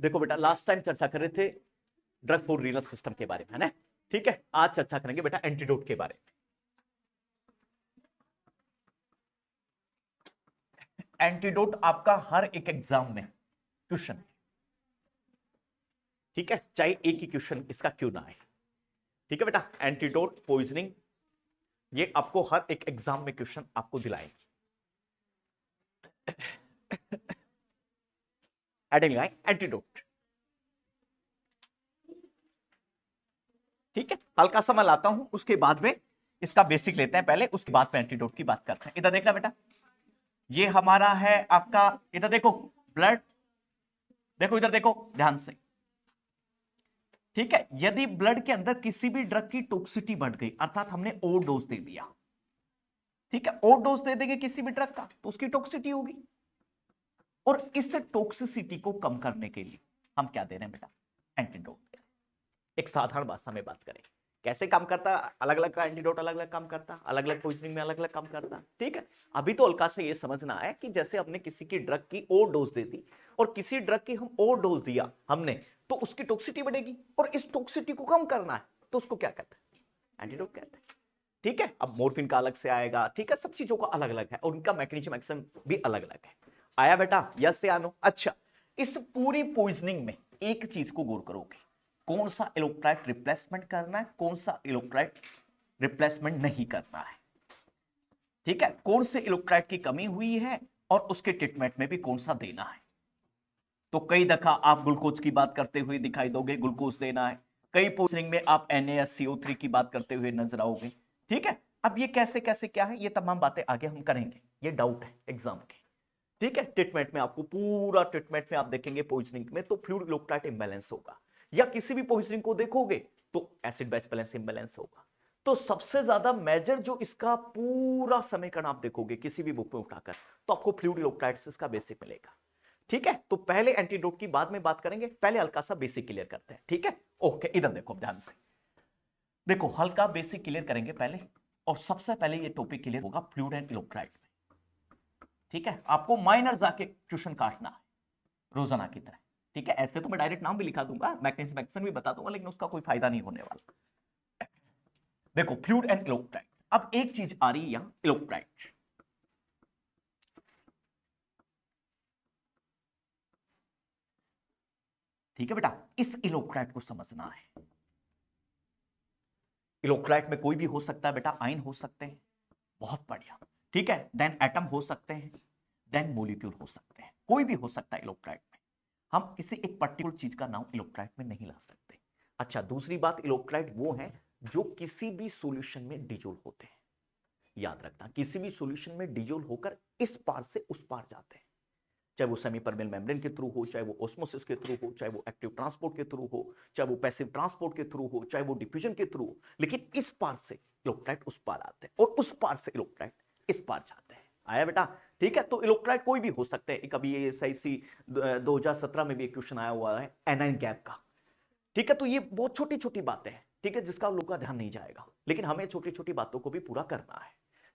देखो बेटा, last time चर्चा कर रहे थे ड्रग फॉर रीनल सिस्टम के बारे में, है ना? ठीक है, आज चर्चा करेंगे बेटा एंटीडोट के बारे में। एंटीडोट आपका हर एक एग्जाम में क्वेश्चन, ठीक है, चाहे एक ही क्वेश्चन इसका क्यों ना आए। ठीक है बेटा, एंटीडोट पॉइजनिंग, ये आपको हर एक एग्जाम में क्वेश्चन आपको दिलाएंगे। एडेनिलाइन एंटीडोट, ठीक है, हल्का सा मैं लाता हूं, उसके बाद में इसका बेसिक लेते हैं पहले, उसके बाद में एंटीडोट की बात करते हैं। इधर देखना बेटा, ये हमारा है आपका, इधर देखो ब्लड, देखो इधर देखो ध्यान से, ठीक है। यदि ब्लड के अंदर किसी भी ड्रग की टॉक्सिसिटी बढ़ गई, अर्थात हमने ओवर डोज दे दिया, ठीक है, ओवर डोज दे देंगे किसी भी ड्रग का तो उसकी टॉक्सिसिटी होगी, और इस टॉक्सिसिटी को कम करने के लिए हम क्या दे रहे हैं बेटा, एंटीडोट। एक साधारण भाषा में बात करें, कैसे काम करता है, अलग अलग का एंटीडोट अलग अलग काम करता, अलग अलग पोजीशनिंग में अलग अलग काम करता, ठीक है। अभी तो हल्का से ये समझना है कि जैसे हमने किसी की ड्रग की ओवर डोज दे दी और किसी ड्रग की हम ओवर डोज दिया हमने, तो उसकी टॉक्सिसिटी बढ़ेगी और इस टॉक्सिसिटी को कम करना है, तो उसको क्या कहते हैं, एंटीडोट कहते हैं, ठीक है। अब मोर्फिन का अलग से आएगा, ठीक है, सब चीजों का अलग अलग है और उनका मैकेनिज्म एक्शन भी अलग अलग है। आया बेटा, यस या नो? अच्छा, इस पूरी पॉइजनिंग में एक चीज को गौर करोगे, कौन सा इलेक्ट्रोलाइट रिप्लेसमेंट करना है, कौन सा इलेक्ट्रोलाइट रिप्लेसमेंट नहीं करना है, ठीक है, कौन से इलेक्ट्रोलाइट की कमी हुई है और उसके ट्रीटमेंट में भी कौन सा देना है। तो कई दफा आप ग्लूकोज की बात करते हुए दिखाई दोगे, ग्लूकोज देना है, कई पोजिशनिंग में आप NaSCO3 की बात करते हुए नजर आओगे, ठीक है। अब ये कैसे कैसे क्या है, ये तमाम बातें आगे हम करेंगे, ये डाउट है एग्जाम के, ठीक है। ट्रीटमेंट में आपको पूरा ट्रीटमेंट में आप देखेंगे पोजिशनिंग में तो फ्लूइड इलेक्ट्रोलाइट इंबैलेंस होगा, या किसी भी पोजिशनिंग को देखोगे तो एसिड बेस बैलेंस इंबैलेंस होगा। तो सबसे ज्यादा मेजर जो इसका पूरा समीकरण आप देखोगे किसी भी बुक में उठाकर, तो आपको फ्लूइड इलेक्ट्रोलाइट का बेसिक मिलेगा, ठीक है। तो पहले एंटीडोट की बाद में बात करेंगे, पहले हल्का सा बेसिक क्लियर करते हैं, ठीक है। ओके, इधर देखो ध्यान से, देखो हल्का बेसिक क्लियर करेंगे पहले, और सबसे पहले ये टॉपिक क्लियर होगा फ्लूइड एंड इलेक्ट्रोलाइट में, ठीक है। आपको माइनर जाके क्वेश्चन काटना है रोजाना की तरह, ठीक है। ऐसे तो मैं डायरेक्ट नाम भी लिखा दूंगा, मैकेनिज्म एक्शन भी बता दूंगा, लेकिन उसका कोई फायदा नहीं होने वाला। देखो फ्लूइड एंड इलेक्ट्रोलाइट, अब एक चीज आ रही है यहां, इलेक्ट्रोलाइट, ठीक है बेटा। इस इलेक्ट्रोलाइट को समझना है, इलेक्ट्रोलाइट में कोई भी हो सकता है बेटा, आयन हो सकते हैं, बहुत बढ़िया, ठीक है, देन एटम हो सकते हैं, देन मॉलिक्यूल हो सकते हैं, कोई भी हो सकता है इलेक्ट्रोलाइट में। हम किसी एक पर्टिकुलर चीज का नाम इलेक्ट्रोलाइट में नहीं ला सकते। अच्छा, दूसरी बात, इलेक्ट्रोलाइट वो है जो किसी भी सॉल्यूशन में डिजोल्व होते हैं, याद रखना, किसी भी सॉल्यूशन में डिजोल्व होकर इस पार से उस पार जाते हैं, चाहे वो सेमी परमेबल मेम्ब्रेन के थ्रू हो, चाहे वो ऑस्मोसिस के थ्रू हो, चाहे वो एक्टिव ट्रांसपोर्ट के थ्रू हो, चाहे वो पैसिव ट्रांसपोर्ट के थ्रू हो, चाहे वो डिफ्यूजन के थ्रू हो, लेकिन इस पार से इलेक्ट्रोलाइट उस पार आते हैं और उस पार से इलेक्ट्रोलाइट इस पार जाते हैं। आया बेटा, ठीक है। तो इलेक्ट्रोलाइट कोई भी हो सकते हैं, कभी ये SIC 2017 में भी एक क्वेश्चन आया हुआ है एनाइन गैप का, ठीक है। तो ये बहुत छोटी छोटी बातें हैं, ठीक है, जिसका लोग का ध्यान नहीं जाएगा, लेकिन हमें छोटी छोटी बातों को भी पूरा करना है,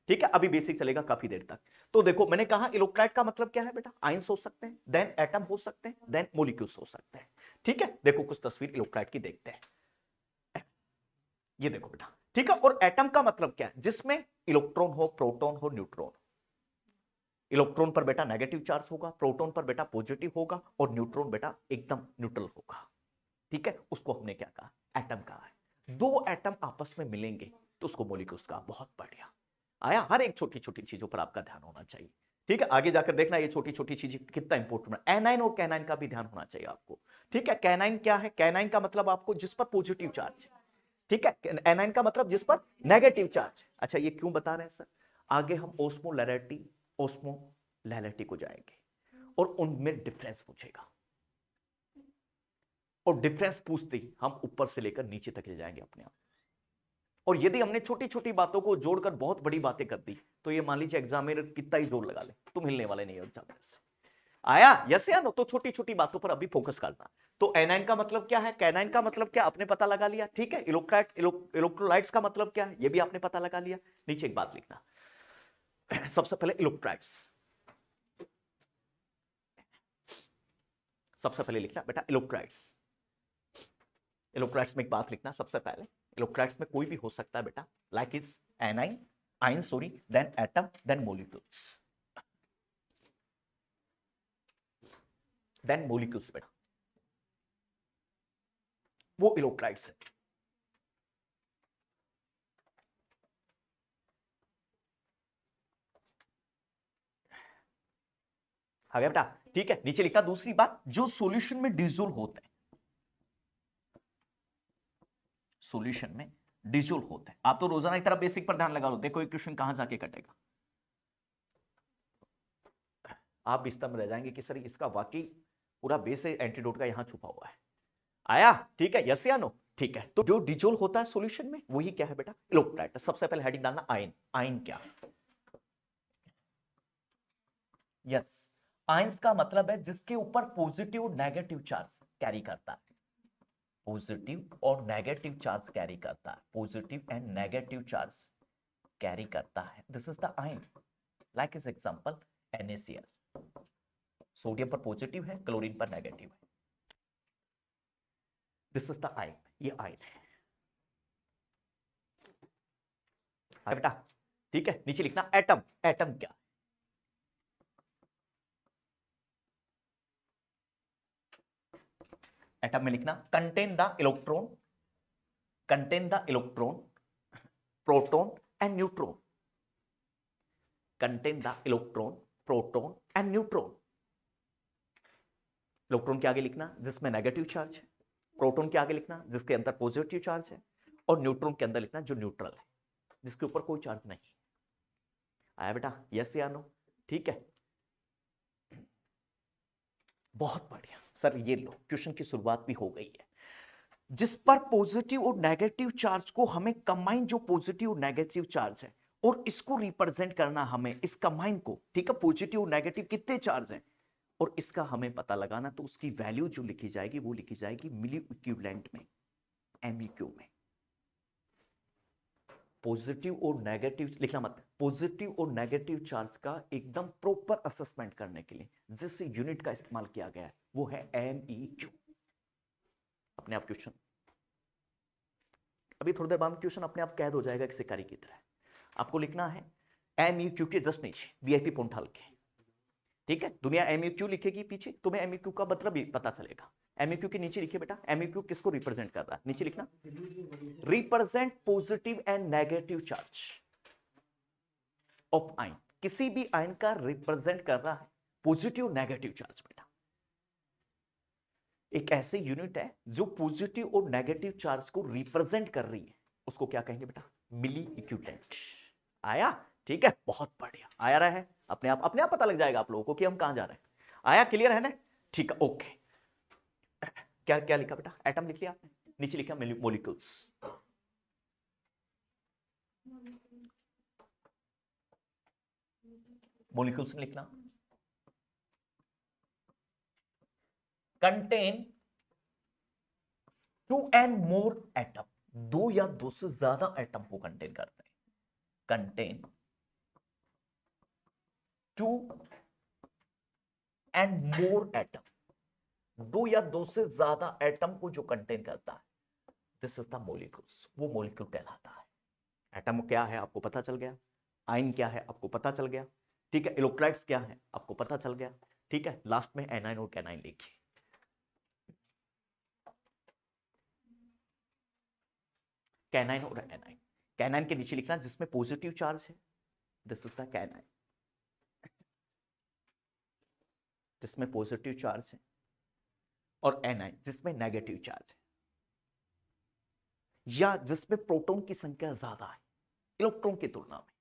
ठीक है। अभी बेसिक चलेगा काफी देर तक। तो देखो मैंने कहा इलेक्ट्रोलाइट का मतलब क्या है बेटा, आयंस हो सकते हैं, देन एटम हो सकते हैं, देन मॉलिक्यूल्स हो सकते हैं, ठीक है। देखो कुछ तस्वीर इलेक्ट्रोलाइट की देखते हैं, ये देखो बेटा, ठीक है। और एटम का मतलब क्या है, जिसमें इलेक्ट्रॉन हो, प्रोटॉन हो, न्यूट्रॉन। इलेक्ट्रॉन पर बेटा नेगेटिव चार्ज होगा, प्रोटॉन पर बेटा पॉजिटिव होगा, और न्यूट्रॉन बेटा एकदम न्यूट्रल होगा, ठीक है। उसको हमने क्या कहा, एटम कहा है। दो एटम आपस में मिलेंगे तो उसको मॉलिक्यूल्स कहा, बहुत बढ़िया। आया, हर एक छोटी छोटी चीजों पर आपका ध्यान होना चाहिए, ठीक है। आगे जाकर देखना ये छोटी छोटी चीजें कितना इंपॉर्टेंट है। एनाइन और कैनाइन का भी ध्यान होना चाहिए आपको, ठीक है। कैनाइन क्या है, कैनाइन का मतलब आपको जिस पर पॉजिटिव चार्ज है, ठीक है। एनाइन का मतलब जिस पर नेगेटिव चार्ज है। अच्छा, ये क्यों बता रहे हैं सर, आगे हम ओस्मोलैरिटी को जाएंगे और उनमें डिफरेंस पूछेगा, और डिफरेंस पूछते ही हम ऊपर से लेकर नीचे तक ले जाएंगे अपने आप। और यदि हमने छोटी छोटी बातों को जोड़कर बहुत बड़ी बातें कर दी, तो ये मान लीजिए एग्जामिनर कितना ही जोर लगा ले, तुम हिलने वाले नहीं हो एग्जामिनर से। आया, यस या नो? तो छोटी छोटी बातों पर अभी फोकस करना। तो एनाइन का मतलब क्या है, कैनाइन का मतलब क्या, आपने पता लगा लिया, ठीक है। इलेक्ट्रोलाइट्स का मतलब क्या है, ये भी आपने पता लगा लिया। नीचे एक बात लिखना, सबसे पहले इलेक्ट्रोलाइट्स, सबसे पहले लिखना बेटा इलेक्ट्रोलाइट्स। इलेक्ट्रोलाइट्स में एक बात लिखना सबसे पहले, इलेक्ट्रोलाइट्स में कोई भी हो सकता है बेटा, like is anion, ion sorry, then atom, then molecules, then molecules बेटा, वो इलेक्ट्रोलाइट्स है। आ गया बेटा, ठीक है। नीचे लिखा दूसरी बात, जो सॉल्यूशन में डिसोल्व होते हैं, सॉल्यूशन में डिसोल्व होते हैं। आप तो रोजाना की तरह बेसिक पर ध्यान लगा लो, देखो एक क्वेश्चन कहां जाके कटेगा, आप भी स्तंभ रह जाएंगे कि सर इसका वाकई पूरा बेस एंटीडोट का यहां छुपा हुआ है। आया, ठीक है, यस या नो? ठीक है, तो जो डिसोल्व होता है सॉल्यूशन में वही क्या है बेटा, इलेक्ट्रोलाइट। सबसे पहले हेडिंग डालना आयन। आयन क्या? यस, आयंस का मतलब है जिसके ऊपर पॉजिटिव और नेगेटिव चार्ज कैरी करता है, पॉजिटिव और नेगेटिव चार्ज कैरी करता है, positive and negative charge carry करता है, this is the ion. Like is example NaCl, sodium पर पॉजिटिव है, क्लोरीन पर नेगेटिव है, दिस इज द आयन, ये आयन है बेटा, ठीक है। नीचे लिखना एटम। एटम क्या? एटम में लिखना contain the electron, contain the electron, proton and neutron, contain the electron, proton and neutron. Electron के आगे लिखना जिसमें नेगेटिव चार्ज है, प्रोटॉन के आगे लिखना जिसके अंदर पॉजिटिव चार्ज है, और न्यूट्रॉन के अंदर लिखना जो न्यूट्रल है, जिसके ऊपर कोई चार्ज नहीं। आया बेटा, यस या नो? ठीक है, बहुत बढ़िया सर। ये लो, क्वेश्चन की शुरुआत भी हो गई है। जिस पर पॉजिटिव और नेगेटिव चार्ज को हमें कंबाइन, जो पॉजिटिव और नेगेटिव चार्ज है, और इसको रिप्रेजेंट करना हमें, इस कंबाइन को, ठीक है, पॉजिटिव और नेगेटिव कितने चार्ज हैं, और इसका हमें पता लगाना, तो उसकी वैल्यू जो लिखी जाएगी वो लिखी जाएगी मिली इक्विवेलेंट में, MEQ में। पॉजिटिव और नेगेटिव लिखना मत, पॉजिटिव और नेगेटिव चार्ज का एकदम प्रॉपर असेसमेंट करने के लिए जिस यूनिट का इस्तेमाल किया गया है वो है MEQ। अपने आप क्वेश्चन, अभी थोड़ी देर बाद क्वेश्चन अपने आप कैद हो जाएगा एक शिकारी की तरह। आपको लिखना है MEQ के जस्ट नीचे VIP पॉइंट हल के, ठीक है। दुनिया MEQ लिखेगी पीछे, तुम्हें MEQ का मतलब भी पता चलेगा। MEQ के नीचे लिखिए बेटा, MEQ किसको रिप्रेजेंट कर रहा है, नीचे लिखना represent positive and negative charge of ion. किसी भी आयन का रिप्रेजेंट कर रहा है पॉजिटिव नेगेटिव चार्ज बेटा। एक ऐसी यूनिट है जो पॉजिटिव और नेगेटिव चार्ज को रिप्रेजेंट कर रही है, उसको क्या कहेंगे बेटा, मिली इक्विवेलेंट। आया, ठीक है, बहुत बढ़िया। आया रहा है, अपने आप पता लग जाएगा आप लोगों को कि हम कहां जा रहे हैं। आया, क्लियर है ना? ठीक है, ओके। क्या क्या लिखा बेटा, एटम लिख लिया आपने, नीचे लिखा मॉलिक्यूल्स। मॉलिक्यूल्स में लिखना कंटेन 2 and more एटम, दो या दो से ज्यादा एटम को कंटेन करते हैं। कंटेन 2 and more एटम, दो या दो से ज्यादा एटम को जो कंटेन करता है, दिस इज द मॉलिक्यूल्स, वो मॉलिक्यूल कहलाता है। एटम क्या है आपको पता चल गया, आयन क्या है आपको पता चल गया, ठीक है, इलेक्ट्रोलाइट्स क्या है आपको पता चल गया, ठीक है। लास्ट में एनाइन और कैनाइन लिखिए। कैनाइन और एनाइन, कैनाइन के नीचे लिखना जिसमें पॉजिटिव चार्ज है, दिस इज द कैनाइन, जिसमें पॉजिटिव चार्ज है, और एनाइन जिसमें नेगेटिव चार्ज है, या जिसमें प्रोटॉन की संख्या ज्यादा है इलेक्ट्रॉन की तुलना में,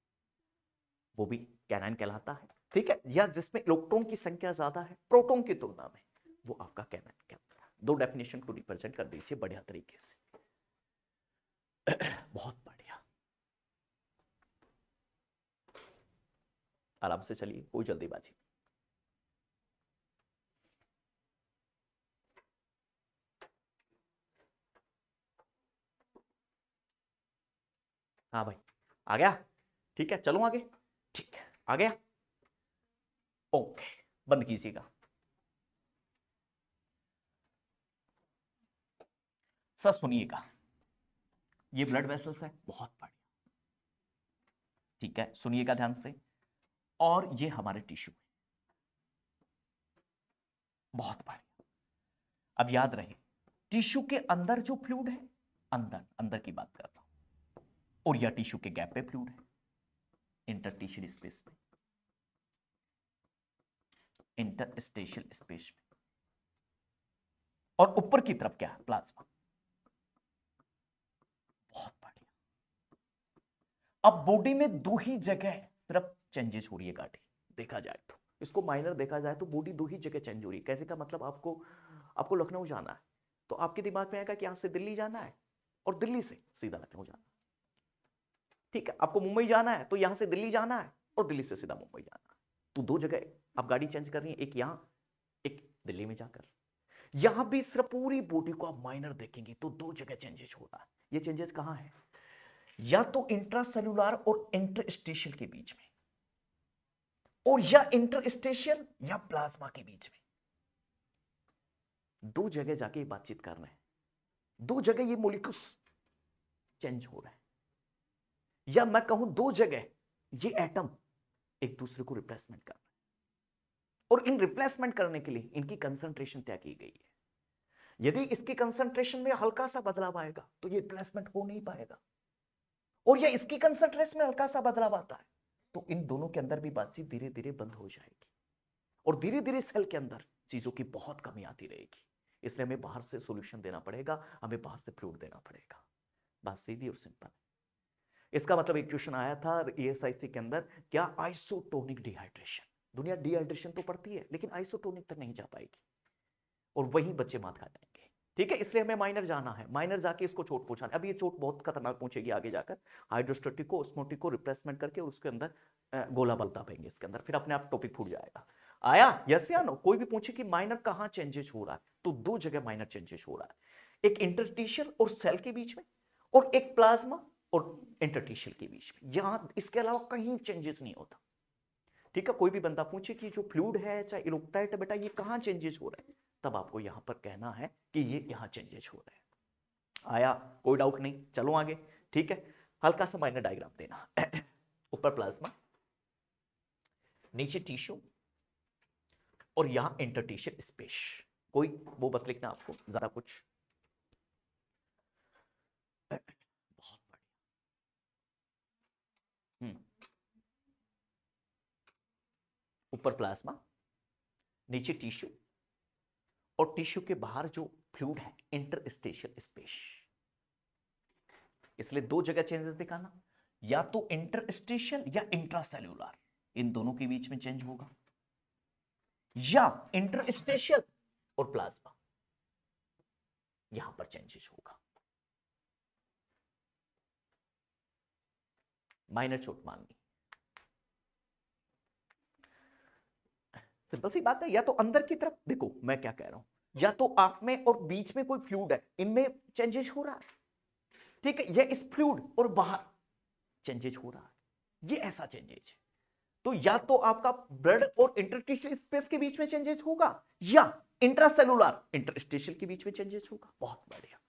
वो भी कैनाइन कहलाता है, ठीक है। या जिसमें इलेक्ट्रॉन की संख्या ज्यादा है प्रोटॉन की तुलना में, वो आपका कैनाइन कहलाता है। दो डेफिनेशन को रिप्रेजेंट कर दीजिए बढ़िया तरीके से। बहुत बढ़िया, आराम से चलिए, कोई जल्दीबाजी। हाँ भाई, आ गया, ठीक है, चलो आगे, ठीक है, आ गया, ओके, बंद कीजिएगा। सर सुनिएगा, ये ब्लड वेसल्स है, बहुत बढ़िया, ठीक है, सुनिएगा ध्यान से, और ये हमारे टिश्यू है, बहुत बढ़िया। अब याद रहे, टिश्यू के अंदर जो फ्लूइड है, अंदर अंदर की बात करता हूं, और यह टिश्यू के गैप पे फ्लूइड है, इंटरस्टिशियल स्पेस में, इंटरस्टिशियल स्पेस में, और ऊपर की तरफ क्या है, प्लाज्मा, बहुत बढ़िया। अब बॉडी में दो ही जगह सिर्फ चेंजेस हो रही है गाड़ी, देखा जाए तो इसको माइनर देखा जाए तो बॉडी दो ही जगह चेंज हो रही है। कैसे का मतलब, आपको लखनऊ जाना है तो आपके दिमाग में आएगा कि यहां से दिल्ली जाना है और दिल्ली से सीधा लखनऊ जाना है, ठीक है। आपको मुंबई जाना है तो यहां से दिल्ली जाना है और दिल्ली से सीधा मुंबई जाना है, तो दो जगह आप गाड़ी चेंज कर रही है, एक यहां एक दिल्ली में जाकर। यहां भी सिर्फ पूरी बॉडी को आप माइनर देखेंगे तो दो जगह चेंजेस हो रहा है। ये चेंजेस कहां है, या तो इंट्रासेलुलर और इंटरस्टेशियल के बीच में, और या इंटरस्टेशियल या प्लाज्मा के बीच में, दो जगह जाके बातचीत कर रहे हैं, दो जगह ये मॉलिक्यूल्स चेंज हो रहे हैं, या मैं कहूं दो जगह ये एटम एक दूसरे को रिप्लेसमेंट कर रहे हैं, और इन रिप्लेसमेंट करने के लिए इनकी कंसंट्रेशन तय की गई है। यदि इसकी कंसंट्रेशन में हल्का सा बदलाव आएगा तो ये रिप्लेसमेंट हो नहीं पाएगा, और या इसकी कंसंट्रेशन में हल्का सा बदलाव आता है तो इन दोनों के अंदर भी बातचीत धीरे धीरे बंद हो जाएगी, और धीरे धीरे सेल के अंदर चीजों की बहुत कमी आती रहेगी। इसलिए हमें बाहर से सॉल्यूशन देना पड़ेगा, हमें बाहर से फ्लूइड देना पड़ेगा। बात सीधी और सिंपल। इसका मतलब एक क्वेश्चन आया था ESIC के अंदर, क्या आइसोटोनिक डिहाइड्रेशन, दुनिया डिहाइड्रेशन तो पड़ती है लेकिन आइसोटोनिक तक नहीं जा पाएगी, और वहीं बच्चे मात खा जाएंगे, ठीक है। इसलिए हमें माइनर जाना है, माइनर जाके इसको चोट पूछना है। अब ये चोट बहुत खतरनाक पूछेगी आगे जाकर, हाइड्रोस्टेटिक को ऑस्मोटिक को रिप्लेसमेंट करके उसके अंदर गोला बल दाबेंगे इसके अंदर, फिर अपने आप टॉपिक फूट जाएगा। आया यस या नो। कोई भी पूछे कि माइनर कहां चेंजेस हो रहा है, तो दो जगह माइनर चेंजेस हो रहा है, एक इंटरस्टिशियल और सेल के बीच में, और एक प्लाज्मा और इंटरस्टिशियल के बीच में। यहां इसके अलावा कहीं चेंजेस नहीं होता, ठीक है। कोई भी बंदा पूछे कि जो फ्लूइड है चाहे इलेक्ट्रोलाइट है, बेटा ये कहां चेंजेस हो रहे हैं, तब आपको यहां पर कहना है कि ये यहां चेंजेस हो रहे हैं। आया, कोई डाउट नहीं, चलो आगे, ठीक है। हल्का सा माइनर डायग्राम देना ऊपर प्लाज्मा, नीचे टिश्यू, और यहां इंटरस्टिशियल स्पेस। कोई वो बत लिखना आपको ज्यादा कुछ, बहुत बढ़िया। ऊपर प्लाज्मा, नीचे टिश्यू, और टिश्यू के बाहर जो फ्लूइड है इंटरस्टिशियल स्पेस। इसलिए दो जगह चेंजेस दिखाना, या तो इंटरस्टिशियल या इंट्रासेल्यूलर, इन दोनों के बीच में चेंज होगा, या इंटरस्टिशियल और प्लाज्मा, यहां पर चेंजेस होगा। माइनर चोट माननी, सिंपल सी बात है। या तो अंदर की तरफ देखो मैं क्या कह रहा हूं, या तो आप में और बीच में कोई फ्लूइड है, इनमें चेंजेस हो रहा है, ठीक है। यह इस फ्लूइड और बाहर चेंजेस हो रहा है, ये ऐसा चेंजेस है। तो या तो आपका ब्लड और इंटरस्टिशियल स्पेस के बीच में चेंजेस होगा, या इंट्रासेलुलर इंटरस्टिशियल के बीच में चेंजेस होगा। बहुत बढ़िया।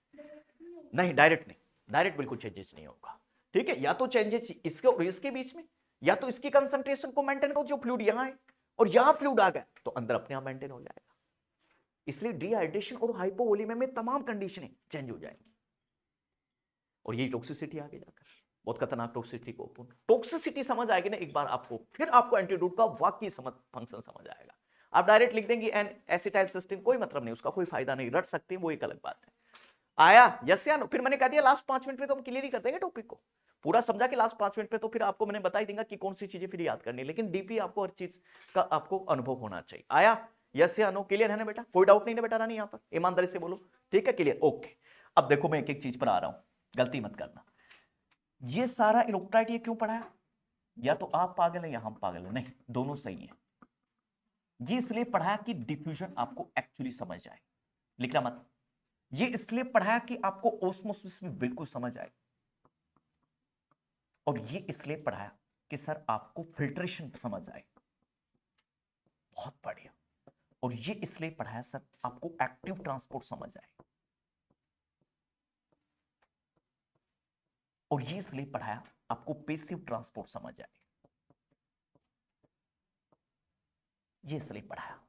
नहीं डायरेक्ट नहीं, डायरेक्ट बिल्कुल चेंजेस नहीं होगा, ठीक है। या तो चेंजेस इसके और इसके बीच में, या तो इसकी कंसंट्रेशन को मेंटेन करो, जो फ्लूइड यहां है और यहां फ्लूइड आ गया तो अंदर अपने आप मेंटेन हो जाएगा। इसलिए डिहाइड्रेशन और हाइपोवोलेमिया में तमाम कंडीशनें चेंज हो जाएंगी, और यही टॉक्सिसिटी आगे जाकर बहुत खतरनाक टॉक्सिसिटी को, टॉक्सिसिटी समझ आएगी ना एक बार आपको, फिर आपको एंटीडोट का वाकई समझ फंक्शन समझ आएगा। आप डायरेक्ट लिख देंगे एन एसिटाइल सिस्टीन, कोई मतलब नहीं, उसका कोई फायदा नहीं, रट सकते हैं वो एक अलग बात है। आया यस या नो। फिर मैंने कह दिया लास्ट 5 मिनट में तो हम क्लियर ही कर देंगे टॉपिक को, पूरा समझा कि लास्ट 5 मिनट में तो फिर आपको मैंने बता ही दूंगा कि कौन सी चीजें फिर याद करनी है, लेकिन डीपी आपको हर चीज का आपको अनुभव होना चाहिए। आया यस या नो, क्लियर है ना बेटा, कोई डाउट नहीं ना बेटा रानी, यहां पर ईमानदारी से बोलो, ठीक है क्लियर, ओके। अब देखो मैं एक एक चीज पर आ रहा हूं, गलती मत करना। ये सारा इलेक्ट्रोलाइट ये क्यों पढ़ाया, या तो आप पागल है या हम पागल है, नहीं दोनों सही है। ये इसलिए पढ़ाया कि डिफ्यूजन आपको एक्चुअली समझ आए, लिखना मत। ये इसलिए पढ़ाया कि आपको ओस्मोसिस में बिल्कुल समझ आए, और ये इसलिए पढ़ाया कि सर आपको फिल्ट्रेशन समझ आए, बहुत बढ़िया। और ये इसलिए पढ़ाया सर आपको एक्टिव ट्रांसपोर्ट समझ आए, और ये इसलिए पढ़ाया आपको पेसिव ट्रांसपोर्ट समझ आए, ये इसलिए पढ़ाया,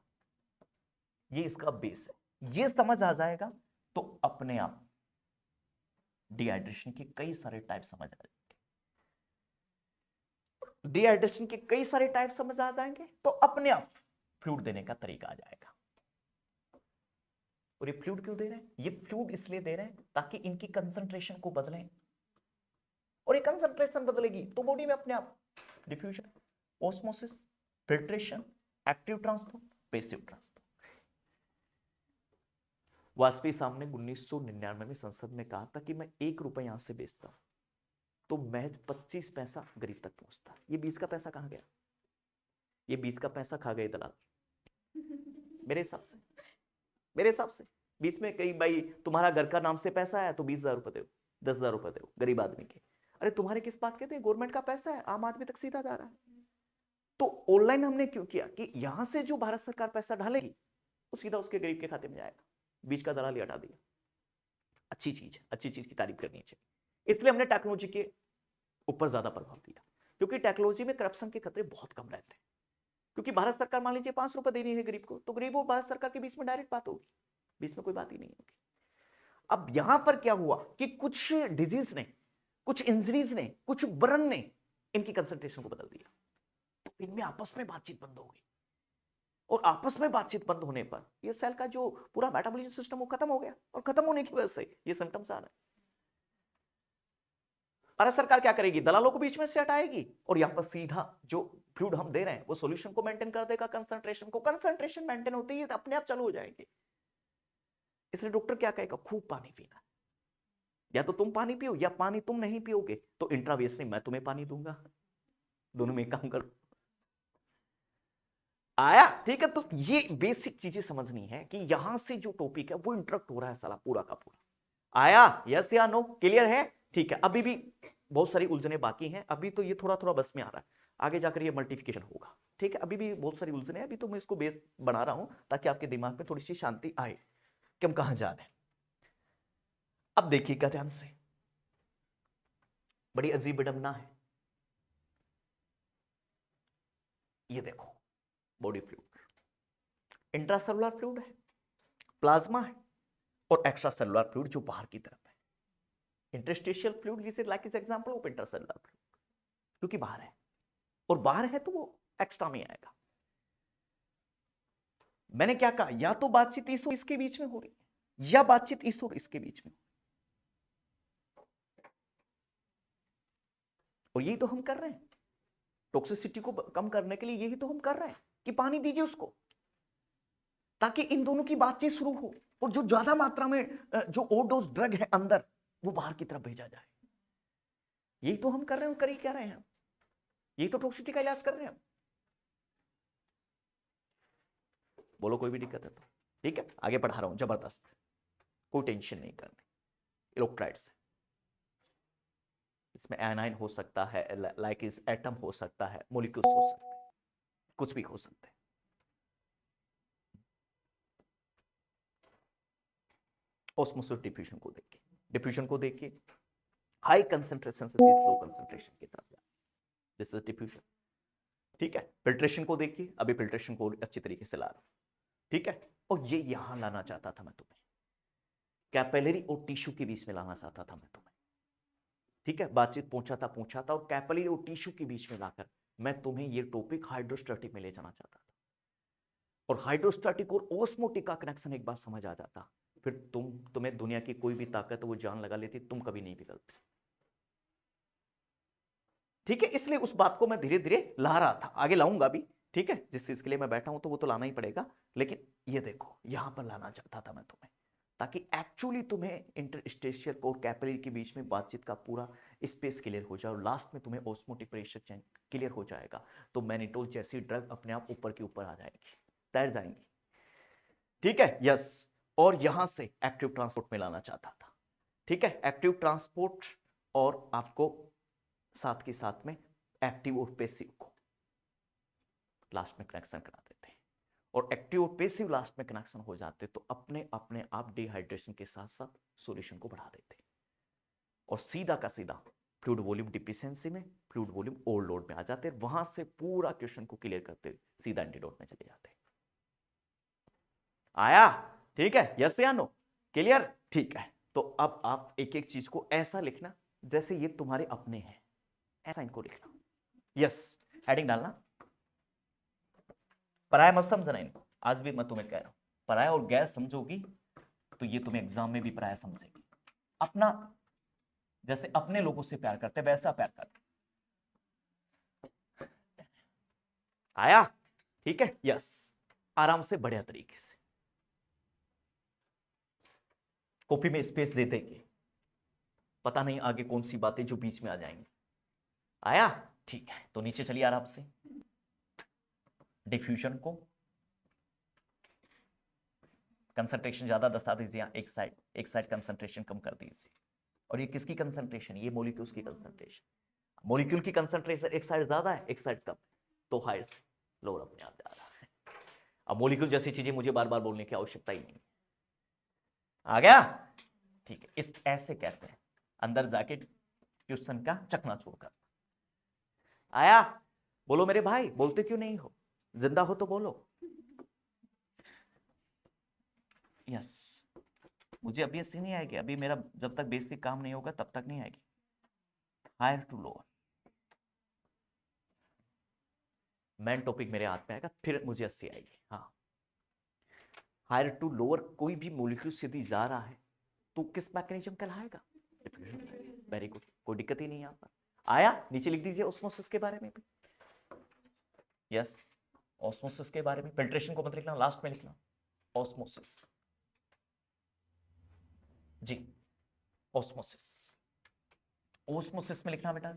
ये इसका बेस है। ये समझ आ जाएगा तो अपने आप डिहाइड्रेशन के कई सारे टाइप समझ आ जाएंगे। डिहाइड्रेशन के कई सारे टाइप समझ आ जाएंगे तो अपने आप फ्लूइड देने का तरीका आ जाएगा। और ये फ्लूइड क्यों दे रहे हैं? ये फ्लूइड इसलिए दे रहे हैं ताकि इनकी कंसंट्रेशन को बदलें, और ये कंसंट्रेशन बदलेगी तो बॉडी में अपने आप diffusion, osmosis, filtration, active transport, passive transport. Vajpayee साहब ने 1999 में संसद में कहा था कि मैं 1 रुपए यहां से बेचता तो महज 25 पैसा गरीब तक पहुंचता। ये 20 का पैसा कहां गया? ये 20 का पैसा खा गए दलाल, मेरे हिसाब से। मेरे हिसाब से बीच में कई भाई तुम्हारा घर का नाम से पैसा आया तो 20,000 रुपए दो, 10,000 रुपए दो गरीब आदमी के। अरे तुम्हारे किस बात के थे? गवर्नमेंट का पैसा है, आम आदमी तक सीधा जा रहा है। तो ऑनलाइन हमने क्यों किया कि यहां से जो भारत सरकार पैसा डालेगी वो सीधा उसके गरीब के खाते में जाएगा, बीच का दलाली हटा दिया। अच्छी चीज है, अच्छी चीज की तारीफ करनी चाहिए। इसलिए हमने टेक्नोलॉजी के ऊपर ज्यादा प्रभाव दिया, क्योंकि टेक्नोलॉजी में करप्शन के खतरे बहुत कम रहते हैं। क्योंकि भारत सरकार मान लीजिए 5 रुपए देनी है गरीब को, तो गरीब और भारत सरकार के बीच में डायरेक्ट बात होगी, बीच में कोई बात ही नहीं होगी। अब यहां पर क्या हुआ कि कुछ डिजीज ने, कुछ इंजरीज ने, कुछ बर्न ने इनकी कंसंट्रेशन को बदल दिया, तो इनमें आपस में बातचीत बंद हो गई। और आपस में बातचीत बंद होने पर ये सेल का जो पूरा मेटाबॉलिज्म सिस्टम वो खत्म हो गया, और खत्म होने की वजह से ये सिम्टम्स आ रहे हैं। भारत सरकार क्या करेगी? दलालों को बीच में से हटाएगी और यहां पर सीधा जो फ्लूइड हम दे रहे हैं वो सॉल्यूशन को मेंटेन कर देगा, कंसंट्रेशन को। कंसंट्रेशन मेंटेन होती है तो अपने आप चालू हो जाएंगे। इसलिए डॉक्टर क्या कहेगा? खूब पानी पीना। या तो तुम पानी पियो या पानी तुम नहीं पियोगे तो इंट्रावेस मैं तुम्हें पानी दूंगा, दोनों में काम करो। आया? ठीक है। तो ये बेसिक चीजें समझनी है कि यहां से जो टॉपिक है वो इंटरप्ट हो रहा है साला पूरा का पूरा। आया? यस या नो? क्लियर है? ठीक है। अभी भी बहुत सारी उलझने बाकी हैं, अभी तो ये थोड़ा थोड़ा बस में आ रहा है, आगे जाकर ये मल्टीप्लिकेशन होगा। ठीक है, अभी भी बहुत सारी उलझने हैं, अभी तो मैं इसको बेस बना रहा हूं ताकि आपके दिमाग में थोड़ी सी शांति आए कि हम कहां जा रहे हैं। अब देखिएगा ध्यान से, बड़ी अजीब विडंबना है। ये देखो, बॉडी फ्लूइड, इंट्रासेलुलर फ्लूइड है, प्लाज्मा है, और एक्स्ट्रा सेलुलर फ्लूइड जो बाहर की तरफ है। Interstitial fluid is like is example of intracellular fluid, क्योंकि बाहर है, और बाहर है तो वो एक्स्ट्रा में आएगा। मैंने क्या कहा? या तो बातचीत इस और इसके बीच में हो रही है, या बातचीत इस और इसके बीच में, और यही तो हम कर रहे हैं। टॉक्सिसिटी को कम करने के लिए यही तो हम कर रहे हैं कि पानी दीजिए उसको, ताकि इन दोनों की बातचीत शुरू हो, और जो ज्यादा मात्रा में जो ओवरडोज ड्रग है अंदर वो बाहर की तरफ भेजा जाए। यही तो हम कर रहे हैं। और कर ही क्या रहे हैं? यही तो टॉक्सिसिटी का इलाज कर रहे हैं हम। बोलो कोई भी दिक्कत है तो? ठीक है, आगे पढ़ा रहा हूं जबरदस्त, कोई टेंशन नहीं करनी। इलेक्ट्रोलाइट्स, इसमें एनाइन हो सकता है, लाइक इस एटम हो सकता है, मोलिक्यूल्स हो सकते हैं, कुछ भी हो सकते हैं। ऑस्मोसिस डिफ्यूजन को देखिए, डिफ्यूजन को देखिए, हाई कंसंट्रेशन से लो कंसंट्रेशन की तरफ जाए, दिस इज डिफ्यूजन। ठीक है, फिल्ट्रेशन को देखिए, अभी फिल्ट्रेशन को अच्छी तरीके से ला रहा हूं। ठीक है, और ये यहां लाना चाहता था मैं तुम्हें, कैपिलरी और टिश्यू के बीच में लाना चाहता था मैं तुम्हें। ठीक है, बातचीत पूछा था, और कैपिलरी और टिश्यू के बीच में लाकर मैं तुम्हें ये टॉपिक हाइड्रोस्टैटिक में ले जाना चाहता था। और हाइड्रोस्टैटिक और ओस्मोटिक का कनेक्शन एक बार समझ आ जाता, फिर तुम्हें दुनिया की कोई भी ताकत वो जान लगा लेती, तुम कभी नहीं पिघलते। ठीक है, इसलिए उस बात को मैं धीरे धीरे ला रहा था, आगे लाऊंगा भी। ठीक है, जिस चीज के लिए मैं बैठा हूं तो वो तो लाना ही पड़ेगा, लेकिन ये देखो यहां पर लाना चाहता था मैं तुम्हें, ताकि एक्चुअली तुम्हें इंटरस्टेशियल और कैपिलरी के बीच में बातचीत का पूरा स्पेस क्लियर हो जाए, और लास्ट में तुम्हें ऑस्मोटिक प्रेशर चेंज क्लियर हो जाएगा, तो मैनिटोल जैसी ड्रग अपने आप ऊपर के ऊपर आ जाएगी, तैर जाएंगी। ठीक है, यस। और यहां से एक्टिव ट्रांसपोर्ट में लाना चाहता था। ठीक है, एक्टिव ट्रांसपोर्ट, और आपको साथ के साथ में एक्टिव और पेसिव को लास्ट में कनेक्शन करा देते हैं, और एक्टिव और पेसिव लास्ट में कनेक्शन हो जाते तो अपने आप डिहाइड्रेशन के साथ साथ सॉल्यूशन को बढ़ा देते, और सीधा का सीधा फ्लूइड वॉल्यूम डिफिशिएंसी में, फ्लूइड वॉल्यूम ओवरलोड में आ जाते हैं, वहां से पूरा क्वेश्चन को क्लियर करते हुए सीधा एंटीडोट में चले जाते हैं। आया? ठीक है, यस या नो? क्लियर? ठीक है, तो अब आप एक एक चीज को ऐसा लिखना जैसे ये तुम्हारे अपने हैं, ऐसा इनको लिखना। यस, हेडिंग डालना। पराया मत समझना इनको, आज भी मैं तुम्हें कह रहा हूं, पराया और गैर समझोगी तो ये तुम्हें एग्जाम में भी पराया समझेगी। अपना, जैसे अपने लोगों से प्यार करते वैसा प्यार करते। आया? ठीक है, यस, आराम से बढ़िया तरीके से कॉपी में स्पेस दे देंगे, पता नहीं आगे कौन सी बातें जो बीच में आ जाएंगी। आया? ठीक है, तो नीचे चलिए आराम से। डिफ्यूजन को कंसंट्रेशन ज्यादा दर्शा दीजिए, एक साइड कंसंट्रेशन कम कर दीजिए। और ये किसकी कंसंट्रेशन? ये मॉलिक्यूल्स की कंसंट्रेशन। मॉलिक्यूल की कंसंट्रेशन एक साइड ज्यादा है, एक साइड कम, तो हायर से लोअर अपने आप जा रहा है। अब मॉलिक्यूल जैसी चीजें मुझे बार बार बोलने की आवश्यकता ही नहीं। आ गया? ठीक है, इस ऐसे कहते हैं अंदर जाके क्वेश्चन का चकनाचूर कर। आया? बोलो मेरे भाई, बोलते क्यों नहीं हो? जिंदा हो तो बोलो। यस, मुझे अभी ऐसी नहीं आएगी, अभी मेरा जब तक बेसिक काम नहीं होगा तब तक नहीं आएगी। Higher to lower, main topic मेरे हाथ में आएगा फिर मुझे 80 आएगी। हाँ, हायर टू लोअर कोई भी मॉलिक्यूल सीधी जा रहा है तो किस मैकेनिज्म कहलाएगा? डिफ्यूजन। वेरी गुड, कोई दिक्कत ही नहीं यहां पर। आया? नीचे लिख दीजिए ऑस्मोसिस के बारे में भी। यस, ऑस्मोसिस के बारे में। फिल्ट्रेशन को मत लिखना, लास्ट में लिखना। ऑस्मोसिस जी, ऑस्मोसिस। ऑस्मोसिस में लिखना बेटा,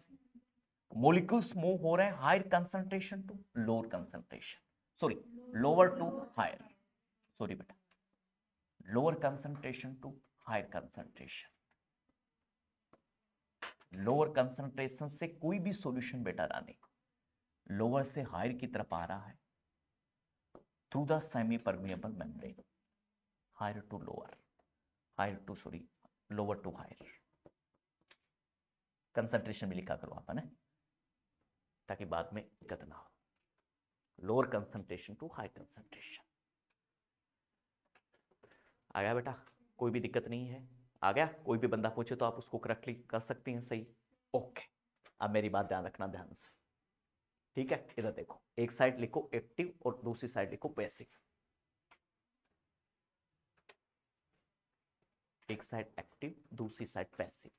मॉलिक्यूल्स मूव हो रहे हैं higher concentration to lower concentration, sorry lower to higher, sorry बेटा, lower concentration to higher concentration. Lower concentration से कोई भी सॉल्यूशन बेटा रानी लोअर से हायर की तरफ आ रहा है through the semi permeable membrane. Higher to lower, higher to sorry lower to higher. Concentration भी लिखा करो आप, है ना, ताकि बाद में दिक्कत ना हो। Lower concentration to high concentration. आ गया बेटा? कोई भी दिक्कत नहीं है? आ गया? कोई भी बंदा पूछे तो आप उसको करेक्टली कर सकती हैं, सही? ओके, अब मेरी बात ध्यान रखना ध्यान से, ठीक है? इधर देखो, एक साइड लिखो एक्टिव और दूसरी साइड लिखो पैसिव। एक साइड एक्टिव, दूसरी साइड पैसिव।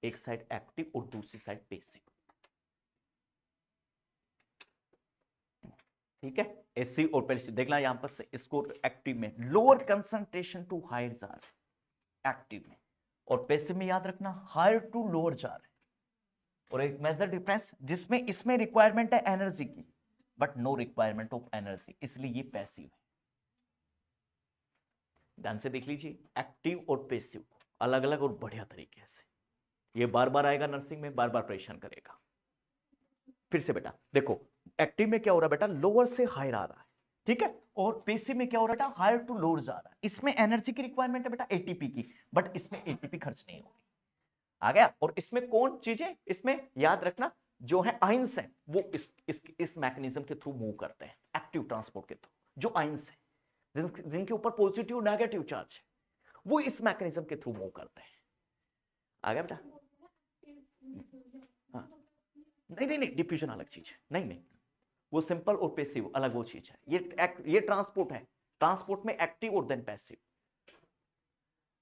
एक साइड एक्टिव और दूसरी साइड पैसिव, ठीक है? एसिव और पैसिव देखना यहां पर से, इसको एक्टिव में लोअर कंसंट्रेशन टू हायर जा रहा है एक्टिव में, और पैसिव में याद रखना हायर टू लोअर जा रहा है। और एक मेजर डिफरेंस जिसमें इसमें रिक्वायरमेंट है एनर्जी की but no requirement of energy, इसलिए ये पैसिव है। ध्यान से देख लीजिए, एक्टिव और पैसिव अलग अलग और बढ़िया तरीके से। ये बार बार आएगा नर्सिंग में, बार बार परेशान करेगा। फिर से बेटा देखो, एक्टिव में क्या हो रहा है बेटा, लोअर से हायर आ रहा है, ठीक है? और पैसिव में क्या हो रहा है बेटा, हायर टू लोअर जा रहा है। इसमें एनर्जी की रिक्वायरमेंट है बेटा एटीपी की, बट इसमें एटीपी खर्च नहीं हो रही। आ गया? और इसमें कौन चीजें, इसमें याद रखना जो है आइंस है वो इस मैकेनिज्म के थ्रू मूव करते हैं, एक्टिव ट्रांसपोर्ट के थ्रू। जो आइंस है जिनके ऊपर पॉजिटिव नेगेटिव चार्ज है वो इस मैकेनिज्म के थ्रू मूव करते हैं। आ गया बेटा? हाँ, नहीं नहीं नहीं, डिफ्यूजन अलग चीज है, नहीं नहीं, वो सिंपल और पैसिव अलग वो चीज है। ये ट्रांसपोर्ट है, ट्रांसपोर्ट में एक्टिव और देन पैसिव,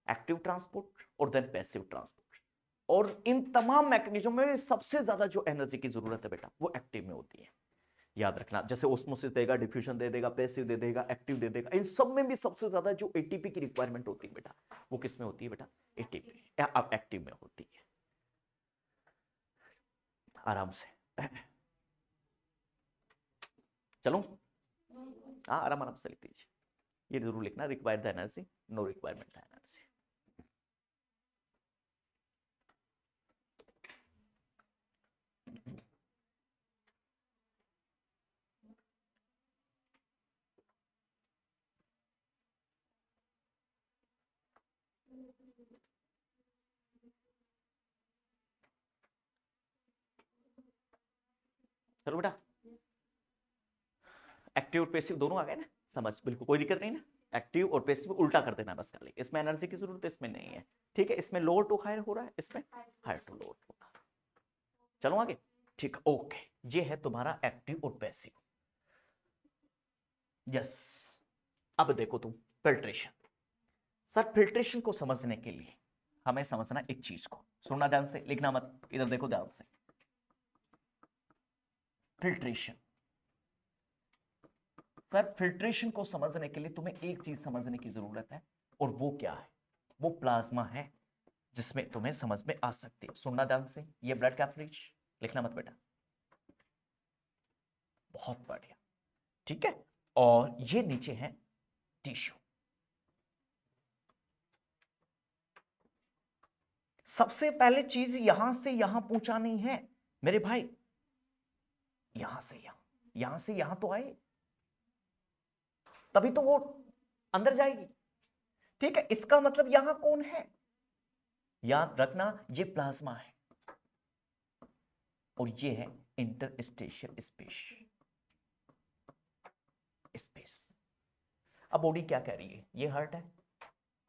एक्टिव ट्रांसपोर्ट और देन पैसिव ट्रांसपोर्ट। और इन तमाम मैकेनिज्म में सबसे ज्यादा जो एनर्जी की जरूरत है बेटा वो एक्टिव में होती है। याद रखना, जैसे ऑस्मोसिस देगा, डिफ्यूजन दे देगा, पैसिव दे देगा, एक्टिव दे देगा, इन सब में भी सबसे ज्यादा जो एटीपी की रिक्वायरमेंट होती है बेटा वो किस में होती है बेटा, एटीपी अब एक्टिव में होती है। आराम से चलो, हाँ आराम आराम से लिख दीजिए। ये जरूर लिखना, required the energy, no requirement the energy. चलो बेटा, एक्टिव और पैसिव दोनों आ गए ना समझ, बिल्कुल कोई दिक्कत नहीं ना। एक्टिव और पैसिव उल्टा कर देना बस खाली, इसमें एनर्जी की जरूरत है, इसमें नहीं है। ठीक है, इसमें लोअर टू हायर हो रहा है, इसमें हायर टू लोअर होगा। चलो आगे, ठीक, ओके। ये है तुम्हारा एक्टिव और पैसिव। यस, अब देखो तुम फिल्ट्रेशन। सर फिल्ट्रेशन को समझने के लिए हमें समझना एक चीज को, सुनना ध्यान से, लिखना मत, इधर देखो ध्यान से। फिल्ट्रेशन, सर फिल्ट्रेशन को समझने के लिए तुम्हें एक चीज समझने की जरूरत है, और वो क्या है? वो प्लाज्मा है, जिसमें तुम्हें समझ में आ सकती है। सुनना ध्यान से, ये ब्लड कैपिलरीज, लिखना मत बेटा, बहुत बढ़िया, ठीक है। और ये नीचे है टिश्यू। सबसे पहले चीज यहां से यहां पहुंचा नहीं है मेरे भाई, यहां से यहां, यहां से यहां तो आए, तभी तो वो अंदर जाएगी। ठीक है, इसका मतलब यहां कौन है? याद रखना, ये प्लाज्मा है और ये है इंटरस्टेशियल स्पेस। स्पेस। अब बॉडी क्या कह रही है? ये हार्ट है,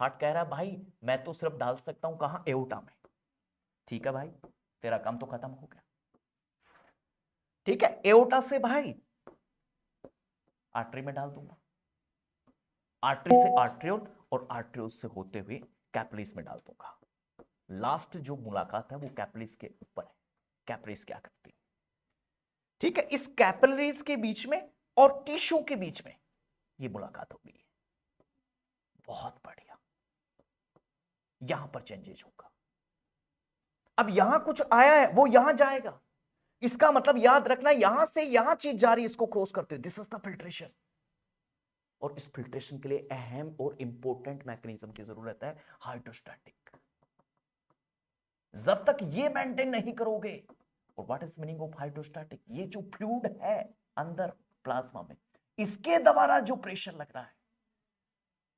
हार्ट कह रहा है भाई मैं तो सिर्फ डाल सकता हूं कहां? एओर्टा में। ठीक है भाई, तेरा काम तो खत्म हो गया। ठीक है, एओर्टा से भाई आर्टरी में डाल दूंगा, आर्टरी से आर्ट्रियोल, और आर्ट्रियोल से होते हुए कैपिलरीज में डाल दूंगा। लास्ट जो मुलाकात है वो कैपिलरीज के ऊपर है। कैपिलरीज क्या करती है? ठीक है, इस कैपिलरीज के बीच में और टिश्यू के बीच में ये मुलाकात हो गई है। बहुत बढ़िया, यहां पर चेंजेस होगा। अब यहां कुछ आया है, वो यहां जाएगा। इसका मतलब याद रखना, यहां से यहां चीज जा रही है, इसको क्रॉस करते हुए। This is the filtration. और इस फिल्ट्रेशन के लिए अहम और इंपॉर्टेंट मैकेनिज्म की जरूरत है, हाइड्रोस्टैटिक। जब तक ये मेंटेन नहीं करोगे, और what is meaning of hydrostatic? ये जो फ्लूइड है अंदर प्लाज्मा में, इसके द्वारा जो प्रेशर लग रहा है,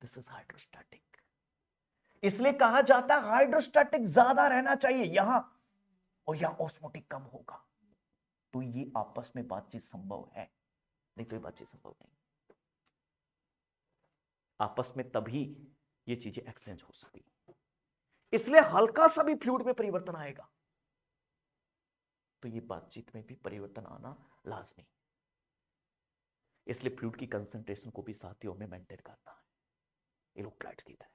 दिस इज हाइड्रोस्टैटिक। इसलिए कहा जाता है हाइड्रोस्टैटिक ज्यादा रहना चाहिए यहां, और यहां ऑस्मोटिक कम होगा। तो ये आपस में बातचीत संभव है, नहीं तो ये बातचीत संभव नहीं। आपस में तभी ये चीजें एक्सचेंज हो सकी। इसलिए हल्का सा भी फ्लूइड में परिवर्तन आएगा तो ये बातचीत में भी परिवर्तन आना लाजमी। इसलिए फ्लूइड की कंसंट्रेशन को भी साथियों में मेंटेन करना है, इलेक्ट्रोलाइट्स की तरह।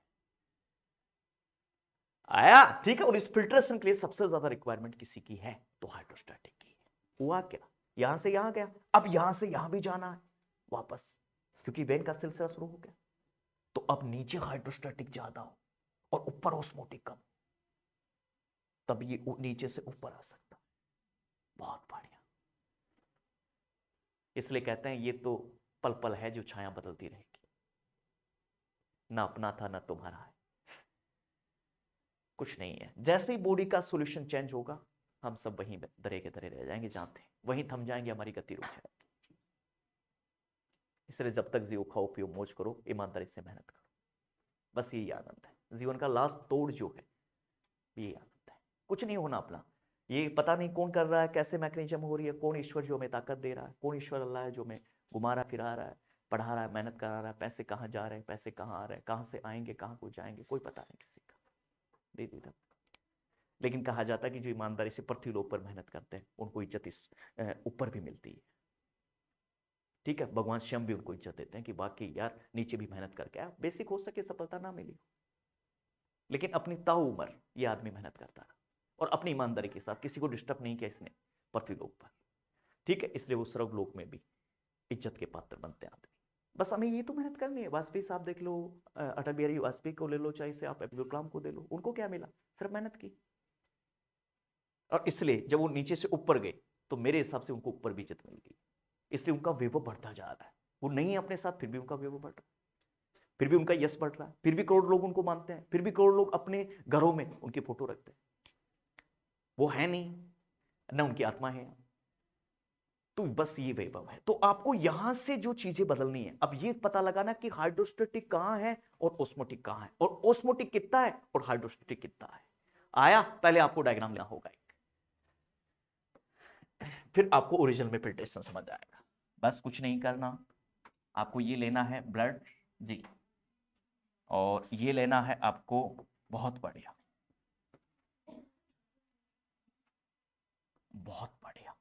आया? ठीक है। और इस फिल्ट्रेशन के लिए सबसे ज्यादा रिक्वायरमेंट किसी की है? तो हाइड्रोस्टैटिक की है। हुआ क्या? यहां से यहां गया, अब यहां से यहां भी जाना है वापस, क्योंकि वेन का सिलसिला शुरू हो गया। तो अब नीचे हाइड्रोस्टैटिक ज्यादा हो और ऊपर ऑस्मोटिक कम, तब ये नीचे से ऊपर आ सकता है। बहुत बढ़िया। इसलिए कहते हैं ये तो पल पल है जो छाया बदलती रहेगी, ना अपना था ना तुम्हारा है, कुछ नहीं है। जैसे ही बॉडी का सॉल्यूशन चेंज होगा, हम सब वहीं दरे के दरे रह जाएंगे, जहां थे वहीं थम जाएंगे, हमारी गति रुक जाएगी। इसलिए जब तक जीव खाओ पियो मौज करो, ईमानदारी से मेहनत करो, बस यही आनंद है जीवन का। लास्ट तोड़ जो है ये आनंद है, कुछ नहीं होना अपना। ये पता नहीं कौन कर रहा है, कैसे मैकेनिज्म हो रही है, कौन ईश्वर जो हमें ताकत दे रहा है, कौन ईश्वर अल्लाह है जो हमें घुमा रहा फिरा रहा है, पढ़ा रहा है, मेहनत करा रहा है, पैसे कहाँ जा रहे हैं, पैसे कहाँ आ रहे हैं, कहाँ से आएंगे, कहाँ को जाएंगे, कोई पता नहीं किसी का, दे दी। लेकिन कहा जाता है कि जो ईमानदारी से पृथ्वी लोक पर मेहनत करते हैं उनको इज्जत इस ऊपर भी मिलती है। ठीक है, भगवान स्वयं भी उनको इज्जत देते हैं कि बाकी यार नीचे भी मेहनत करके आया, बेसिक हो सके सफलता ना मिली, लेकिन अपनी ताउम्र ये आदमी मेहनत करता रहा और अपनी ईमानदारी के साथ किसी को डिस्टर्ब नहीं किया इसने पृथ्वी लोक पर। ठीक है, इसलिए वो स्वर्ग लोक में भी इज्जत के पात्र बनते आदमी। बस हमें ये तो मेहनत करनी है। वाजपेयी साहब देख लो, अटल बिहारी वाजपेयी को ले लो, चाहे से आप अब्दुल कलाम को दे लो, उनको क्या मिला? सिर्फ मेहनत की। और इसलिए जब वो नीचे से ऊपर गए तो मेरे हिसाब से उनको ऊपर भी इज्जत मिल गई, इसलिए उनका वैभव बढ़ता जा रहा है। वो नहीं है अपने साथ, फिर भी उनका वैभव बढ़ रहा है, फिर भी उनका यश बढ़ रहा है, फिर भी करोड़ लोग उनको मानते हैं, फिर भी करोड़ लोग अपने घरों में उनकी फोटो रखते हैं। वो है नहीं, न उनकी आत्मा है, तो बस ये वैभव है। तो आपको यहां से जो चीजें बदलनी है, अब ये पता लगाना कि हाइड्रोस्टेटिक कहां है और ऑस्मोटिक कहां है, और ऑस्मोटिक कितना है और हाइड्रोस्टेटिक कितना है। आया? पहले आपको डायग्राम लेना होगा। फिर आपको ओरिजिनल में फिल्ट्रेशन समझ आएगा। बस कुछ नहीं करना, आपको ये लेना है ब्लड जी, और ये लेना है आपको, बहुत बढ़िया, बहुत बढ़िया।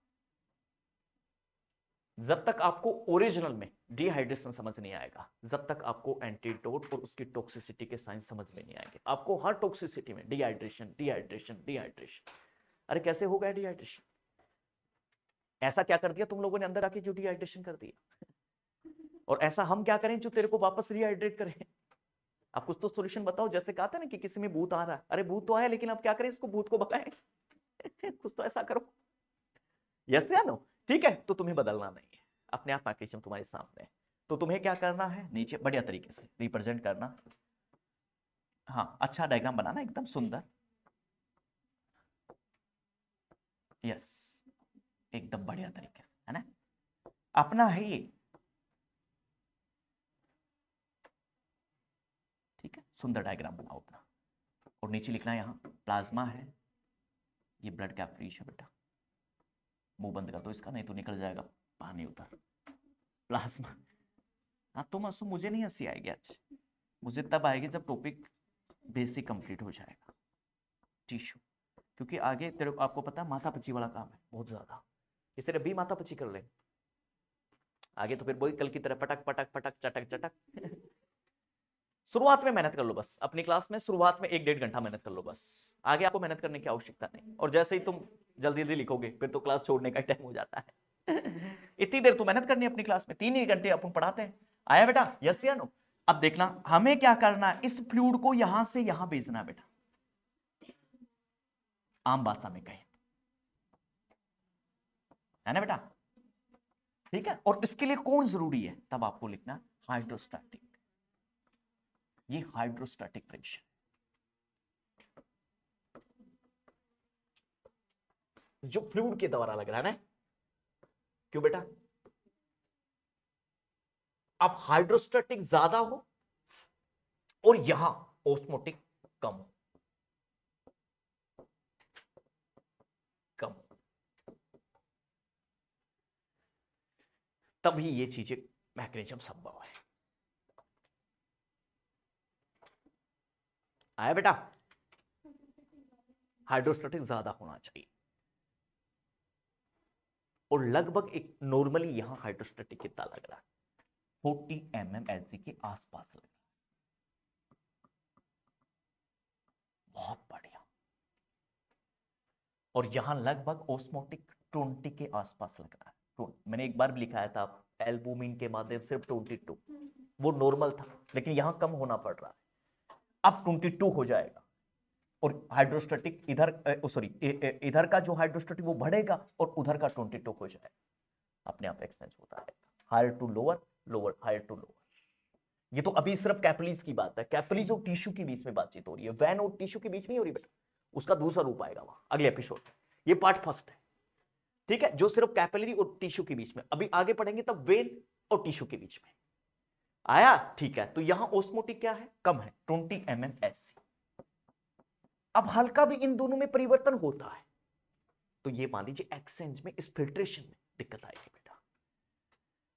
जब तक आपको ओरिजिनल में डिहाइड्रेशन समझ नहीं आएगा, जब तक आपको एंटीडोट और उसकी टॉक्सिसिटी के साइंस समझ में नहीं आएंगे। आपको हर टॉक्सिसिटी में डिहाइड्रेशन डिहाइड्रेशन डिहाइड्रेशन, अरे कैसे हो गया डिहाइड्रेशन, ऐसा क्या कर दिया तुम लोगों ने अंदर आके जो डिहाइड्रेशन कर दिया, और ऐसा हम क्या करें जो तेरे को वापस रिहाइड्रेट करें। आप कुछ तो सॉल्यूशन बताओ। जैसे कहा था ना कि किसी में भूत आ रहा है, अरे भूत तो आया लेकिन अब क्या करें, इसको भूत को भगाएं। कुछ तो ऐसा करो। यस या नो? ठीक है, तो तुम्हें बदलना नहीं है, अपने आप मैकेनिज्म तुम्हारे सामने है। तो तुम्हें क्या करना है, नीचे बढ़िया तरीके से रिप्रेजेंट करना। हाँ, अच्छा डायग्राम बनाना एकदम सुंदर। यस, एकदम बढ़िया तरीके से, है ना, अपना है ये। ठीक है, सुंदर डायग्राम बनाओ अपना, और नीचे लिखना है यहाँ प्लाज्मा है, ये ब्लड कैपिलरीज है बेटा। मुंह बंद कर दो इसका, नहीं तो निकल जाएगा पानी उधर। प्लाज्मा, हाँ तुम हंसो, मुझे नहीं हंसी आएगी आज, मुझे तब आएगी जब टॉपिक बेसिक कंप्लीट हो जाएगा। टिश्यू, क्योंकि आगे तेरे आपको पता है माथा पची वाला काम है बहुत ज्यादा, इसे अभी माथा पची कर ले, आगे तो फिर वही कल की तरह पटक पटक पटक चटक चटक। शुरुआत में मेहनत कर लो बस, अपनी क्लास में शुरुआत में 1-1.5 घंटा मेहनत कर लो बस, आगे आपको मेहनत करने की आवश्यकता नहीं। और जैसे ही तुम जल्दी जल्दी लिखोगे फिर तो क्लास छोड़ने का टाइम हो जाता है। इतनी देर तो मेहनत करनी है अपनी क्लास में, 3 ही घंटे अपन पढ़ाते हैं। आया बेटा? यस या नो? अब देखना हमें क्या करना है, इस फ्लूइड को यहां से यहां भेजना है बेटा, आम भाषा में कहें, है ना बेटा? ठीक है, और इसके लिए कौन जरूरी है, तब आपको लिखना हाइड्रोस्टैटिक, ये हाइड्रोस्टैटिक प्रेशर। जो फ्लूइड के द्वारा लग रहा है ना, क्यों बेटा? अब हाइड्रोस्टैटिक ज्यादा हो और यहां ऑस्मोटिक कम हो, कम, तभी ये चीजें मैकेनिज्म संभव है। आया बेटा? हाइड्रोस्टैटिक ज्यादा होना चाहिए, और लगभग एक नॉर्मली यहां हाइड्रोस्टैटिक कितना लग रहा है, 40 mm एसजी के आसपास लग रहा है। बहुत बढ़िया। और यहां लगभग ऑस्मोटिक 20 के आसपास लग रहा है। मैंने एक बार भी लिखाया था, एल्बुमिन के माध्यम से 22, वो नॉर्मल था, लेकिन यहां कम होना पड़ रहा है, अब 22 हो जाएगा। और हाइड्रोस्टैटिक इधर सॉरी इधर का जो हाइड्रोस्टैटिक वो बढ़ेगा और उधर का 22 हो जाएगा, अपने आप एक्सचेंज होता है, higher to lower, lower higher to lower. ये तो अभी सिर्फ कैपिलरीज की बात है, कैपिलरीज और टिश्यू के बीच में बातचीत हो रही है, वैन और टिश्यू के बीच में हो रही है बेटा, उसका दूसरा रूप आएगा वहां अगले एपिसोड में। ये पार्ट फर्स्ट है, ठीक है, जो सिर्फ कैपिलरी और टिश्यू के बीच में, अभी आगे पढ़ेंगे तब वेन और टिश्यू के बीच में। आया? ठीक है, तो यहां ऑस्मोटिक क्या है, कम है, 20 mm SC। अब हल्का भी इन दोनों में परिवर्तन होता है, तो ये मान लीजिए एक्सचेंज में, इस फिल्ट्रेशन में दिक्कत आएगी बेटा।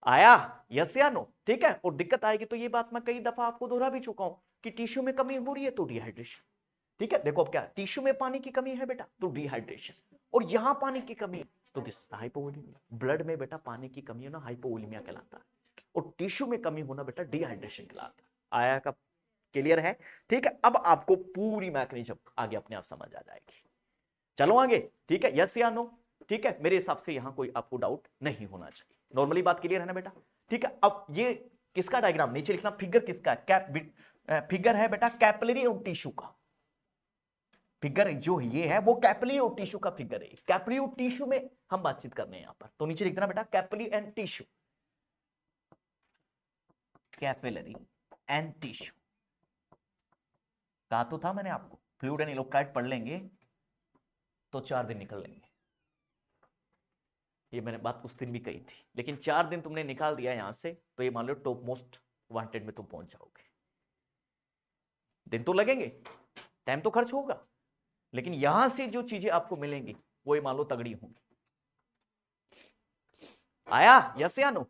आया? यस या नो? ठीक है, और दिक्कत आएगी तो ये बात मैं कई दफा आपको दोहरा भी चुका हूं कि टिश्यू में कमी हो रही है तो डिहाइड्रेशन। ठीक है, देखो अब क्या, टिश्यू में पानी की कमी है बेटा तो डिहाइड्रेशन, और यहां पानी की कमी तो दिस हाइपोवोलेमिया। ब्लड में बेटा पानी की कमी होना हाइपोवोलेमिया कहलाता है, और टिश्यू में कमी होना बेटा डिहाइड्रेशन कहलाता है। आया का क्लियर है? ठीक है, अब आपको पूरी मैकेनिज्म आगे अपने आप समझ आ जाएगी। चलो आगे, ठीक है, यस या नो? ठीक है, मेरे हिसाब से यहां कोई आपको डाउट नहीं होना चाहिए, नॉर्मली बात क्लियर है ना बेटा? ठीक है, अब ये किसका डायग्राम, नीचे लिखना फिगर किसका है, फिगर है बेटा कैपिलरी और टिश्यू का। फिगर जो ये है वो कैपिलरी और टिश्यू का फिगर है, कैपिलरी और टिश्यू में हम बातचीत कर रहे हैं यहां पर, तो नीचे लिख देना बेटा capillary and tissue, capillary and tissue. कहा तो था मैंने आपको, फ्लूइड एंड इलेक्ट्रोलाइट पढ़ लेंगे तो 4 दिन निकल लेंगे, ये मैंने बात उस दिन भी कही थी, लेकिन 4 दिन तुमने निकाल दिया यहां से तो ये मान लो टॉप मोस्ट वांटेड में तुम पहुंच जाओगे। दिन तो लगेंगे, टाइम तो खर्च होगा, लेकिन यहां से जो चीजें आपको मिलेंगी वो ये मान लो तगड़ी होंगी। आया? यस या नो?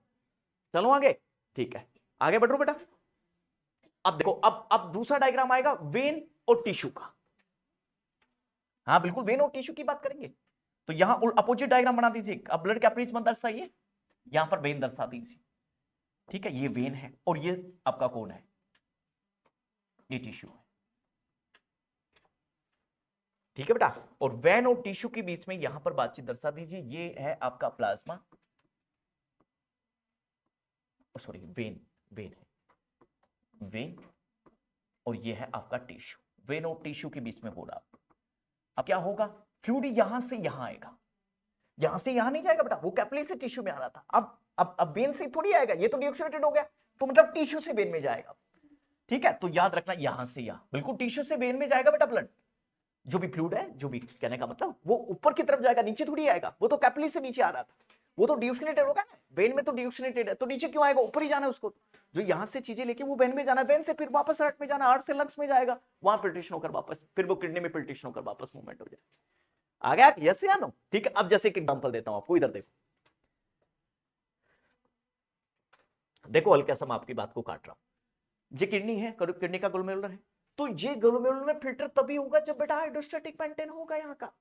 चलो आगे। ठीक है, आगे बढ़ो बेटा। अब देखो, अब दूसरा डायग्राम आएगा वेन और टिश्यू का। हाँ बिल्कुल, वेन और टिश्यू की बात करेंगे। तो यहां अपोजिट डायग्राम बना दीजिए। अब ब्लड कैपिलरीज मत दर्शाइए, यहां पर वेन दर्शा दीजिए। ठीक है, ये वेन है और ये आपका कौन है? ये टिश्यू है। ठीक है बेटा, और वेन और टिश्यू के बीच में यहां पर बातचीत दर्शा दीजिए। ये है आपका प्लाज्मा, सॉरी वेन, वेन है वेन, और ये है आपका टिश्यू। वेन और टिश्यू के बीच में हो रहा। अब क्या होगा? फ्लूइड यहां से यहां आएगा, यहां से यहां नहीं जाएगा बेटा, वो कैपिलरी से टिश्यू में आ रहा था। अब वेन से थोड़ी आएगा, ये तो डीऑक्सीनेटेड हो गया, तो मतलब टिश्यू से वेन में जाएगा। ठीक है, तो याद रखना यहां से यहां, बिल्कुल टिश्यू से वेन में जाएगा बेटा ब्लड। जो भी फ्लूइड है, जो भी कहने का मतलब, वो ऊपर की तरफ जाएगा, नीचे थोड़ी आएगा। वो तो कैपिलरी से नीचे आ रहा था, वो तो डीऑक्सीनेटेड होगा ना। वेन में तो डीऑक्सीनेटेड है, तो नीचे क्यों आएगा? ऊपर ही जाना है उसको। जो यहां से चीजें लेके वो वेन में जाना, वेन से फिर वापस हार्ट में जाना, हार्ट से लंग्स में जाएगा, वहां फिल्ट्रेशन होकर वापस, फिर वो किडनी में फिल्ट्रेशन होकर वापस मूवमेंट हो जाएगा। आ गया? यस या नो? ठीक है, अब जैसे एक एग्जांपल देता हूं आपको, इधर देखो। देखो हल्का सा मैं आपकी बात को काट रहा हूं। ये किडनी है, किडनी का ग्लोमेरुलर है, तो ये ग्लोमेरुलर में फिल्टर तभी होगा जब बेटा हाइड्रोस्टैटिक मेंटेन होगा यहां का।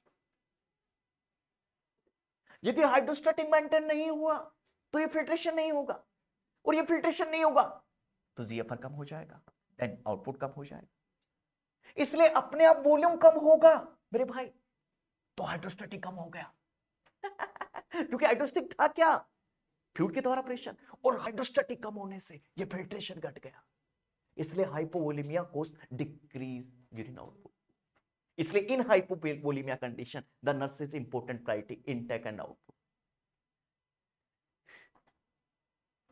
यदि हाइड्रोस्टैटिक मेंटेन नहीं हुआ तो ये फिल्ट्रेशन नहीं होगा, और ये फिल्ट्रेशन नहीं होगा तो जीएफआर कम हो जाएगा, देन आउटपुट कम हो जाएगा। इसलिए अपने आप वॉल्यूम कम होगा मेरे भाई, तो हाइड्रोस्टैटिक कम हो गया। क्योंकि हाइड्रोस्टैटिक था क्या? फ्लूइड के द्वारा प्रेशर, और हाइड्रोस्टैटिक कम होने से ये फिल्ट्रेशन घट गया। इसलिए hypovolemia cause decrease urine output. इसलिए in hypovolemia condition the nurse is important priority intake and output.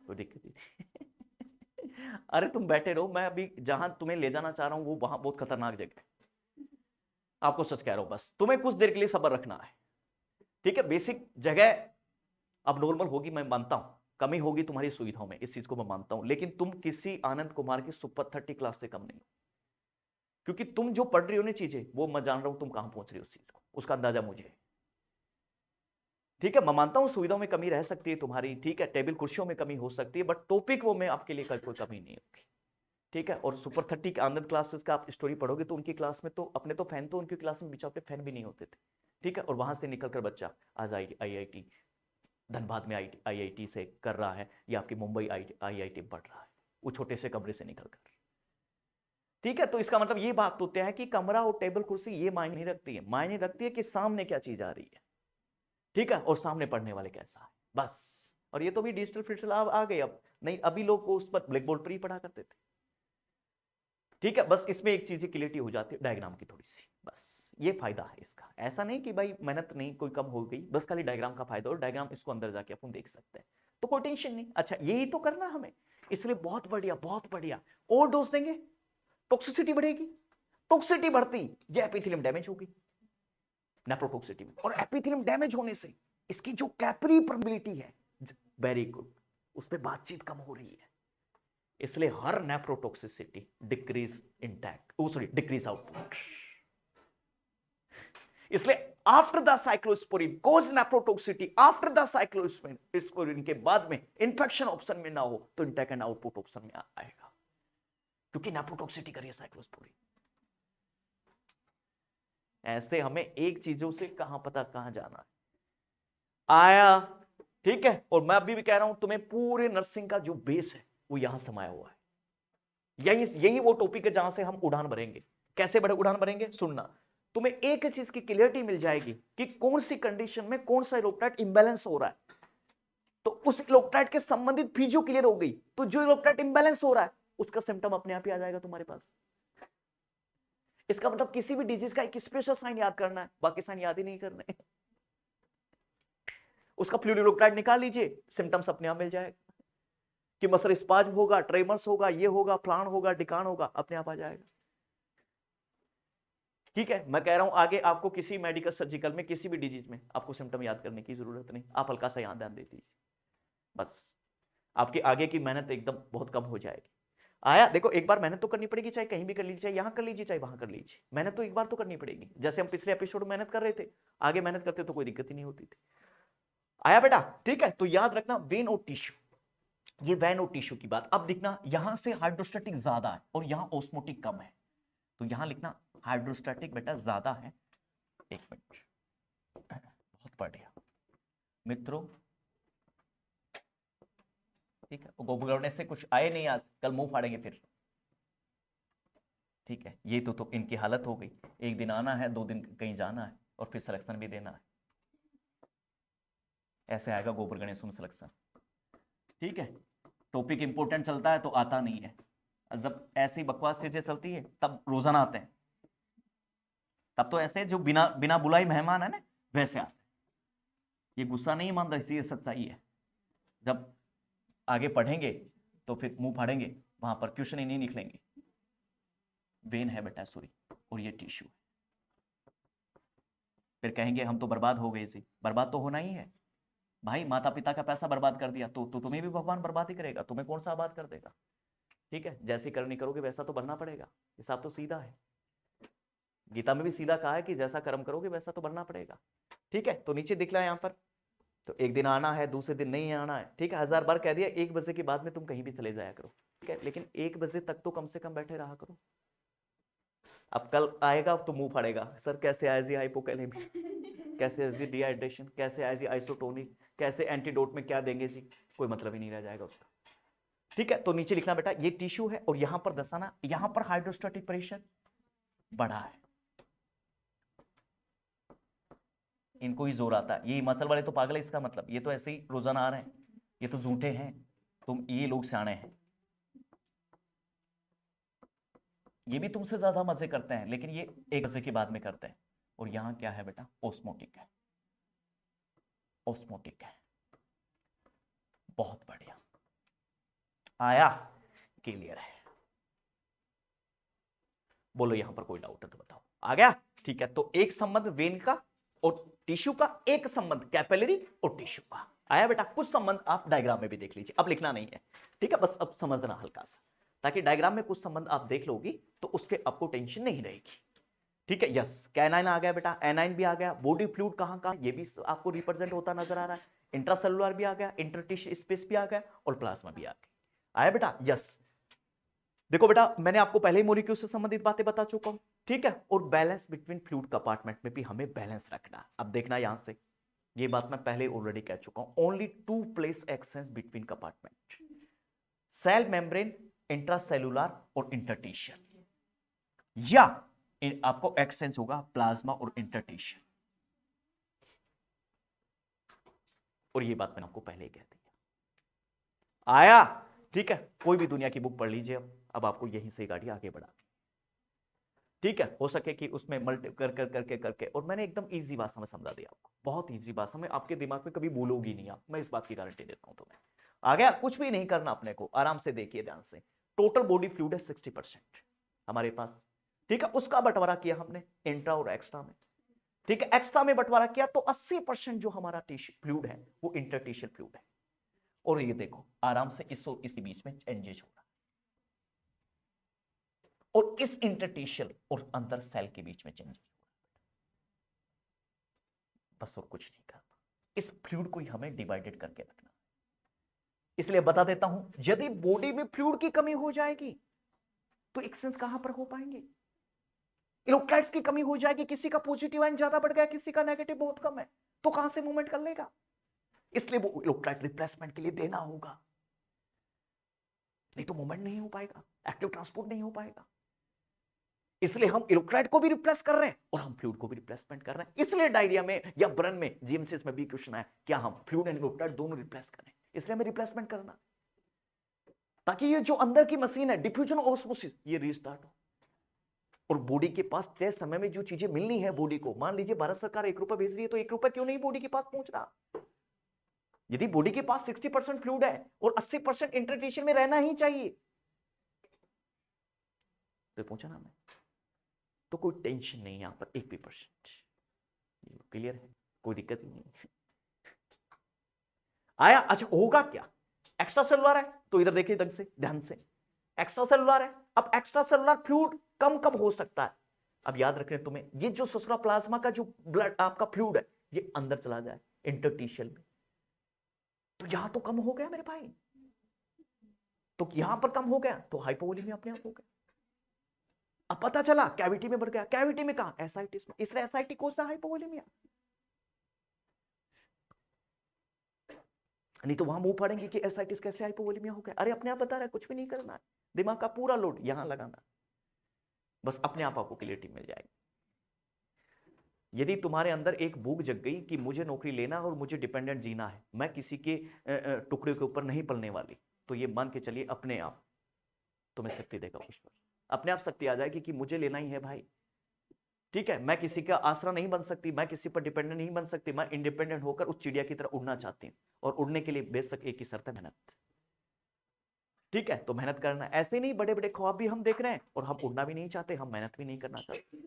तो दिक्कत अरे तुम बैठे रहो, मैं अभी जहां तुम्हें ले जाना चाह रहा हूं वो वहां बहुत खतरनाक जगह है। आपको सच कह रहा हूं, बस तुम्हें कुछ देर के लिए सब्र रखना है। ठीक है, बेसिक जगह अब नॉर्मल होगी, मैं मानता हूं कमी होगी तुम्हारी सुविधाओं में, इस चीज को मैं मानता हूं, लेकिन तुम किसी आनंद कुमार की सुपर 30 क्लास से कम नहीं, क्योंकि तुम जो पढ़ रही हो ना चीजें, वो मैं जान रहा हूं तुम कहां पहुंच रही हो, उस चीज को, उसका अंदाजा मुझे है। ठीक है, मैं मानता हूं सुविधाओं में कमी रह सकती है तुम्हारी, ठीक है, टेबल कुर्सियों में कमी हो सकती है, बट टॉपिक वो में आपके लिए कोई कमी नहीं होगी। ठीक है, और सुपर 30 के आनंद क्लासेस का आप स्टोरी पढ़ोगे तो उनकी क्लास में तो अपने तो फैन, तो उनकी क्लास में बिछा पे फैन भी नहीं होते थे। ठीक है, और वहां से निकलकर बच्चा आज आईआईटी धनबाद में आईआईटी से कर रहा है, या आपकी मुंबई आईआईटी पढ़ रहा है, वो छोटे से कमरे से निकलकर। ठीक है, तो इसका मतलब ये बात होता है कि कमरा और टेबल कुर्सी ये मायने नहीं रखती है, मायने रखती है कि सामने क्या चीज आ रही है। ठीक है, और सामने पढ़ने वाले कैसा है, बस। और ये तो भी डिजिटल फिल्टर आ गए अब, नहीं अभी लोग उस पर ब्लैक बोर्ड पर ही पढ़ा करते थे। ठीक है, बस इसमें एक चीज की क्लियरिटी हो जाती है डायग्राम की थोड़ी सी, बस ये फायदा है इसका। ऐसा नहीं कि भाई मेहनत नहीं कोई कम हो गई, बस खाली डायग्राम का फायदा, और डायग्राम इसको अंदर जाके अपन देख सकते हैं, तो कोई टेंशन नहीं। अच्छा यही तो करना हमें, इसलिए बहुत बढ़िया बहुत बढ़िया। और डोज देंगे टॉक्सिसिटी बढ़ेगी, टॉक्सिसिटी बढ़ती ये एपिथेलियम डैमेज होगी नेफ्रोटॉक्सिसिटी में, और एपिथेलियम डैमेज होने से इसकी जो कैपिलरी परमेबिलिटी है, वेरी गुड, उस पर बातचीत कम हो रही है। इसलिए हर nephrotoxicity decrease intact, sorry decrease output. इसलिए after the cyclosporin cause nephrotoxicity, after the cyclosporin के बाद में इंफेक्शन ऑप्शन में ना हो तो इंटैक एंड आउटपुट ऑप्शन में आएगा, क्योंकि नेफ्रोटॉक्सिसिटी करिए साइक्लोस्पोरिन। ऐसे हमें एक चीजों से कहां पता कहां जाना है, आया? ठीक है, और मैं अभी भी कह रहा हूं तुम्हें पूरे नर्सिंग का जो बेस है वो यहां समाया हुआ है। यही वो टॉपिक है जहां से हम उड़ान भरेंगे। कैसे बड़े उड़ान भरेंगे, सुनना। तुम्हें एक चीज की क्लियरिटी मिल जाएगी कि कौन सी कंडीशन में कौन सा इलेक्ट्रोलाइट इंबैलेंस हो रहा है, तो उस इलेक्ट्रोलाइट के संबंधित फिजियो क्लियर हो गई, तो जो इलेक्ट्रोलाइट इंबैलेंस हो रहा है उसका सिम्टम अपने आप ही आ जाएगा तुम्हारे पास। इसका मतलब किसी भी डिजीज का एक स्पेशल साइन याद करना है, बाकी साइन याद ही नहीं करने। उसका फ्लूइड इलेक्ट्रोलाइट निकाल लीजिए, सिम्टम्स अपने आप मिल जाएगा, कि मसल स्पाज्म होगा, ट्रेमर्स होगा, ये होगा, फ्लान होगा, डिकान होगा, अपने आप आ जाएगा। ठीक है, मैं कह रहा हूं आगे आपको किसी मेडिकल सर्जिकल में किसी भी डिजीज में आपको सिम्टम याद करने की जरूरत नहीं, आप हल्का सा यहां ध्यान दे दीजिए, बस आपकी आगे की मेहनत एकदम बहुत कम हो जाएगी। आया? देखो एक बार मेहनत तो करनी पड़ेगी, चाहे कहीं भी कर लीजिए, चाहे यहां कर लीजिए, चाहे वहां कर लीजिए, मेहनत तो एक बार तो करनी पड़ेगी। जैसे हम पिछले एपिसोड में मेहनत कर रहे थे, आगे मेहनत करते तो कोई दिक्कत ही नहीं होती थी। आया बेटा? ठीक है, तो याद रखना वेन और टिश्यू, ये वेन और टिश्यू की बात। अब दिखना यहां से हाइड्रोस्टैटिक ज्यादा है और यहां ऑस्मोटिक कम है, तो यहां लिखना हाइड्रोस्टैटिक बेटा ज्यादा है। एक मिनट, बहुत बढ़िया मित्रों, ठीक है। गोबरने से कुछ आए नहीं आज, कल मुंह फाड़ेंगे फिर, ठीक है। ये तो इनकी हालत हो गई, एक दिन आना है, 2 दिन कहीं जाना है और फिर सिलेक्शन भी देना है, ऐसे आएगा गोबर गणेश में सिलेक्शन, ठीक है। टॉपिक इंपॉर्टेंट चलता है तो आता नहीं है, जब ऐसी बकवास चीजें चलती है तब रोजाना आते हैं, तब तो ऐसे जो बिना बिना बुलाई मेहमान है ना वैसे आते हैं। ये गुस्सा नहीं मान रहा, इसी सच्चाई है। जब आगे पढ़ेंगे तो फिर मुंह फाड़ेंगे, वहां पर क्वेश्चन ही नहीं निकलेंगे। वेन है बेटा सॉरी, और ये टिश्यू, फिर कहेंगे हम तो बर्बाद हो गए जी। बर्बाद तो होना ही है भाई, माता पिता का पैसा बर्बाद कर दिया तो तुम्हें भी भगवान बर्बाद ही करेगा, तुम्हें कौन सा आबाद कर देगा, ठीक है। जैसी करनी करोगे वैसा तो बनना पड़ेगा, हिसाब तो सीधा है। गीता में भी सीधा कहा है कि जैसा कर्म करोगे वैसा तो बनना पड़ेगा, ठीक है। तो नीचे दिख रहा है यहाँ पर, तो एक दिन आना है, दूसरे दिन नहीं आना है, ठीक है। 1000 बार कह दिया, 1 बजे के बाद में तुम कहीं भी चले जाया करो, ठीक है, लेकिन 1 बजे तक तो कम से कम बैठे रहा करो। अब कल आएगा तो मुंह फाड़ेगा, सर कैसे आए जी हाइपोकैलेमिया, कैसे जी डिहाइड्रेशन, कैसे आए जी आइसोटोनिक, कैसे एंटीडोट में क्या देंगे जी, कोई मतलब ही नहीं रह जाएगा उसका, ठीक है। तो नीचे लिखना बेटा ये टिश्यू है और यहां पर दर्शाना, यहां पर हाइड्रोस्टैटिक प्रेशर बढ़ा है, इनको ही जोर आता है। ये हिमाचल वाले तो पागल है, इसका मतलब ये तो ऐसे ही रोजाना आ रहे हैं, ये तो झूठे हैं, तुम ये लोग सियाने हैं, ये भी तुमसे ज्यादा मजे करते हैं, लेकिन ये 1 बजे के बाद में करते हैं। और यहां क्या है बेटा, ओस्मोटिक है, ओस्मोटिक है, बहुत बढ़िया, आया, क्लियर है। बोलो यहां पर कोई डाउट है तो बताओ, आ गया, ठीक है। तो एक संबंध वेन का और टिश्यू का, एक संबंध कैपिलरी और टिश्यू का आया बेटा। कुछ संबंध आप डायग्राम में भी देख लीजिए, अब लिखना नहीं है, ठीक है, बस अब समझना हल्का सा, ताकि डायग्राम में कुछ संबंध आप देख लोगी तो उसके आपको टेंशन नहीं रहेगी, ठीक है। यस, कैनाइन आ गया बेटा, एनाइन भी आ गया, बॉडी फ्लूइड कहां कहां ये भी आपको रिप्रेजेंट होता नजर आ रहा है, इंट्रासेलुलर भी आ गया, इंटरटिशियल स्पेस भी आ गया और प्लाज्मा भी आ गया, आया बेटा। यस, देखो बेटा मैंने आपको पहले ही मॉलिक्यूल से संबंधित बातें बता चुका हूं, ठीक है। और बैलेंस बिटवीन फ्लूइड कंपार्टमेंट में भी हमें बैलेंस रखना। अब देखना यहां से, ये बात मैं पहले ऑलरेडी कह चुका हूं, only 2 place exchange between compartment, cell membrane, intracellular और इंटरटिशियल, या आपको एक्सचेंज होगा प्लाज्मा और इंटरटिशियल, और ये बात मैंने आपको पहले ही कह दी, आया, ठीक है। कोई भी दुनिया की बुक पढ़ लीजिए, अब आपको यहीं से गाड़ी आगे बढ़ा, ठीक है। हो सके कि उसमें मल्टी करके और मैंने एकदम इजी भाषा में समझा दिया आपको, बहुत इजी भाषा में, आपके दिमाग में कभी भूलोगी नहीं आप, मैं इस बात की गारंटी देता हूं तुम्हें। आ गया, कुछ भी नहीं करना अपने को, आराम से देखिए ध्यान से। टोटल बॉडी फ्लूइड है 60% हमारे पास, ठीक है। उसका बंटवारा किया हमने इंट्रा और एक्स्ट्रा में, ठीक है। एक्स्ट्रा में बंटवारा किया तो 80% जो हमारा फ्लूइड है वो इंटरटिशियल फ्लूइड है, और ये देखो आराम से इसी बीच में चेंजेस हो रहा है, और इस इंटरटिशियल और अंतर सेल के बीच में चेंजेस हो रहा है, बस और कुछ नहीं करना। इस फ्लूइड को ही हमें डिवाइडेड करके रखना, इसलिए बता देता हूं, यदि बॉडी में फ्लूइड की कमी हो जाएगी तो एक्सचेंज कहां पर हो पाएंगे, इलेक्ट्रोलाइट्स की कमी हो जाएगी, किसी का पॉजिटिव आयन ज्यादा बढ़ गया, किसी का नेगेटिव बहुत कम है, तो कहां से मूवमेंट कर लेगा, इसलिए वो इलेक्ट्रोलाइट रिप्लेसमेंट के लिए देना होगा, नहीं तो मूवमेंट नहीं हो पाएगा, एक्टिव ट्रांसपोर्ट नहीं हो पाएगा। इसलिए हम इलेक्ट्रोलाइट को भी रिप्लेस कर रहे हैं और हम फ्लूइड को भी रिप्लेसमेंट कर रहे हैं। इसलिए डायरिया में या ब्रन में, जीएमसीएस में भी क्वेश्चन है, क्या हम फ्लूइड एंड इलेक्ट्रोलाइट दोनों रिप्लेस करें, इसलिए हमें रिप्लेसमेंट करना, ताकि ये जो अंदर की मशीन है डिफ्यूजन ऑस्मोसिस ये रीस्टार्ट हो, और बॉडी के पास तय समय में जो चीजें मिलनी है बॉडी को, मान लीजिए भारत सरकार 1 रुपया भेज रही है तो 1 रुपया क्यों नहीं बॉडी के पास पहुंच रहा, यदि बॉडी के पास 60% फ्लूइड है और 80% इंटरटिशियल में रहना ही चाहिए, तो पूछा ना मैं, तो कोई टेंशन नहीं यहां पर 1 भी परसेंट, क्लियर है, कोई दिक्कत ही नहीं आया। अच्छा होगा क्या, एक्स्ट्रा सेलुलर है तो इधर देखिए ध्यान से, एक्स्ट्रा सेलुलर है, अब एक्स्ट्रा सेलुलर फ्लूइड कम कम हो सकता है। अब याद रखना तुम्हें, ये जो ससुरा प्लाज्मा का जो ब्लड आपका फ्लूइड है ये अंदर चला जाए इंटरटिशियल में, तो यहां तो कम हो गया मेरे भाई, तो यहां पर कम हो गया तो हाइपोवोलेमिया अपने आप हो गया। अब पता चला कैविटी में बढ़ गया, कैविटी में कहा, एसाइटिस में, इसलिए एसआईटी कोस द हाइपोवोलेमिया। नहीं तो वहां मुंह पड़ेंगे कि एसाइटिस कैसे हाइपोवोलेमिया हो गया। अरे अपने आप बता रहा है, कुछ भी नहीं करना है, दिमाग का पूरा लोड यहां लगाना, बस अपने आप आपको क्लियरिटी मिल जाएगी। यदि तुम्हारे अंदर एक भूख जग गई कि मुझे नौकरी लेना और मुझे डिपेंडेंट जीना है, मैं किसी के टुकड़े के ऊपर नहीं पलने वाली, तो ये मान के चलिए अपने आप तुम्हें शक्ति देगा ईश्वर, अपने आप शक्ति आ जाएगी कि मुझे लेना ही है भाई। ठीक है, मैं किसी का आसरा नहीं बन सकती, मैं किसी पर डिपेंडेंट नहीं बन सकती, मैं इंडिपेंडेंट होकर उस चिड़िया की तरह उड़ना चाहती हूँ, और उड़ने के लिए बेशक एक ही शर्त है, मेहनत। ठीक है, तो मेहनत करना। ऐसे नहीं बड़े बड़े ख्वाब भी हम देख रहे हैं और हम उड़ना भी नहीं चाहते, हम मेहनत भी नहीं करना चाहते।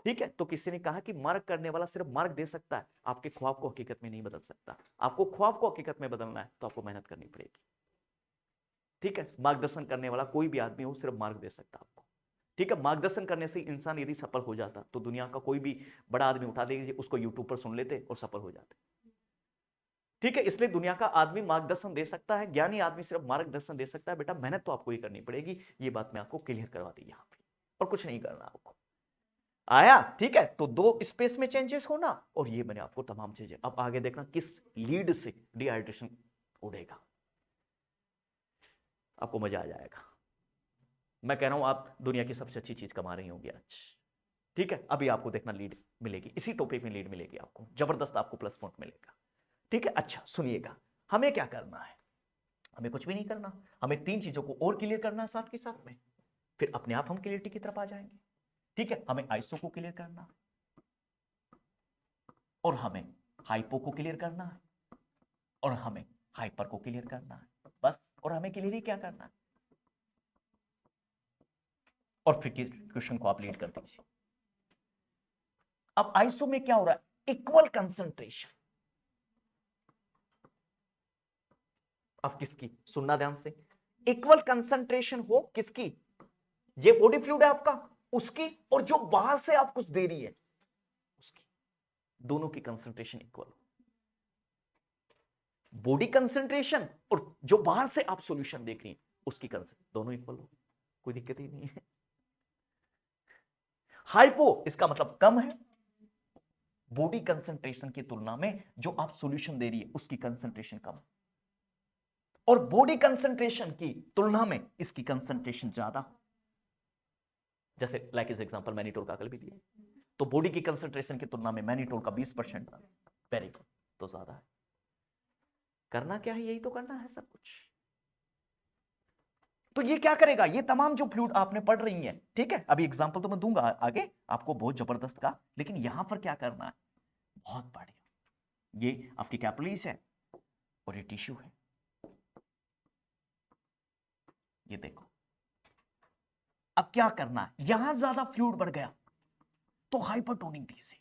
ठीक है, तो किसी ने कहा कि मार्ग करने वाला सिर्फ मार्ग दे सकता है, आपके ख्वाब को हकीकत में नहीं बदल सकता। आपको ख्वाब को हकीकत में बदलना है तो आपको मेहनत करनी पड़ेगी। ठीक है, मार्गदर्शन करने वाला कोई भी आदमी हो, सिर्फ मार्ग दे सकता आपको। ठीक है, मार्गदर्शन करने से इंसान यदि सफल हो जाता तो दुनिया का कोई भी बड़ा आदमी उठा देगी, उसको यूट्यूब पर सुन लेते और सफल हो जाते। ठीक है, इसलिए दुनिया का आदमी मार्गदर्शन दे सकता है, ज्ञानी आदमी सिर्फ मार्गदर्शन दे सकता है। बेटा मेहनत तो आपको ही करनी पड़ेगी, ये बात मैं आपको क्लियर करवा दी यहां पे, और कुछ नहीं करना आपको। आया? ठीक है, तो दो स्पेस में चेंजेस होना, और ये मैंने आपको तमाम चीजें। अब आगे देखना किस लीड से डिहाइड्रेशन उड़ेगा, आपको मजा आ जाएगा। मैं कह रहा हूं आप दुनिया की सबसे अच्छी चीज कमा रही होंगी आज। ठीक है, अभी आपको देखना लीड मिलेगी, इसी टॉपिक में लीड मिलेगी आपको, जबरदस्त आपको प्लस पॉइंट मिलेगा। ठीक है, अच्छा सुनिएगा, हमें क्या करना है? हमें कुछ भी नहीं करना, हमें तीन चीजों को और क्लियर करना है साथ के साथ में, फिर अपने आप हम क्लियरिटी की तरफ आ जाएंगे। ठीक है, हमें आइसो को क्लियर करना, और हमें हाइपो को क्लियर करना है, और हमें हाइपर को क्लियर करना है, बस। और हमें क्लियर ही क्या करना है, और फिर क्वेश्चन को आप लीड कर दीजिए। अब आइसो में क्या हो रहा है? Equal concentration. अब किसकी? सुनना ध्यान से। इक्वल कंसंट्रेशन हो किसकी? ये बॉडी फ्लूइड है आपका, उसकी, और जो बाहर से आप कुछ दे रही है उसकी, दोनों की कंसंट्रेशन इक्वल। बॉडी कंसंट्रेशन और जो बाहर से आप सॉल्यूशन देख रही हैं उसकी कंसंट्रेशन, दोनों इक्वल हो, कोई दिक्कत ही नहीं है। हाइपो इसका मतलब कम है, बॉडी कंसंट्रेशन की तुलना में जो आप सॉल्यूशन दे रही है उसकी कंसंट्रेशन कम, और बॉडी कंसंट्रेशन की तुलना में इसकी कंसंट्रेशन ज्यादा। जैसे लाइक इस एग्जांपल मैनिटोल का कल भी दिया, तो बॉडी की कंसंट्रेशन की तुलना में मैनिटोल का 20% था, वेरी गुड, तो ज्यादा है। करना क्या है? यही तो करना है सब कुछ। तो ये क्या करेगा? ये तमाम जो फ्लूइड आपने पढ़ रही है, ठीक है, अभी एग्जांपल तो मैं दूंगा आगे आपको बहुत जबरदस्त का, लेकिन यहां पर क्या करना है, बहुत बढ़िया, ये आपकी कैपिलरीज है और ये टिश्यू है, ये देखो। अब क्या करना है, यहां ज्यादा फ्लूइड बढ़ गया तो हाइपरटोनिक दीजिए,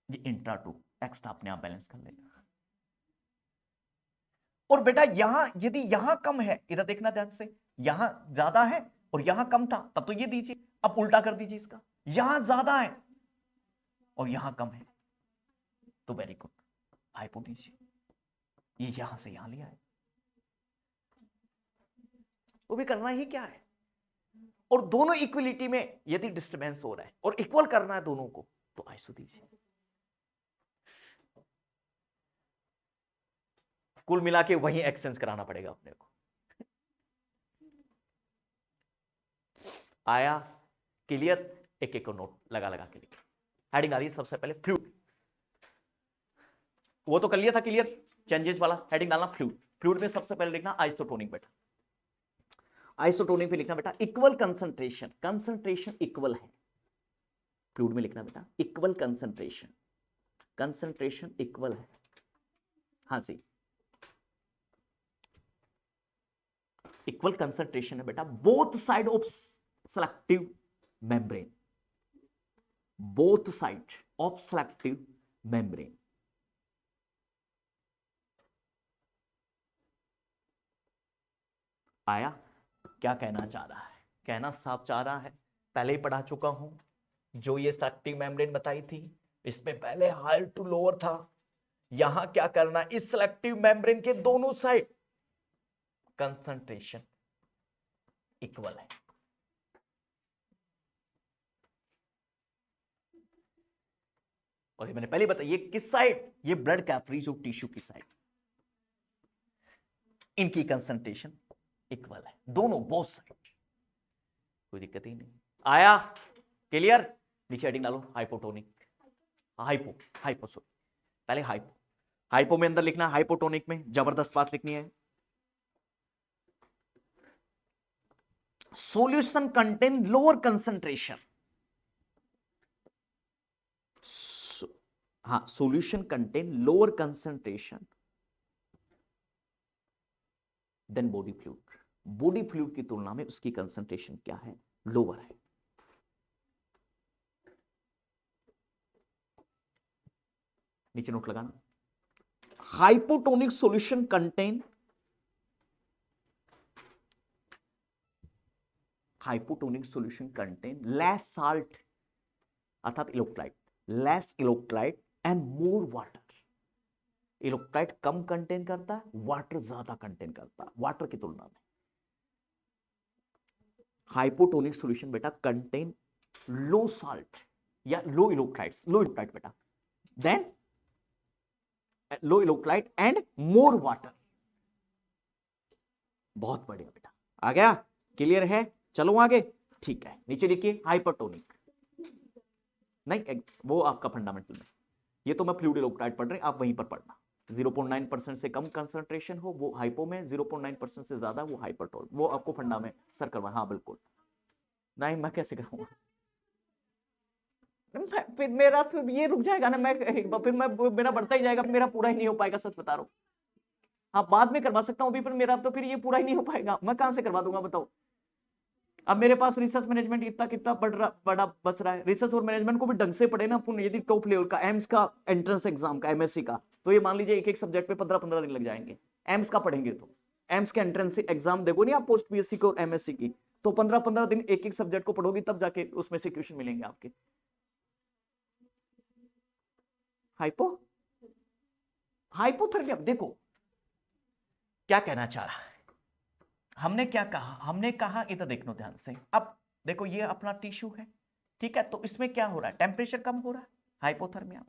ये इंट्रा टू एक्स्ट्रा अपने आप बैलेंस कर लेगा। और बेटा यहां यदि यहां कम है, इधर देखना ध्यान से, यहां ज्यादा है और यहां कम था, तब तो ये दीजिए। अब उल्टा कर दीजिए इसका, यहां ज्यादा है और यहां कम है, तो वेरी गुड, हाइपो दीजिए। ये यहां से यहां लिया है, वो भी करना ही क्या है। और दोनों इक्वलिटी में यदि डिस्टर्बेंस हो रहा है और इक्वल करना है दोनों को, तो आइसो दीजिए। कुल मिला के वही एक्सचेंज कराना पड़ेगा अपने को। आया? क्लियर? एक एक को नोट लगा लगा के लिखिए। हेडिंग आ रही है सबसे पहले फ्लूइड, वो तो कर लिया था क्लियर, चेंजेस वाला हेडिंग डालना फ्लूइड। फ्लूइड में सबसे पहले लिखना आइसोटोनिक। बेटा आइसोटोनिक पे लिखना बेटा इक्वल कंसंट्रेशन, कंसंट्रेशन इक्वल है। फ्लूइड में लिखना बेटा इक्वल कंसंट्रेशन, कंसंट्रेशन इक्वल है। हाँ जी, इक्वल कंसंट्रेशन है बेटा both side of selective membrane, both side of selective membrane. आया? क्या कहना चाह रहा है? कहना साफ चाह रहा है, पहले ही पढ़ा चुका हूं, जो ये सेलेक्टिव मेम्ब्रेन बताई थी, इसमें पहले हायर टू लोअर था, यहां क्या करना, इस सिलेक्टिव मेम्ब्रेन के दोनों साइड कंसंट्रेशन इक्वल है। और ये मैंने पहले बताया, ये किस साइड, ये ब्लड कैपरीज और टिश्यू की साइड, इनकी कंसंट्रेशन इक्वल है, दोनों बोथ साइड, कोई दिक्कत ही नहीं। आया क्लियर? नीचे हेडिंग डालो हाइपोटोनिक, हाइपो हाइपो सॉरी, पहले हाइपो, हाइपो में अंदर लिखना, हाइपोटोनिक में जबरदस्त बात लिखनी है, सॉल्यूशन कंटेन लोअर कंसंट्रेशन, हाँ solution contain lower concentration than body fluid, body fluid की तुलना में उसकी कंसंट्रेशन क्या है, लोअर है। नीचे नोट लगाना, hypotonic solution contain, hypotonic solution contain less salt अर्थात electrolyte, less electrolyte and more water, electrolyte कम कंटेन करता है, वाटर ज्यादा कंटेन करता है वाटर की तुलना में। हाइपोटोनिक सॉल्यूशन बेटा कंटेन लो साल्ट या लो इलेक्ट्रोलाइट्स, लो इलेक्ट्रोलाइट बेटा, than low electrolyte and more water. बहुत बढ़िया बेटा, आ गया, क्लियर है? चलो आगे, ठीक है। नीचे लिखिए हाइपरटोनिक, नहीं वो आपका फंडामेंटल में, ये तो मैं फ्लूइड इलेक्ट्रोलाइट पढ़ रहे, आप वहीं पर पढ़ना। 0.9% से कम कंसंट्रेशन हो वो हाइपो में, 0.9% से ज्यादा वो हाइपरटोन, वो आपको फंडा में सर करवा, हाँ बिल्कुल। नहीं मैं कैसे करूंगा, फिर मेरा फिर ये रुक जाएगा ना, मैं फिर मैं मेरा बढ़ता ही जाएगा, मेरा पूरा ही नहीं हो पाएगा, सच बता रहा हूँ। हाँ बाद में करवा सकता हूँ अभी, पर मेरा तो फिर ये पूरा ही नहीं हो पाएगा, मैं कहां से करवा दूंगा बताओ। अब मेरे पास रिसर्च मैनेजमेंट इतना कितना बड़ा बच रहा है, रिसर्च और मैनेजमेंट को भी ढंग से पढ़े ना अपन, यदि टॉप लेवल का एम्स का एंट्रेंस एग्जाम का, एमएससी का, तो ये मान लीजिए एक एक सब्जेक्ट पे 15-15 दिन लग जाएंगे। एम्स का पढ़ेंगे तो एम्स के एंट्रेंस एग्जाम देखो नहीं आप, पोस्ट बीएससी को और एमएससी की, तो 15-15 दिन एक एक सब्जेक्ट को पढ़ोगी, तब जाके उसमें से क्वेश्चन मिलेंगे आपके। हाइपो हाइपोथर्मिया देखो क्या कहना चाह रहा है, हमने क्या कहा, हमने कहा इधर देखना ध्यान से। अब देखो ये अपना टिश्यू है, ठीक है, तो इसमें क्या हो रहा है, टेम्परेचर कम हो रहा है, हाइपोथर्मिया,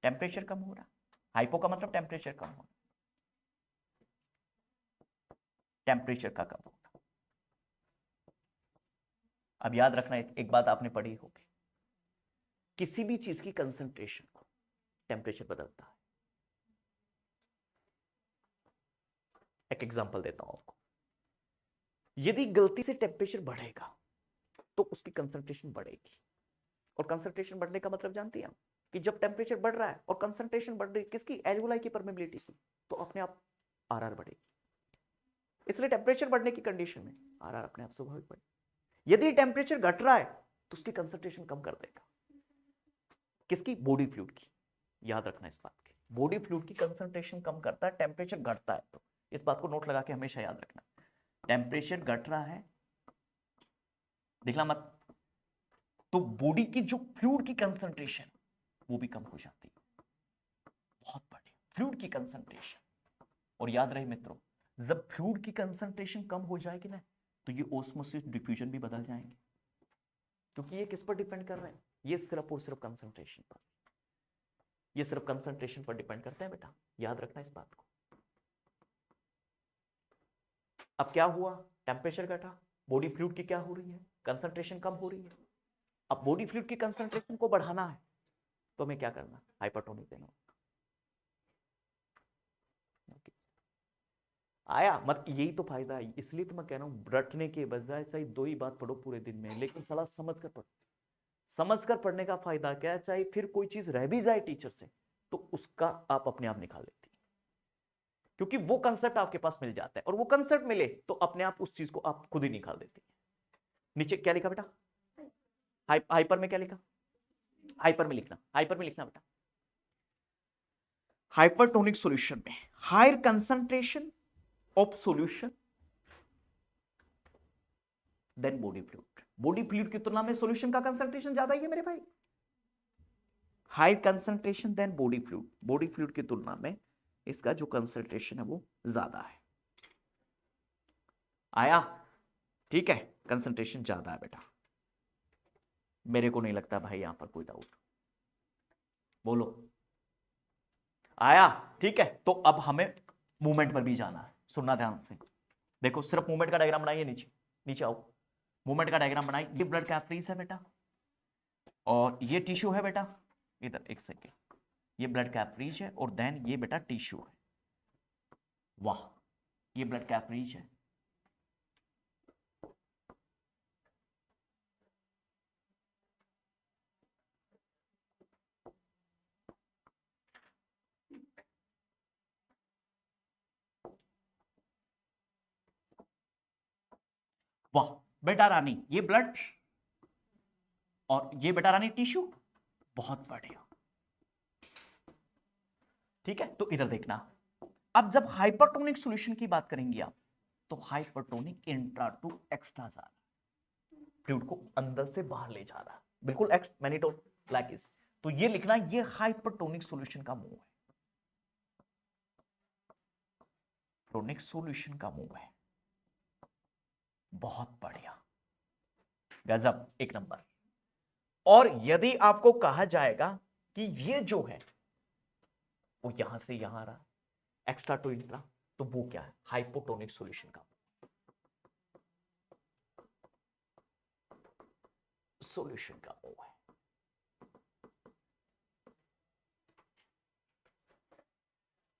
टेम्परेचर कम हो रहा है, हाइपो का मतलब टेम्परेचर कम हो, टेम्परेचर का कम होना। अब याद रखना एक बात आपने पढ़ी होगी, किसी भी चीज की कंसंट्रेशन को टेम्परेचर बदलता है। एक एग्जांपल देता हूं आपको, यदि गलती से टेम्परेचर बढ़ेगा तो उसकी कंसंट्रेशन बढ़ेगी, और कंसंट्रेशन बढ़ने का मतलब जानती हैं कि जब टेम्परेचर बढ़ रहा है और कंसंट्रेशन बढ़ रही है किसकी, एल्वेओलाई की परमेबिलिटी की, तो अपने आप आरआर बढ़ेगी। इसलिए टेम्परेचर बढ़ने की कंडीशन में आरआर अपने आप स्वाभाविक बढ़ेगी। यदि टेम्परेचर घट रहा है तो उसकी कंसंट्रेशन कम कर देगा, किसकी, बॉडी फ्लूइड की। याद रखना इस बात की, बॉडी फ्लूइड की कंसंट्रेशन कम करता है, टेम्परेचर घटता है, तो इस बात को नोट लगा के हमेशा याद रखना, टेम्परेचर घट रहा है दिखला मत, तो बॉडी की जो फ्लूइड की कंसंट्रेशन वो भी कम हो जाती है। बहुत बढ़िया, फ्लूइड की कंसंट्रेशन। और याद रहे मित्रों, जब फ्लूइड की कंसंट्रेशन कम हो जाएगी ना, तो ये ऑस्मोसिस डिफ्यूजन भी बदल जाएंगे, क्योंकि ये किस पर डिपेंड कर रहे हैं, ये सिर्फ और सिर्फ कंसंट्रेशन पर, ये सिर्फ कंसंट्रेशन पर डिपेंड करते हैं बेटा, याद रखना इस बात को। अब क्या हुआ, टेम्परेचर घटा, बॉडी फ्लूइड की क्या हो रही है, कंसंट्रेशन कम हो रही है। अब बॉडी फ्लूइड की कंसंट्रेशन को बढ़ाना है तो हमें क्या करना, हाइपरटोनिक देना। आया मत, यही तो फायदा है, इसलिए तो मैं कह रहा हूं रटने के बजाय सही दो ही बात पढ़ो पूरे दिन में, लेकिन सलाह समझ कर पढ़ो। समझ कर पढ़ने का फायदा क्या है, चाहे फिर कोई चीज रह भी जाए टीचर से तो उसका आप अपने आप निकाल लेती, क्योंकि वो कंसेप्ट आपके पास मिल जाता है, और वो कंसेप्ट मिले तो अपने आप उस चीज को आप खुद ही निकाल देती है। नीचे क्या लिखा बेटा, हाइपर में क्या लिखा, हाइपर में लिखना, हाइपर में लिखना बेटा, हाइपरटोनिक सॉल्यूशन में higher concentration of solution than body fluid, body fluid की तुलना में सॉल्यूशन का कंसंट्रेशन ज्यादा ही है मेरे भाई, high concentration than body fluid, body fluid की तुलना में इसका जो कंसंट्रेशन है वो ज्यादा है। आया? ठीक है, कंसंट्रेशन ज्यादा है बेटा। मेरे को नहीं लगता भाई यहां पर कोई डाउट, बोलो। आया? ठीक है, तो अब हमें मूवमेंट पर भी जाना है, सुनना ध्यान से। देखो सिर्फ मूवमेंट का डायग्राम बनाइए, नीचे नीचे आओ, मूवमेंट का डायग्राम बनाइए। ये ब्लड कैपिलरीज है बेटा, और ये टिश्यू है बेटा, इधर एक सेकेंड, ये ब्लड कैपिलरीज है और देन ये बेटा टिश्यू है। वाह, ये ब्लड कैपिलरीज है, वाह बेटा रानी, ये ब्लड और ये बेटा रानी टिश्यू, बहुत बढ़िया। ठीक है, तो इधर देखना, अब जब हाइपरटोनिक सॉल्यूशन की बात करेंगे आप, तो हाइपरटोनिक इंट्रा टू एक्स्ट्रा जा रहा है, फ्लूइड को अंदर से बाहर ले जा रहा है, बिल्कुल एक्स मैनीटोन लाइक इस। तो ये लिखना, ये हाइपरटोनिक सॉल्यूशन का मूव है, टोनिक सॉल्यूशन का मूव है, बहुत बढ़िया, गजब, एक नंबर। और यदि आपको कहा जाएगा कि ये जो है वो यहां से यहां आ रहा है, एक्स्ट्रा टू इंट्रा, तो वो क्या है? हाइपोटोनिक सॉल्यूशन का सॉल्यूशन का मूव है।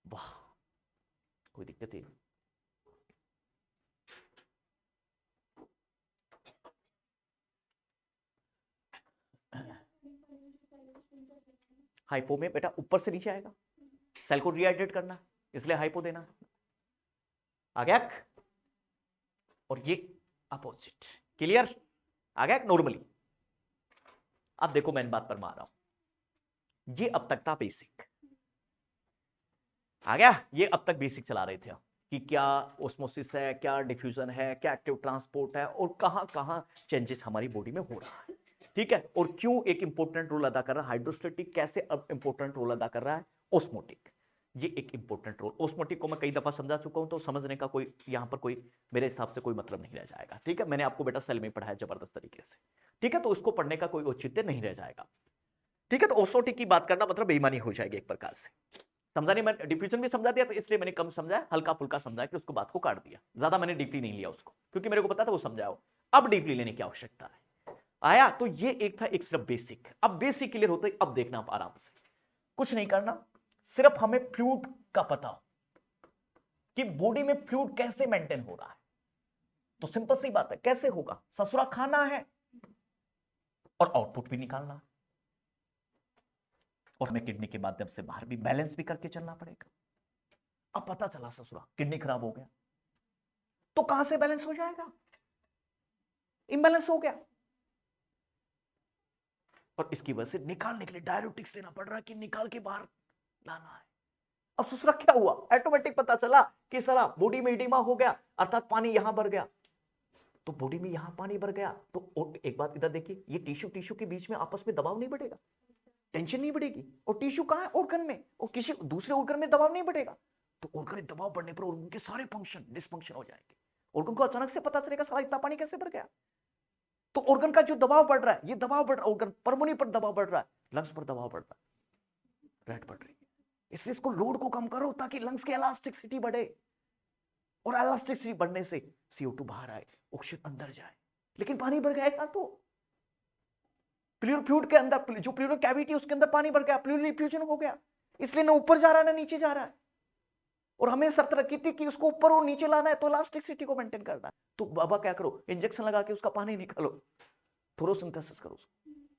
वाह, कोई दिक्कत ही नहीं। हाइपो में बेटा ऊपर से नीचे आएगा, सेल को रिहाइड्रेट करना, इसलिए हाइपो देना, आ गया? और ये अपोजिट, क्लियर? आ गया नॉर्मली। अब देखो मैं इन बात पर मार रहा हूं, ये अब तक था बेसिक, आ गया? ये अब तक बेसिक चला रहे थे कि क्या ओस्मोसिस है, क्या डिफ्यूजन है, क्या एक्टिव ट्रांसपोर्ट है, और कहां कहां चेंजेस हमारी बॉडी में हो रहा है। ठीक है, और क्यों एक इंपॉर्टेंट रोल अदा कर रहा है हाइड्रोस्टेटिक, कैसे अब इंपॉर्टेंट रोल अदा कर रहा है ओस्मोटिक, ये एक इंपॉर्टेंट रोल। ओस्मोटिक को मैं कई दफा समझा चुका हूं, तो समझने का कोई यहां पर कोई मेरे हिसाब से कोई मतलब नहीं रह जाएगा। ठीक है, मैंने आपको बेटा सेल में पढ़ाया जबरदस्त तरीके से, ठीक है, तो उसको पढ़ने का कोई औचित्य नहीं रह जाएगा। ठीक है, तो ओस्मोटिक की बात करना मतलब बेईमानी हो जाएगी एक प्रकार से, समझा नहीं? मैं डिफ्यूजन भी समझा दिया, तो इसलिए मैंने कम समझा, हल्का फुल्का समझा कि उसको बात को काट दिया, ज्यादा मैंने डीपली नहीं लिया उसको, क्योंकि मेरे को पता था वो समझाओ। अब डीपली लेने की आवश्यकता है। आया? तो ये एक था, एक सिर्फ बेसिक। अब बेसिक क्लियर होते ही अब देखना आप आराम से, कुछ नहीं करना, सिर्फ हमें फ्लूइड का पता हो कि बॉडी में फ्लूइड कैसे मेंटेन हो रहा है। तो सिंपल सी बात है, कैसे होगा? ससुरा खाना है और आउटपुट भी निकालना है, और हमें किडनी के माध्यम से बाहर भी बैलेंस भी करके चलना पड़ेगा। अब पता चला ससुरा किडनी खराब हो गया, तो कहां से बैलेंस हो जाएगा? इंबैलेंस हो गया, और इसकी वजह से निकालने के लिए डायरेटिक्स देना पड़ रहा है कि निकाल के बाहर लाना है। अब ससुरा क्या हुआ? ऑटोमेटिक पता चला कि साला बॉडी में इडिमा हो गया, अर्थात पानी यहां भर गया, तो बॉडी में यहां पानी भर गया, तो एक बात इधर देखिए, ये टिश्यू टिश्यू के बीच में आपस में दबाव नहीं बढ़ेगा, टेंशन नहीं बढ़ेगी, और टिश्यू कहां है? ऑर्गन में, और किसी दूसरे ऑर्गन में दबाव नहीं बढ़ेगा, तो ऑर्गन में दबाव बढ़ने पर ऑर्गन के सारे फंक्शन डिसफंक्शन हो जाएंगे। ऑर्गन को अचानक से पता चलेगा साला इतना पानी कैसे भर गया, तो ऑर्गन का जो दबाव बढ़ रहा है, ये दबाव बढ़ रहा है, ऑर्गन पर्मोनी पर दबाव बढ़ रहा है, लंग्स पर दबाव बढ़ रहा है, रेट बढ़ रही है, इसलिए इसको लोड को कम करो ताकि लंग्स की इलास्टिसिटी बढ़े, और इलास्टिसिटी बढ़ने से CO2 बाहर आए, ऑक्सीजन अंदर जाए। लेकिन पानी भर गया तो फ्लूइड के अंदर, जो प्लूरल कैविटी उसके अंदर पानी भर गया, प्लूरल इफ्यूजन हो गया, इसलिए ना ऊपर जा रहा है ना नीचे जा रहा है, और हमें शर्त रखी थी कि उसको ऊपर और नीचे लाना है, तो इलास्टिसिटी को मेंटेन करना है। तो बाबा क्या करो, इंजेक्शन लगा के उसका पानी निकालो, थोरोसिंथेसिस करो,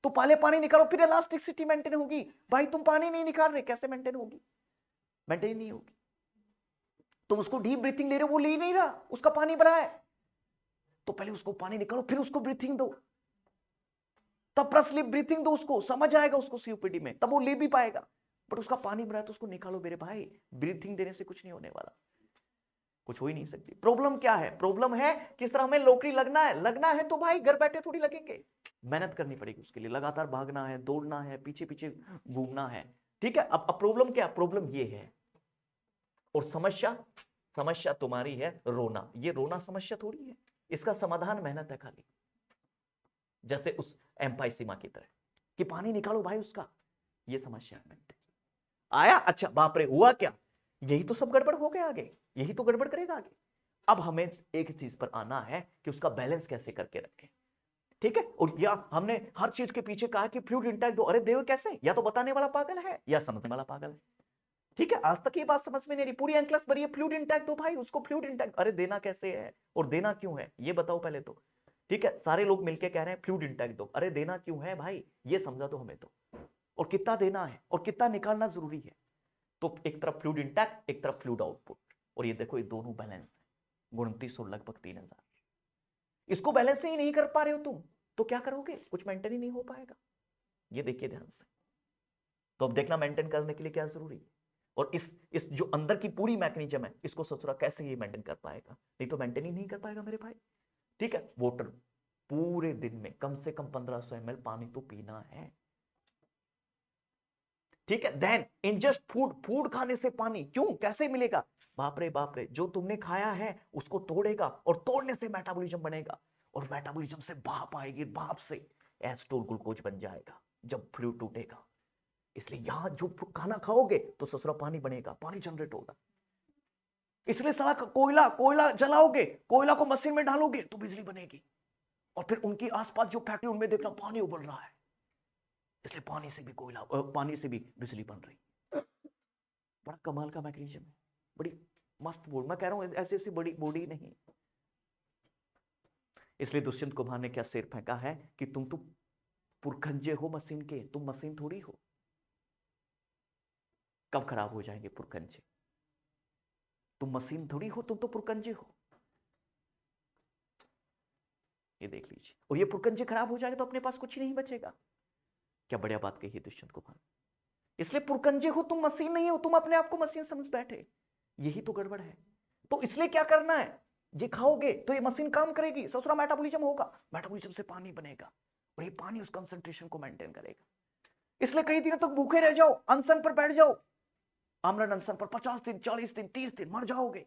तो पहले पानी निकालो फिर इलास्टिसिटी मेंटेन होगी। भाई तुम पानी नहीं निकाल रहे, कैसे मेंटेन होगी? मेंटेन नहीं होगी। तुम उसको डीप ब्रीथिंग ले रहे हो, वो ले नहीं रहा, उसका पानी भरा है, तो पहले उसको पानी निकालो फिर उसको ब्रीथिंग दो, तब प्लस ब्रीथिंग दो, उसको समझ आएगा उसको सीओपीडी में, तब वो ले भी पाएगा। बट उसका पानी भरा है तो उसको निकालो मेरे भाई, ब्रीथिंग देने से कुछ नहीं होने वाला। कुछ हो ही नहीं सकती। प्रॉब्लम क्या है? प्रॉब्लम है कि सर हमें नौकरी लगना है तो भाई घर बैठे थोड़ी लगेंगे, मेहनत करनी पड़ेगी उसके लिए, लगातार भागना है, दौड़ना है, पीछे पीछे घूमना है। ठीक है, अब प्रॉब्लम क्या? प्रॉब्लम ये है, और समस्या, समस्या तुम्हारी है रोना। ये रोना समस्या थोड़ी है, इसका समाधान मेहनत है खाली। जैसे उस एम्पाई सीमा की तरह कि पानी निकालो भाई उसका, ये समस्या है। आया? अच्छा, बाप रे, हुआ क्या? यही तो सब गड़बड़ हो गया आगे, यही तो गड़बड़ करेगा आगे। अब हमें एक चीज पर आना है कि उसका बैलेंस कैसे करके रखें। ठीक है, और या हमने हर चीज के पीछे कहा कि फ्लूइड इंटेक दो, अरे देव कैसे? या तो बताने वाला पागल है या समझने वाला पागल है। ठीक है, आज तक ये बात समझ में नहीं रही, पूरी एंक्लस भरी है फ्लूइड इंटेक दो भाई, उसको फ्लूइड इंटेक, अरे देना कैसे है और देना क्यों है ये बताओ पहले तो। ठीक है, सारे लोग मिलके कह रहे हैं फ्लूइड इंटेक दो, अरे देना क्यों है भाई ये समझा दो हमें तो, और कितना देना है और कितना निकालना जरूरी है। तो एक तरफ फ्लूइड इंटेक, एक तरफ फ्लूइड आउटपुट, और ये देखो ये दोनों बैलेंस है, 29 और लगभग 3000। इसको बैलेंस ही नहीं कर पा रहे हो तुम, तो क्या करोगे? कुछ मेंटेन ही नहीं हो पाएगा। ये देखिए ध्यान से। तो अब देखना मेंटेन करने के लिए क्या जरूरी है, और इस जो अंदर की पूरी मैकेनिज्म है इसको ससुरा कैसे ये मेंटेन कर पाएगा, नहीं तो मेंटेन ही नहीं कर पाएगा मेरे भाई। ठीक है, वाटर पूरे दिन में कम से कम 1500 ml पानी तो पीना है। ठीक है, देन इंजस्ट फूड, फूड खाने से पानी क्यों, कैसे मिलेगा? बाप रे, जो तुमने खाया है उसको तोड़ेगा, और तोड़ने से मेटाबॉलिज्म बनेगा, और मेटाबॉलिज्म से भाप आएगी, भाप से एस्टोल ग्लूकोज बन जाएगा जब फ्लूइड टूटेगा। इसलिए यहां जो खाना खाओगे तो ससुरा पानी बनेगा, पानी जनरेट होगा। इसलिए साला कोयला, कोयला जलाओगे, कोयला को मशीन में डालोगे तो बिजली बनेगी, और फिर उनके आसपास जो फैक्ट्री उनमें देखना पानी उबल रहा है, इसलिए पानी से भी कोयला, पानी से भी बिजली बन रही। बड़ा कमाल का मैकेनिज्म है, बड़ी मस्त बोर्ड, मैं कह रहा हूं ऐसी ऐसी बड़ी बॉडी नहीं। इसलिए दुष्यंत कुमार ने क्या शेर फेंका है कि तुम तो पुरखंजे हो मशीन के, तुम मशीन थोड़ी हो। कब खराब हो जाएंगे पुरखंजे? तुम मशीन थोड़ी हो, तुम तो पुरखंजे हो। ये देख लीजिए, और ये पुरखंजे खराब हो जाएंगे तो अपने पास कुछ ही नहीं बचेगा। क्या बढ़िया बात कही है दुष्यंत कुमार। इसलिए पुरखंजे हो तुम, मशीन नहीं हो, तुम अपने आप को मशीन समझ बैठे, यही तो गड़बड़ है। तो इसलिए क्या करना है, ये खाओगे तो ये मशीन काम करेगी, ससुरा मेटाबॉलिज्म होगा, मेटाबॉलिज्म से पानी बनेगा, और ये पानी उस कंसंट्रेशन को मेंटेन करेगा। इसलिए कई दिनों तक भूखे रह जाओ, अनशन पर बैठ जाओ, आमरण अनशन पर 50 दिन, 40 दिन, 30 दिन, मर जाओगे,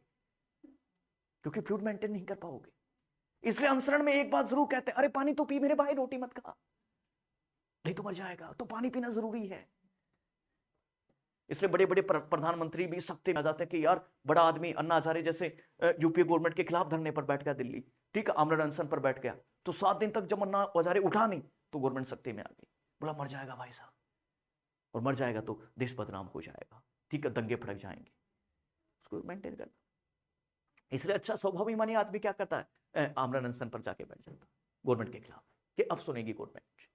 क्योंकि फ्लूइड मेंटेन नहीं कर पाओगे। इसलिए अनशरण में एक बात जरूर कहते हैं, अरे पानी तो पी मेरे भाई, रोटी मत खा, नहीं तो मर जाएगा, तो पानी पीना जरूरी है। इसलिए बड़े बड़े प्रधानमंत्री भी सख्ती में आ जाते हैं कि यार बड़ा आदमी अन्ना हजारे जैसे यूपीए गवर्नमेंट के खिलाफ धरने पर बैठ गया दिल्ली, ठीक है, आमरण अनशन पर बैठ गया, तो 7 दिन तक जब अन्ना हजारे उठा नहीं तो गवर्नमेंट सख्ती में आ गई, बोला मर जाएगा भाई साहब, और मर जाएगा तो देश बदनाम हो जाएगा, ठीक है, दंगे भड़क जाएंगे, उसको मेंटेन करना। इसलिए अच्छा स्वाभिमानी आदमी क्या करता है, आमरण अनशन पर जाके बैठ जाता गवर्नमेंट के खिलाफ, कि अब सुनेगी गवर्नमेंट।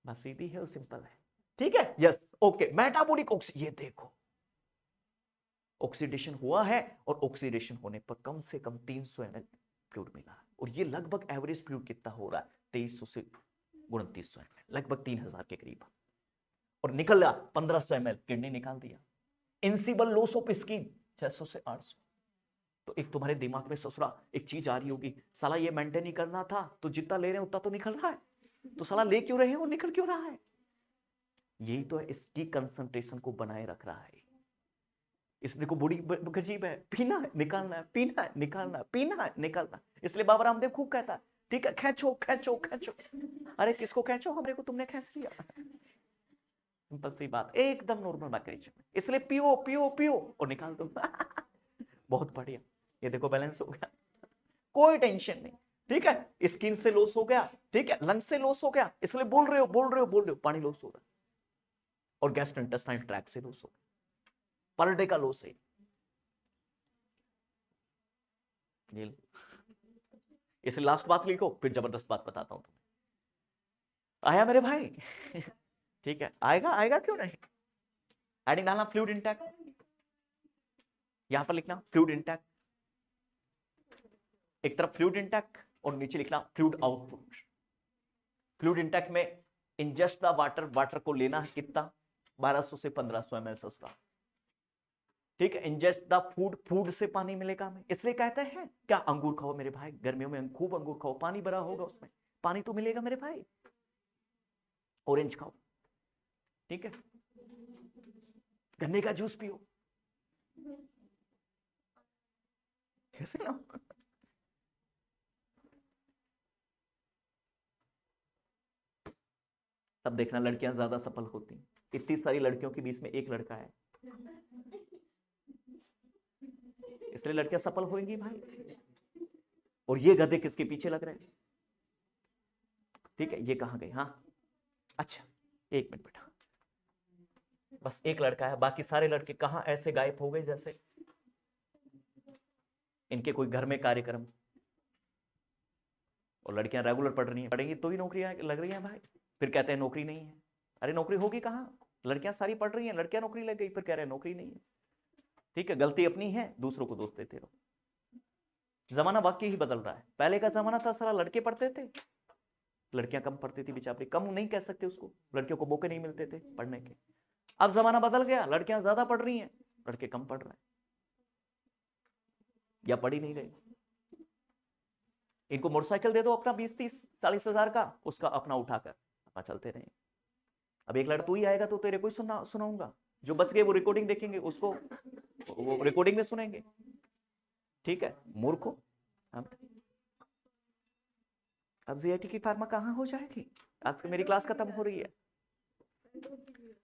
बस सीधी है और सिंपल है। ठीक है, यस, ओके, मेटाबॉलिक ये देखो ऑक्सीडेशन हुआ है, और ऑक्सीडेशन होने पर कम से कम 300 ml फ्लूइड मिला है, और ये लगभग एवरेज फ्लूइड कितना हो रहा है, 2300 से 2900 ml, लगभग 3000 के करीब, और निकल रहा 1500 ml, किडनी निकाल दिया। इंसिबल लॉस ऑफ स्किन 600 से 800। तो एक तुम्हारे दिमाग में ससुरा एक चीज आ रही होगी, साला ये मेंटेन ही करना था, तो जितना ले रहे हैं उतना तो निकल रहा है, तो साला ले क्यों रहे हो, निकल क्यों रहा है? यही तो है, इसकी कंसंट्रेशन को बनाए रख रहा है। इस देखो बड़ी गजीब है, पीना है निकालना है, पीना है निकालना है, पीना है निकालना। इसलिए बाबा रामदेव खूब कहता है, ठीक है, खेचो खेचो खेचो, अरे किसको खेचो, हमरे को तुमने खेच लिया। सिंपल सी बात, एकदम नॉर्मल मैकेनिज्म। इसलिए पियो पियो पियो और निकाल दो। बहुत बढ़िया, ये देखो बैलेंस हो गया, कोई टेंशन नहीं। ठीक है, स्किन से लॉस हो गया, ठीक है, लंग से लॉस हो गया, इसलिए बोल रहे हो पानी लॉस हो रहा है, और गैस्ट्रोइंटेस्टाइनल ट्रैक्ट से लॉस हो गया, पर डे का लॉस है। इसलिए लास्ट बात लिखो, फिर जबरदस्त बात बताता हूं तुम्हें। आया मेरे भाई? ठीक है, आएगा आएगा क्यों नहीं। हेडिंग डालना फ्लूइड इंटेक, यहां पर लिखना फ्लूइड इंटेक, एक तरफ फ्लूइड इंटेक और नीचे लिखना फ्लूइड आउटपुट। फ्लूइड इंटेक में इंजेस्ट द वाटर, वाटर को लेना है कितना, 1200 से 1500 ml ससुरा, ठीक है, इंजेस्ट द फूड, फूड से पानी मिलेगा हमें, इसलिए कहते हैं क्या, अंगूर खाओ मेरे भाई, गर्मियों में खूब अंगूर खाओ, पानी भरा होगा उसमें, पानी तो मिलेगा मेरे भाई। ऑरेंज खाओ, ठीक है, गन्ने का जूस पियो, कैसे ना। तब देखना लड़कियां ज्यादा सफल होती हैं। इतनी सारी लड़कियों के बीच में एक लड़का है, इसलिए लड़कियां सफल होंगी भाई। और ये गधे किसके पीछे लग रहे हैं, ठीक है, ये कहां गए, हाँ अच्छा एक मिनट बेटा, बस एक लड़का है, बाकी सारे लड़के कहां ऐसे गायब हो गए जैसे इनके कोई घर में कार्यक्रम। और लड़कियां रेगुलर पढ़ रही हैं, पढ़ेंगी तो ही नौकरियां लग रही हैं भाई, फिर कहते हैं नौकरी नहीं है। अरे नौकरी होगी कहां, लड़कियां सारी पढ़ रही हैं, लड़कियां नौकरी लग गई, फिर कह रहे हैं नौकरी नहीं है। ठीक है, गलती अपनी है, दूसरों को दोष देते रहो। जमाना वाकई ही बदल रहा है, पहले का जमाना था सारा लड़के पढ़ते थे, लड़कियां कम पढ़ती थी बेचारी, कम नहीं कह सकते उसको, लड़कियों को मौके नहीं मिलते थे पढ़ने के। अब जमाना बदल गया, लड़कियां ज्यादा पढ़ रही हैं, लड़के कम पढ़ रहे हैं या पढ़ ही नहीं रहे। इनको मोटरसाइकिल दे दो अपना 20-30-40 हजार का, उसका अपना उठाकर अपना चलते रहे। अब एक लड़का तू ही आएगा तो तेरे को ही सुनाऊंगा, जो बच गए वो रिकॉर्डिंग देखेंगे, उसको वो रिकॉर्डिंग में सुनेंगे। ठीक है मूर्खो। अब जीआईटी की फार्मा कहां हो जाएगी, आज मेरी क्लास खत्म हो रही है,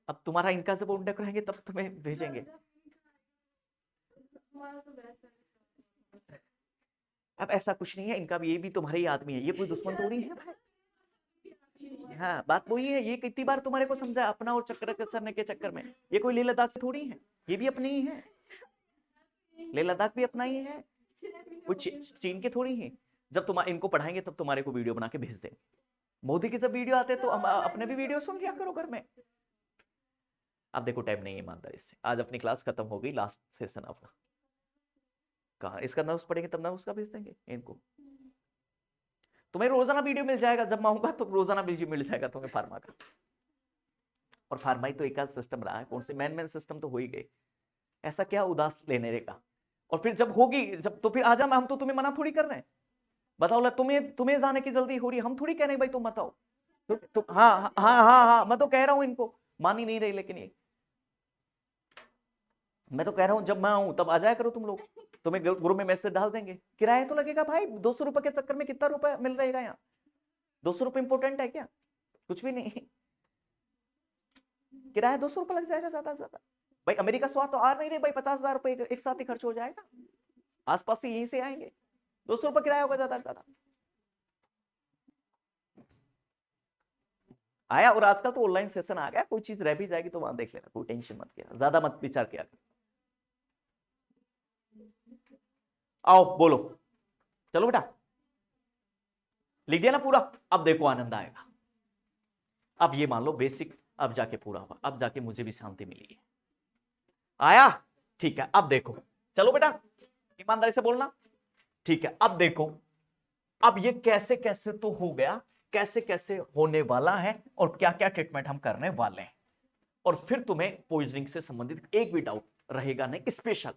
अब तुम्हारा इनका जब उंडक रहेंगे तब तुम्हें भेजेंगे। अब ऐसा कुछ नहीं है, इनका भी, ये भी तुम्हारे ही आदमी है, ये कोई दुश्मन थोड़ी है भाई। हाँ बात वही है, ये कितनी बार तुम्हारे को समझा, अपना और चक्कर करने के चक्कर में, ये कोई लेह लद्दाख से थोड़ी है, ये भी अपनी ही है, लेह लद्दाख भी अपना ही है, कुछ चीन के थोड़ी है। जब तुम इनको पढ़ाएंगे तब तुम्हारे को वीडियो बना के भेज देंगे। मोदी के जब वीडियो आते तो अपने भी वीडियो सुन लिया करो घर में। अब देखो टाइम नहीं है ईमानदारी से, आज अपनी क्लास खत्म हो गई, लास्ट सेशन अपना, कहा इसका नर्व्स पढ़ेंगे तब नर्व्स का भेज देंगे इनको। तुम्हें रोजाना वीडियो मिल जाएगा, जब मैं आऊंगा तो रोजाना वीडियो मिल जाएगा तुम्हें फार्मा का। और फार्मा ही तो एक सिस्टम रहा है, कौन से मैन सिस्टम तो हो ही गए, ऐसा क्या उदास लेने रहेगा। और फिर जब होगी, जब तो फिर आ जाना, हम तो तुम्हें मना थोड़ी कर रहे हैं, बताओ तुम्हें जाने की जल्दी हो रही है, हम थोड़ी कह रहे हैं भाई तुम बताओ। तो हाँ हाँ हाँ हाँ, मैं तो कह रहा हूं इनको, मान ही नहीं रही, लेकिन ये मैं तो कह रहा हूं जब मैं आऊं तब आ जाया करो तुम लोग, तुम्हें ग्रुप में मैसेज डाल देंगे। किराया तो लगेगा भाई, 200 रुपए के चक्कर में कितना रुपए मिल रहेगा यहाँ, 200 रुपए इंपोर्टेंट है क्या, कुछ भी नहीं, किराया 200 रुपए लग जाएगा ज्यादा से ज्यादा। भाई अमेरिका स्वाद तो आ नहीं रहे भाई, 50,000 रुपए एक साथ ही खर्च हो जाएगा, आसपास से यहीं से आएंगे, 200 रुपए किराया होगा ज्यादा से ज्यादा। आया, और आजकल तो ऑनलाइन सेशन आ गया, कोई चीज रह भी जाएगी तो वहां देख लेना, कोई टेंशन मत किया, ज्यादा मत विचार किया। आओ बोलो, चलो बेटा, लिख दिया ना पूरा, अब देखो आनंद आएगा। अब ये मान लो बेसिक अब जाके पूरा हुआ, अब जाके मुझे भी शांति मिली है। आया, ठीक है, अब देखो, चलो बेटा ईमानदारी से बोलना, ठीक है। अब देखो, अब ये कैसे कैसे तो हो गया, कैसे कैसे होने वाला है, और क्या क्या ट्रीटमेंट हम करने वाले हैं। और फिर तुम्हें पॉइजनिंग से संबंधित एक भी डाउट रहेगा नहीं, स्पेशल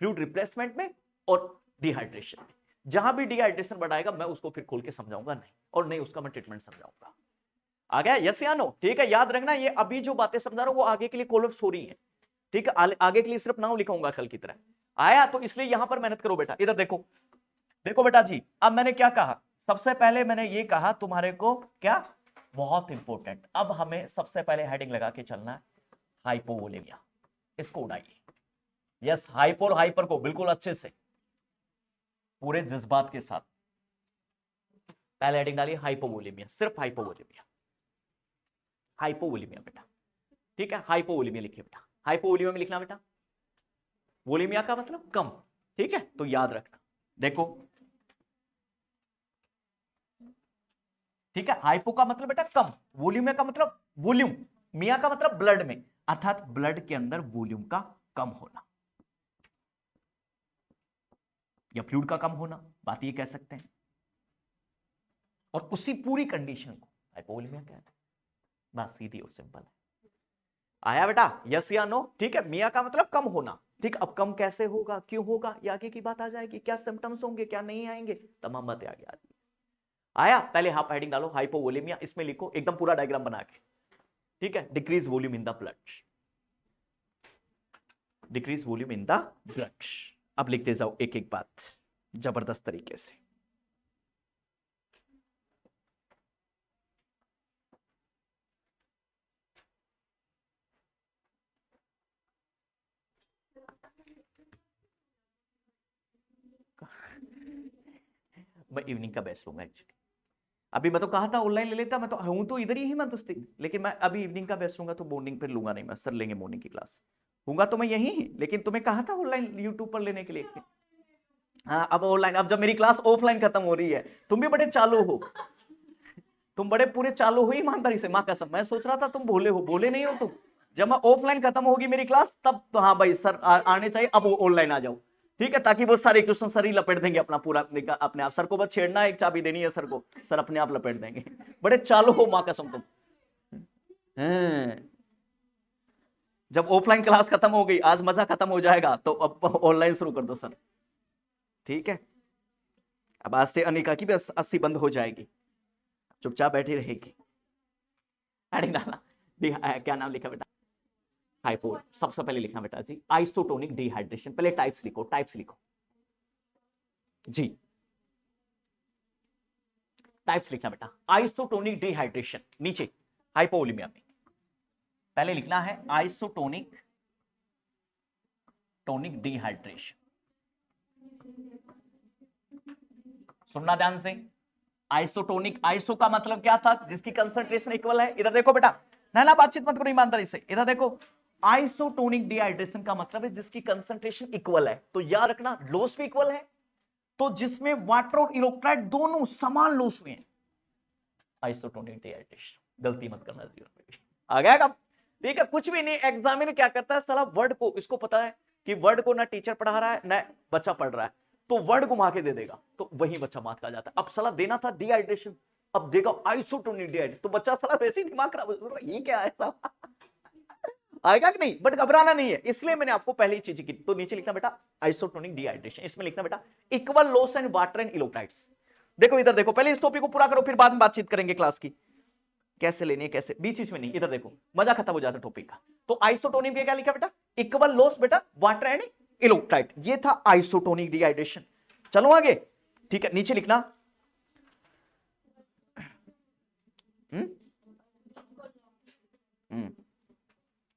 फ्लूइड रिप्लेसमेंट में और डिहाइड्रेशन में। जहां भी डिहाइड्रेशन बढ़ाएगा मैं उसको फिर खोल के समझाऊंगा नहीं, और नहीं उसका मैं ट्रीटमेंट समझाऊंगा। आ गया, यस या नो, ठीक है। याद रखना, ये अभी जो बातें समझा रहा हूं वो आगे के लिए कोलैप्स हो रही है, ठीक है, आगे के लिए सिर्फ नाम लिखाऊंगा कल की तरह। आया, तो इसलिए यहां पर मेहनत करो बेटा। इधर देखो, देखो बेटा जी, अब मैंने क्या कहा, सबसे पहले मैंने ये कहा तुम्हारे को क्या, बहुत इंपॉर्टेंट, अब हमें सबसे पहले हेडिंग लगा के चलना है, हाइपोवोलेमिया, इसको उड़ाइए। यस, हाइपो और हाइपर को बिल्कुल अच्छे से पूरे जज्बात के साथ पहले हेडिंग डालिए, हाइपोवोलेमिया, सिर्फ हाइपोवोलेमिया, हाइपोवोलेमिया बेटा, ठीक है, हाइपोवोलेमिया लिखिए बेटा, हाइपोवोलेमिया में लिखना बेटा, वोलेमिया का मतलब कम, ठीक है, तो याद रखना। देखो ठीक है, हाइपो का मतलब बेटा कम, वोल्यूम का मतलब वॉल्यूम, मिया का मतलब ब्लड में, अर्थात ब्लड के अंदर वॉल्यूम का कम होना या फ्लूइड का कम होना, बात ये कह सकते हैं। और उसी पूरी कंडीशन को हाइपोवोलेमिया कहते हैं, बात सीधी और सिंपल है। आया बेटा, यस या नो, ठीक है। मिया का मतलब कम होना, ठीक, अब कम कैसे होगा, क्यों होगा, ये आगे की बात आ जाएगी, क्या सिम्टम्स होंगे, क्या नहीं आएंगे, तमाम बातें आगे आ जाएगी। आया, पहले आप हेडिंग डालो हाइपोवोलेमिया, इसमें लिखो एकदम पूरा डायग्राम बना के, ठीक है, decrease volume in the blood, decrease volume in the blood. अब लिखते जाओ एक एक बात जबरदस्त तरीके से। मैं इवनिंग का बेस्ट लूंगा एक्चुअली, अभी मैं तो कहा था ऑनलाइन ले लेता, मैं तो हूं तो इधर ही हिम्मत, लेकिन मैं अभी इवनिंग का बेस्ट लूंगा, तो मॉर्निंग पे लूंगा नहीं, मैं सर लेंगे मॉर्निंग की क्लास, होगा तो मैं यही, लेकिन तुम्हें कहा था ऑनलाइन यूट्यूब पर लेने के लिए। हाँ, अब ऑनलाइन, अब जब मेरी क्लास ऑफलाइन खत्म हो रही है, तुम भी बड़े चालू हो, तुम बड़े पूरे चालू हो ईमानदारी से, मां कसम, मैं सोच रहा था तुम भोले हो, भोले नहीं हो तुम। जब मैं ऑफलाइन खत्म होगी मेरी क्लास, तब तो हाँ भाई सर आने चाहिए, अब ऑनलाइन आ जाओ, ठीक है, ताकि वो सारे क्वेश्चन सर ही लपेट देंगे अपना पूरा अपने आप, सर को बस छेड़ना, एक चाबी देनी है सर को, सर अपने आप लपेट देंगे। बड़े चालू हो मां कसम तुम। जब ऑफलाइन क्लास खत्म हो गई, आज मजा खत्म हो जाएगा, तो अब ऑनलाइन शुरू कर दो सर, ठीक है। अब आज से अनिका की भी 80 बंद हो जाएगी, चुपचाप बैठी रहेगी। अरे ना, क्या नाम लिखा बेटा, हाइपो, सबसे पहले लिखना बेटा जी आइसोटोनिक डिहाइड्रेशन, पहले टाइप्स लिखो, टाइप्स लिखो जी, टाइप्स लिखना बेटा, आइसोटोनिक डिहाइड्रेशन, नीचे हाइपोवोलेमिया में पहले लिखना है आइसोटोनिक टोनिक डिहाइड्रेशन। सुनना ध्यान से, आइसोटोनिक, आइसो का मतलब क्या था, जिसकी कंसंट्रेशन इक्वल है, इधर देखो बेटा, ना बातचीत मत करो ईमानदारी से, इधर देखो, आइसोटोनिक डिहाइड्रेशन का मतलब है जिसकी कंसंट्रेशन इक्वल है, तो याद रखना लोस भी इक्वल है, तो जिसमें वाटर और इलेक्ट्रोलाइट दोनों समान लोस हुए हैं, आइसोटोनिक डिहाइड्रेशन, गलती मत करना जीवन में, आ गया कब, ठीक है। कुछ भी नहीं, एग्जामिनर क्या करता है साला, वर्ड को, इसको पता है कि वर्ड को ना टीचर पढ़ा रहा है ना बच्चा पढ़ रहा है, तो वर्ड घुमा के दे देगा, तो वही बच्चा मार्क आ जाता है। अब साला देना था डिहाइड्रेशन, अब देगा आइसोटोनिक डिहाइड्रेशन, तो बच्चा साला वैसे ही दिमाग खराब, ये क्या है साहब, आएगा कि नहीं, बट घबराना नहीं है, इसलिए मैंने आपको पहले ही चीज की, तो नीचे लिखना बेटा आइसोटोनिक डिहाइड्रेशन, इसमें लिखना बेटा equal loss and water and electrolytes. देखो इधर देखो, पहले इस टॉपिक को पूरा करो, फिर बाद में बातचीत करेंगे क्लास की, कैसे लेनी है, कैसे, बीच बीच में नहीं, इधर देखो मजा खत्म हो जाता टॉपिक का। तो आइसोटोनिक में क्या लिखा बेटा, इक्वल लॉस बेटा वाटर एंड इलेक्ट्रोलाइट, ये था आइसोटोनिक डिहाइड्रेशन। चलो आगे, ठीक है, नीचे लिखना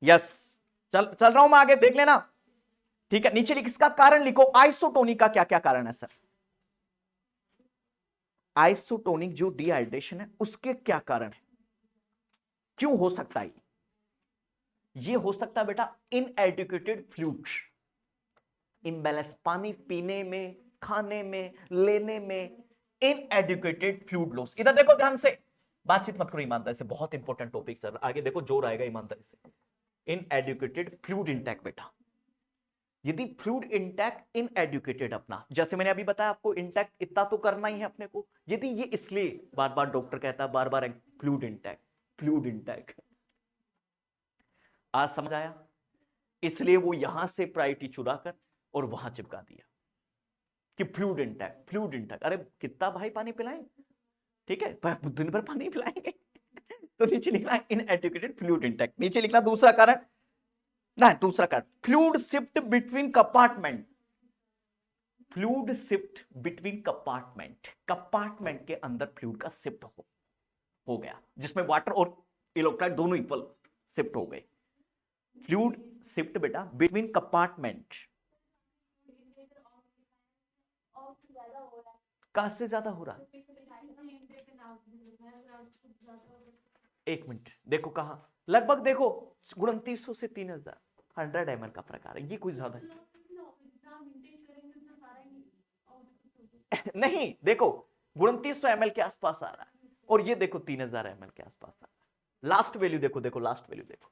यस, चल रहा हूं मैं आगे, देख लेना, ठीक है। नीचे लिख, इसका कारण लिखो, आइसोटोनिक का क्या क्या कारण है सर, आइसोटोनिक जो डिहाइड्रेशन है उसके क्या कारण है, क्यों हो सकता है, ये हो सकता है बेटा इनएडुकेटेड फ्लूइड, इम्बैलेंस, पानी पीने में, खाने में, लेने में, इनएडुकेटेड फ्लूइड लॉस। इधर देखो ध्यान से, बातचीत मत करो ईमानदारी से, बहुत इंपॉर्टेंट टॉपिक चल रहा है आगे, देखो जोर आएगा ईमानदारी से। इनएडुकेटेड फ्लूइड इंटेक बेटा, यदि फ्लूइड इंटेक इनएडुकेटेड, अपना जैसे मैंने अभी बताया आपको, इंटेक इतना तो करना ही है अपने को, यदि ये, इसलिए बार बार डॉक्टर कहता है, बार बार फ्लूइड इंटेक, फ्लूइड इंटेक, आज समझ आया, इसलिए वो यहां से प्रायोरिटी चुरा कर और वहां चिपका दिया कि फ्लूइड इंटेक, फ्लूइड इंटेक, अरे कितना भाई पानी पिलाएं, ठीक है, दिन भर पानी पिलाएंगे। तो नीचे लिखना इनएडुकेटेड फ्लूइड इंटेक, नीचे लिखना दूसरा कारण, ना दूसरा कारण, fluid shift between compartment, fluid shift between compartment, compartment के अंदर फ्लूइड का शिफ्ट हो गया, जिसमें वाटर और इलेक्ट्रोलाइट दोनों इक्वल शिफ्ट हो गए, फ्लूइड शिफ्ट बेटा बिटवीन कंपार्टमेंट, कहां से ज्यादा हो रहा है, एक मिनट देखो कहा, लगभग देखो 2900 से 3000, 100 ml का प्रकार है, ये कोई ज्यादा नहीं, देखो 2900 ml के आसपास आ रहा है, और ये देखो 3000 ml के आसपास आ रहा है, लास्ट वैल्यू देखो, देखो लास्ट वैल्यू देखो,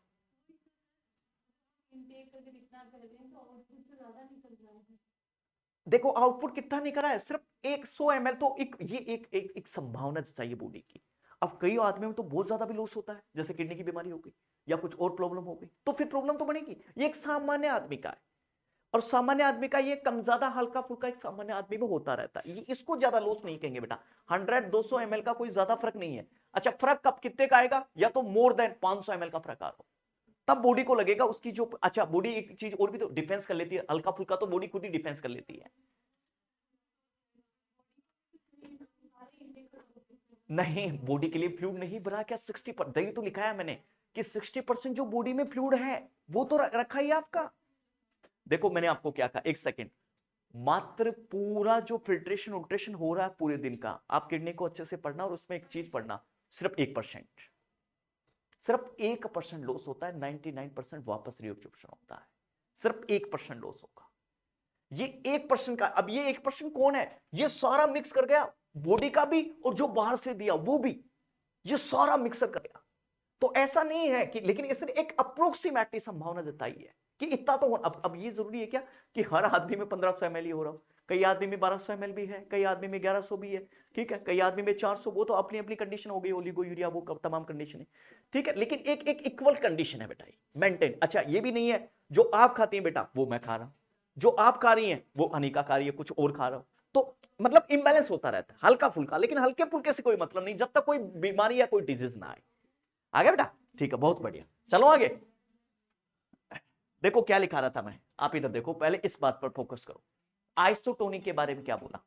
देखो आउटपुट कितना निकला है, सिर्फ 100 ml, तो ये एक संभावना चाहिए बॉडी की। अब कई आदमी में तो बहुत ज्यादा भी लॉस होता है, जैसे किडनी की बीमारी हो गई या कुछ और प्रॉब्लम हो गई, तो फिर प्रॉब्लम तो बनेगी, ये एक सामान्य आदमी का है, और सामान्य आदमी का ये कम ज्यादा हल्का फुल्का एक सामान्य आदमी में होता रहता है, ये इसको ज्यादा लॉस नहीं कहेंगे बेटा। 100-200 ml का कोई ज्यादा फर्क नहीं है। अच्छा फर्क कब कितने का आएगा, या तो मोर देन 500 ml का फर्क आ रहा हो, तब बॉडी को लगेगा उसकी जो, अच्छा बॉडी एक चीज और भी तो डिफेंस कर लेती है, हल्का फुल्का तो बॉडी खुद ही डिफेंस कर लेती है। नहीं, बॉडी के लिए फ्लूइड नहीं बना क्या 60%, यही तो लिखा है मैंने कि 60% जो बॉडी में फ्लूइड है वो तो रखा ही आपका। देखो मैंने आपको क्या कहा, एक सेकेंड, मात्र पूरा जो फिल्ट्रेशन उल्ट्रेशन हो रहा है पूरे दिन का, आप किडनी को अच्छे से पढ़ना और उसमें एक चीज पढ़ना, सिर्फ 1%, सिर्फ 1% लॉस होता है, 99% वापस रीअब्जॉर्प्शन होता है, सिर्फ 1% लॉस होगा। ये 1% का, अब ये 1% कौन है, ये सारा मिक्स कर गया, बॉडी का भी और जो बाहर से दिया वो भी, ये सारा मिक्सर कर गया। तो ऐसा नहीं है कि, लेकिन इसने एक अप्रोक्सीमेटली संभावना जताई है कि इतना तो अब ये जरूरी है क्या कि हर आदमी में 1500 ml ही हो रहा हो, कई आदमी में 1200 ml भी है, कई आदमी में 1100 भी है, ठीक है, कई आदमी में 400, वो तो अपनी अपनी कंडीशन हो गई, ओलिगोयूरिया वो तमाम कंडीशन है, ठीक है, लेकिन एक एक इक्वल कंडीशन है बेटा, मेंटेन। अच्छा ये भी नहीं है जो आप खाती हैं बेटा वो मैं खा रहा हूं, जो आप खा रही हैं वो अनिका खा रही है, कुछ और खा रहा हूं, तो मतलब इंबैलेंस होता रहता है हल्का फुल्का, लेकिन हल्के फुल्के से कोई मतलब नहीं जब तक कोई बीमारी या कोई डिजीज ना आए। आ गया बेटा, ठीक है, बहुत बढ़िया, चलो आगे। देखो क्या लिखा रहा था मैं, आप इधर देखो, पहले इस बात पर फोकस करो, आइसोटोनिक के बारे में क्या बोला,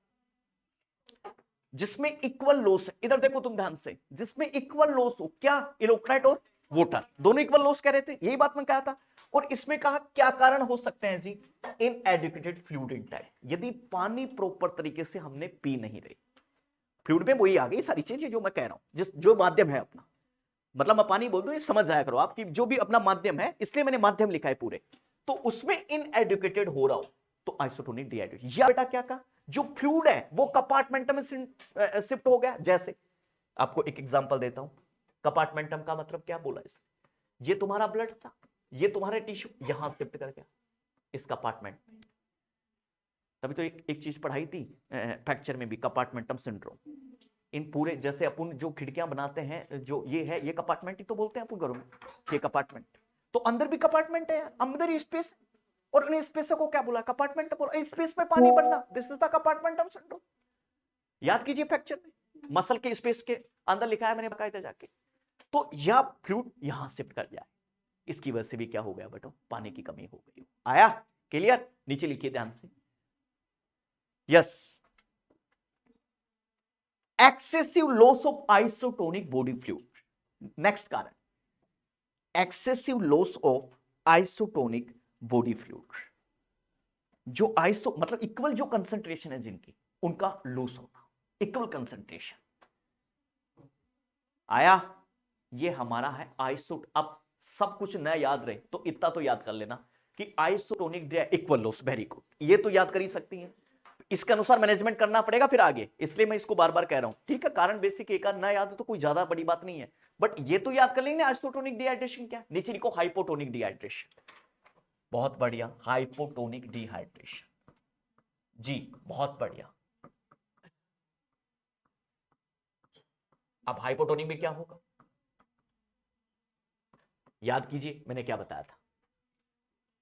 जिसमें इक्वल लॉस है, इधर देखो तुम ध्यान से, जिसमें इक्वल लॉस हो, क्या इलेक्ट्रोलाइट और वाटर दोनों इक्वल लॉस कह रहे थे, यही बात मैं कहा था, और इसमें कहा क्या कारण हो सकते हैं जी, इनएडिक्वेटेड फ्लूइड इनटेक, यदि पानी प्रॉपर तरीके से हमने पी नहीं रही, फ्लूइड में वही आ गई सारी चीजें जो मैं कह रहा हूं, जिस जो माध्यम है अपना, मतलब मैं पानी बोल दूं ये समझ जाया करो आपकी, जो भी अपना माध्यम है, इसलिए मैंने माध्यम लिखा है पूरे, तो उसमें इनएडुकेटेड हो रहा हो तो आइसोटोनिक डिहाइड्रेशन, या बेटा क्या कहा, जो फ्लूइड है वो कंपार्टमेंटम में शिफ्ट हो गया, जैसे आपको एक एग्जांपल देता हूं, कंपार्टमेंटम का मतलब क्या बोला इसने, ये तुम्हारा ब्लड था, ये तुम्हारे टिश्यू यहां शिफ्ट कर गया इस कंपार्टमेंट में, तभी तो एक चीज पढ़ाई थी फ्रैक्चर में भी, कंपार्टमेंटम सिंड्रोम, इन पूरे, जैसे अपन जो खिड़कियां बनाते हैं, जो ये है, ये कंपार्टमेंट ही तो बोलते हैं अपन घरों में, ये कंपार्टमेंट, तो अंदर भी कंपार्टमेंट है, अंदर ही स्पेस, और इन स्पेस को क्या बोला, कंपार्टमेंट बोला, स्पेस में पानी बनना, दिस इज द कंपार्टमेंटम सिंड्रोम, याद कीजिए फ्रैक्चर में, मसल के स्पेस के अंदर लिखा है मैंने बकायदा जाके, तो यह फ्लूइड यहां शिफ्ट कर जाए, इसकी वजह से भी क्या हो गया बेटो, पानी की कमी हो गई, आया क्लियर, नीचे लिखिए ध्यान से, yes, excessive loss of isotonic body fluid, next कारण, excessive loss of isotonic body fluid, जो आइसो मतलब इक्वल जो कंसंट्रेशन है जिनकी, उनका लॉस होना, इक्वल कंसंट्रेशन, आया, ये हमारा है आइसो, अब सब कुछ न याद रहे तो इतना तो याद कर लेना कि isotonic equal loss, very good, ये तो याद कर ही सकती हैं, इसके अनुसार मैनेजमेंट करना पड़ेगा फिर आगे, इसलिए मैं इसको बार बार कह रहा हूं, ठीक है, कारण बेसिक एक ना याद हो तो कोई ज्यादा बड़ी बात नहीं है, बट ये तो याद कर लेंगे आइसोटोनिक डिहाइड्रेशन क्या, नीचे लिखो हाइपोटोनिक डिहाइड्रेशन, बहुत बढ़िया, हाइपोटोनिक डिहाइड्रेशन, जी बहुत बढ़िया, अब हाइपोटोनिक में क्या होगा, याद कीजिए मैंने क्या बताया था,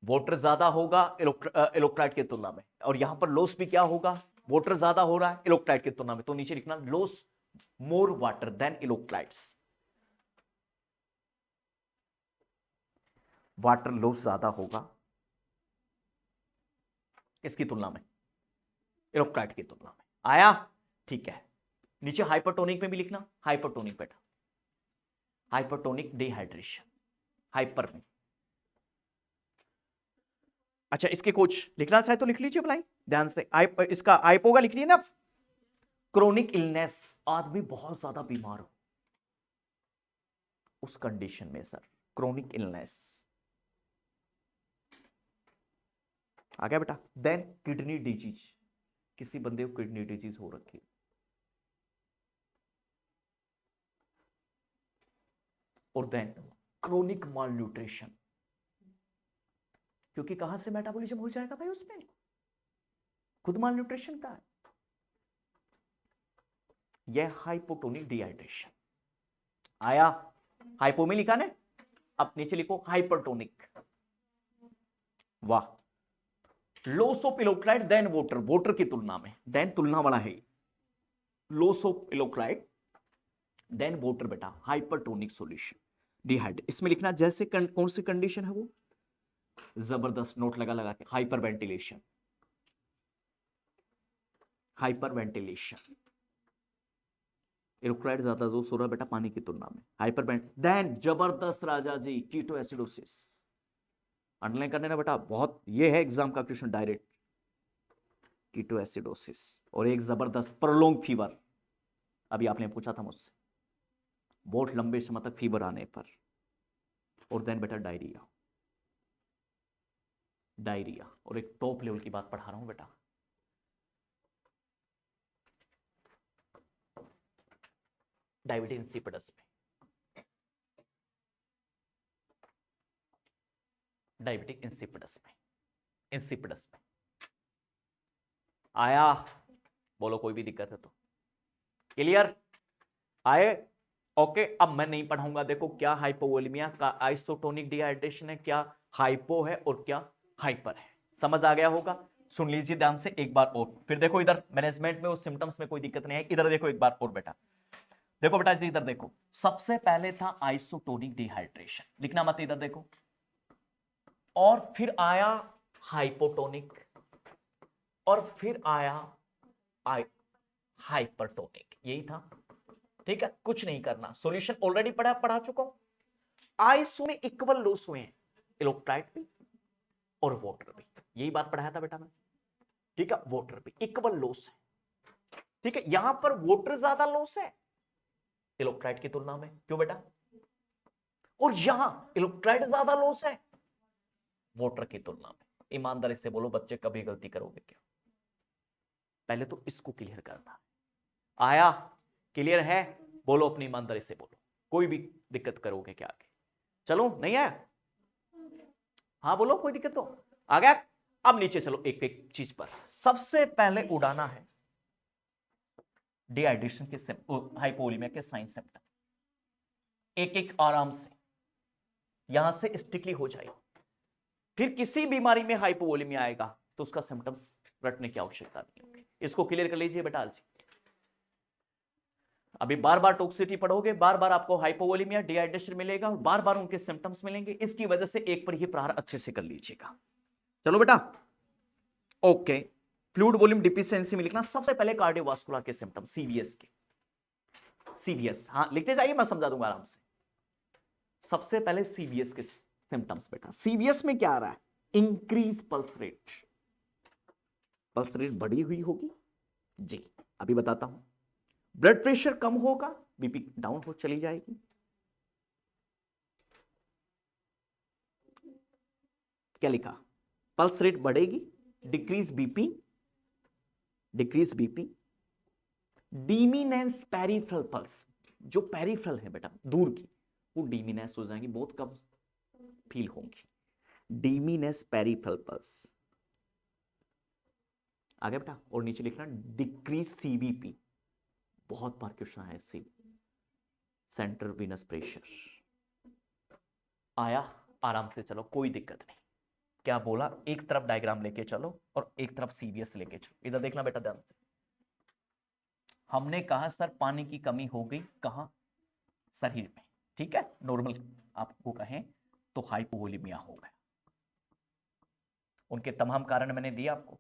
वाटर ज्यादा होगा इलेक्ट्रोलाइट की तुलना में, और यहां पर लॉस भी क्या होगा, वाटर ज्यादा हो रहा है इलेक्ट्रोलाइट की तुलना में, तो नीचे लिखना loss more water than electrolytes, water loss ज्यादा होगा इसकी तुलना में, इलेक्ट्रोलाइट की तुलना में, आया, ठीक है, नीचे हाइपरटोनिक में भी लिखना, हाइपरटोनिक बेटा, हाइपरटोनिक डिहाइड्रेशन, हाइपर में, अच्छा इसके कुछ लिखना चाहे तो लिख लीजिए भलाई ध्यान से, इसका आइपोगा लिख लीजिए ना, क्रोनिक इलनेस, आदमी बहुत ज्यादा बीमार हो उस कंडीशन में सर, क्रोनिक इलनेस आ गया बेटा, देन किडनी डिजीज, किसी बंदे को किडनी डिजीज हो रखी है, और देन क्रोनिक माल न्यूट्रिशन, क्योंकि कहां से मेटाबॉलिज्म हो जाएगा भाई उसमें, खुद माल न्यूट्रिशन का है, यह हाइपोटोनिक डिहाइड्रेशन, आया, हाइपो में लिखा ना, अब नीचे लिखो हाइपरटोनिक, वाह, loss of electrolyte than water, water की तुलना में, देन तुलना वाला है, loss of electrolyte than water बेटा, हाइपरटोनिक सॉल्यूशन डिहाइड्रेट। इसमें लिखना जैसे कौन सी कंडीशन है वो, जबरदस्त नोट लगा लगा के, hyper ventilation, hyper ventilation, electrolyte ज्यादा डोज हो रहा है बेटा पानी की तुलना में, हाइपर वेंट, देन जबरदस्त राजा जी कीटो एसिडोसिस। अंडरलाइन करने ना बेटा, बहुत ये है एग्जाम का क्वेश्चन डायरेक्ट, कीटो एसिडोसिस। और एक जबरदस्त प्रोलोंग फीवर, अभी आपने पूछा था मुझसे, बहुत लंबे समय तक फीवर आने पर। और देन बेटा डायरिया, डायरिया। और एक टॉप लेवल की बात पढ़ा रहा हूं बेटा, डायबिटीज इंसिपिडस में, डायबिटिक इंसिपिडस में, इंसिपिडस में आया, बोलो कोई भी दिक्कत है तो, क्लियर आए। ओके अब मैं नहीं पढ़ाऊंगा, देखो क्या हाइपोवोलेमिया का आइसोटोनिक डिहाइड्रेशन है, क्या हाइपो है और क्या हाइपर है, समझ आ गया होगा। सुन लीजिए ध्यान से एक बार और, फिर देखो इधर मैनेजमेंट में उस सिम्टम्स में कोई दिक्कत नहीं है, इधर देखो एक बार और बेटा, देखो बेटा जी इधर देखो, सबसे पहले था आइसोटोनिक डिहाइड्रेशन, लिखना मत इधर देखो, और फिर आया हाइपोटोनिक, और फिर आया हाइपरटोनिक, यही था। ठीक है कुछ नहीं करना, सॉल्यूशन ऑलरेडी पढ़ा चुका हूं। आइसो में इक्वल लॉस हुए हैं, इलेक्ट्रोलाइट भी और वाटर भी, यही बात पढ़ाया था बेटा मैं। ठीक है वाटर भी इक्वल लॉस है, ठीक है यहां पर वाटर ज्यादा लॉस है इलेक्ट्रोलाइट की तुलना में, क्यों बेटा, और यहां इलेक्ट्रोलाइट ज्यादा लॉस है वाटर की तुलना में। ईमानदारी से बोलो बच्चे कभी गलती करोगे क्या, पहले तो इसको क्लियर करना आया, क्लियर है, बोलो अपनी ईमानदारी से बोलो, कोई भी दिक्कत करोगे क्या आगे, चलो नहीं आया, हाँ बोलो कोई दिक्कत तो आ गया। अब नीचे चलो एक एक चीज पर, सबसे पहले उड़ाना है डिहाइड्रेशन के हाइपोवोलेमिया के साइन सिम्टम, एक एक आराम से यहां से स्टिकली हो जाए, फिर किसी बीमारी में हाइपोवोलेमिया आएगा तो उसका सिम्टम्स रटने की आवश्यकता नहीं होगी, इसको क्लियर कर लीजिए बेटा जी। अभी बार बार टॉक्सिसिटी पढ़ोगे, बार बार आपको हाइपोवोलेमिया डिहाइड्रेशन मिलेगा और बार बार उनके सिम्टम्स मिलेंगे, इसकी वजह से एक पर ही प्रहार अच्छे से कर लीजिएगा। चलो बेटा ओके, फ्लूइड वॉल्यूम डिफिशियंसी में लिखना सबसे पहले कार्डियोवास्कुलर के सिम्टम, सीवीएस के, सीवीएस हाँ लिखते जाइए मैं समझा दूंगा आराम से। सबसे पहले सीवीएस के सिम्टम्स बेटा, सीवीएस में क्या आ रहा है, increase pulse rate, pulse rate बढ़ी हुई होगी जी, अभी बताता हूं, ब्लड प्रेशर कम होगा, बीपी डाउन हो चली जाएगी, क्या लिखा, पल्स रेट बढ़ेगी, decrease BP, decrease BP, diminish peripheral pulse, जो पेरिफेरल है बेटा दूर की, वो डीमिनेंस हो जाएंगी, बहुत कम फील होंगी, डीमिनेंस पेरिफेरल पल्स आ गया बेटा। और नीचे लिखना डिक्रीज सीबीपी, बहुत बार क्वेश्चन आया सी, सेंट्रल वीनस प्रेशर आया, आराम से चलो कोई दिक्कत नहीं, क्या बोला, एक तरफ डायग्राम लेके चलो और एक तरफ सीवीएस लेके चलो, इधर देखना बेटा ध्यान से, हमने कहा सर पानी की कमी हो गई कहां, शरीर में, ठीक है नॉर्मल आपको कहें तो हाइपोवोलेमिया हो गया, उनके तमाम कारण मैंने दिए आपको,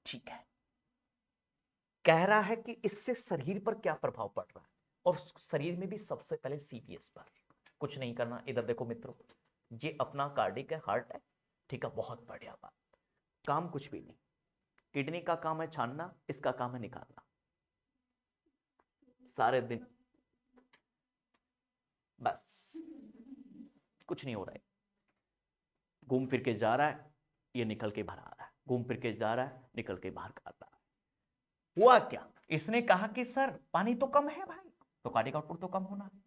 ठीक है, कह रहा है कि इससे शरीर पर क्या प्रभाव पड़ रहा है, और शरीर में भी सबसे पहले सीवीएस पर, कुछ नहीं करना, इधर देखो मित्रों, ये अपना कार्डिक है, हार्ट है, ठीक है बहुत बढ़िया बात, काम कुछ भी नहीं, किडनी का काम है छानना, इसका काम है निकालना, सारे दिन बस कुछ नहीं हो रहा है, घूम फिर के जा रहा है, ये निकल के बाहर आ रहा है, घूम फिर के जा रहा है, निकल के बाहर आ रहा है, हुआ क्या, इसने कहा कि सर पानी तो कम है भाई, तो कार्डिक आउटपुट तो कम होना है।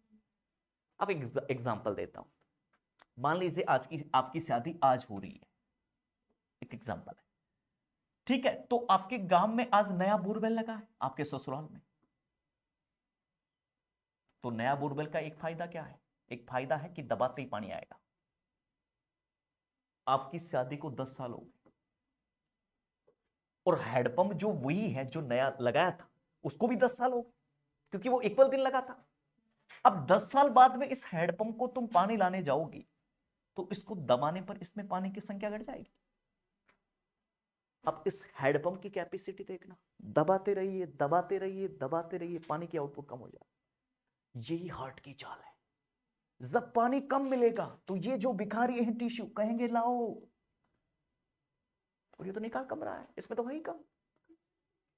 अब एग्जांपल देता हूं, मान लीजिए आज की आपकी शादी आज हो रही है, एक एग्जांपल है, ठीक है, तो आपके गांव में आज नया बोरवेल लगा है, आपके ससुराल में, तो नया बोरवेल का एक फायदा क्या है, एक फायदा है कि दबाते ही पानी आएगा, आपकी शादी को 10 साल हो गए, और हैंडपंप जो वही है जो नया लगाया था, उसको भी 10 साल हो गए, क्योंकि वो इक्वल दिन लगा था। अब 10 साल बाद में इस हैंडपंप को तुम पानी लाने जाओगी तो इसको दबाने पर इसमें पानी की संख्या घट जाएगी। अब इस हैंडपंप की कैपेसिटी देखना, दबाते रहिए दबाते रहिए दबाते रहिए, पानी की आउटपुट कम हो जाए। यही हार्ट की चाल है। जब पानी कम मिलेगा तो ये जो भिखारी है टिश्यू कहेंगे लाओ, और ये तो निकाल कम रहा है, इसमें तो वही कम,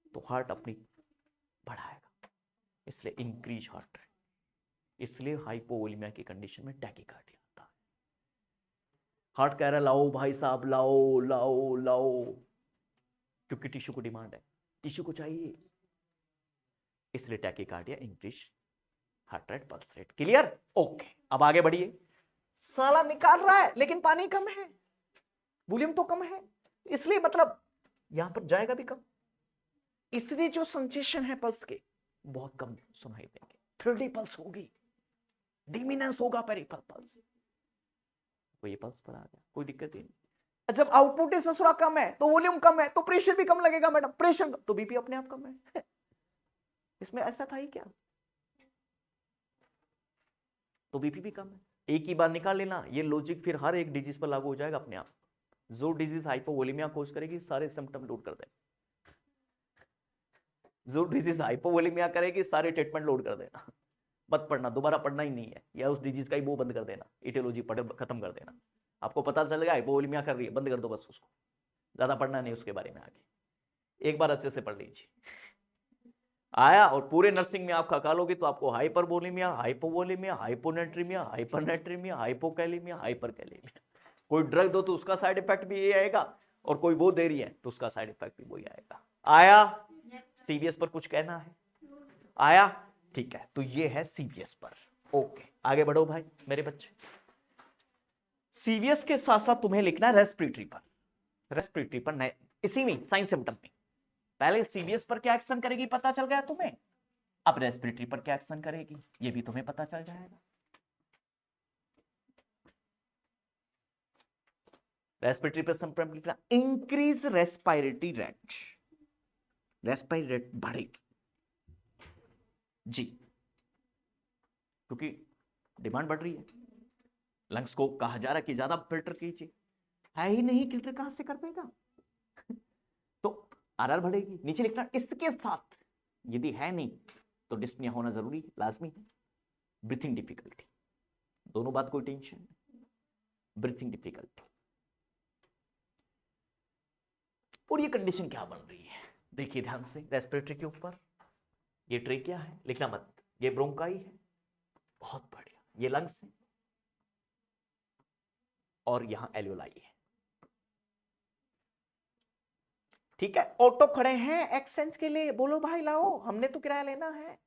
तो हार्ट अपनी बढ़ाएगा, इसलिए इंक्रीज हार्ट रेट। इसलिए हाइपोवोलेमिया की कंडीशन में टैकीकार्डिया आता है। हार्ट कह रहा है लाओ भाई साहब लाओ लाओ लाओ, क्योंकि टिश्यू को डिमांड है, टिश्यू को चाहिए, इसलिए tachycardia, increase heart rate, pulse rate. Clear? Okay, अब आगे बढ़िए। साला निकाल रहा है लेकिन पानी कम है, वॉल्यूम तो कम है, इसलिए मतलब यहां पर जाएगा भी कम, इसलिए जो सेंसेशन है पल्स के बहुत कम सुनाई देंगे। 3D पल्स होगी, डिमिनेंस होगा पेरिफेरल पल्स, तो ये पल्स पर आ गया, कोई दिक्कत ही नहीं। जब आउटपुट ही ससुरा कम है तो वॉल्यूम कम है तो प्रेशर भी कम लगेगा मैडम, प्रेशर तो बीपी अपने आप कम है। इसमें ऐसा था ही क्या, तो बीपी भी कम है, एक ही बार निकाल लेना। ये लॉजिक फिर हर एक डिजीज पर लागू हो जाएगा अपने आप। जो डिजीज हाइपोवोलेमिया कोज करेगी सारे सिम्टम लोड कर देना, जो डिजीज हाइपोवोलेमिया करेगी सारे ट्रीटमेंट लोड कर देना, मत पढ़ना, दोबारा पढ़ना ही नहीं है, या उस डिजीज का ही वो बंद कर देना, इटियोलॉजी पढ़ खत्म कर देना। आपको पता चलेगा हाइपोवोलेमिया कर रही है, बंद कर दो बस उसको, ज्यादा पढ़ना नहीं उसके बारे में आगे, एक बार अच्छे से पढ़ लीजिए। आया, और पूरे नर्सिंग में आप खा लोगे तो आपको hypervolemia, hypovolemia, hyponatremia, hypernatremia, hypokalemia, hyperkalemia. कोई ड्रग दो तो उसका साइड इफेक्ट भी ये आएगा, और कोई वो दे रही है तो उसका साइड इफेक्ट भी वही आएगा। आया? सीवीएस पर कुछ कहना है? आया? ठीक है, तो ये है सीवीएस पर। ओके, आगे बढ़ो भाई मेरे बच्चे। सीवीएस के साथ साथ तुम्हें लिखना है रेस्पिरेटरी पर, रेस्पिरेटरी पर नए इसी में साइन सिम्टम में। पहले सीवीएस पर क्या एक्शन करेगी पता चल गया तुम्हें, अब रेस्पिरेटरी पर क्या एक्शन करेगी ये भी तुम्हें पता चल जाएगा। रेस्पिरेटरी पर सिम्टम लिखना, increase respiratory rate, respiratory rate बढ़ेगी जी, क्योंकि डिमांड बढ़ रही है। लंग्स को कहा जा रहा है कि ज्यादा फिल्टर कीजिए, है ही नहीं फिल्टर कहां से कर देगा। तो आरआर बढ़ेगी। नीचे लिखना इसके साथ यदि है नहीं तो डिस्पनिया होना जरूरी है, लाजमी है। ब्रीथिंग डिफिकल्टी, दोनों बात कोई टेंशन नहीं, ब्रीथिंग डिफिकल्टी। और ये कंडीशन क्या बन रही है देखिए ध्यान से, रेस्पिरेटरी के ऊपर ये ट्रेकिया है, लिखना मत, ये ब्रोंकाई है, बहुत बढ़िया, ये लंग्स है, और यहां एल्वेलाई है। ठीक है, ऑटो खड़े हैं एक्सचेंज के लिए, बोलो भाई लाओ, हमने तो किराया लेना है,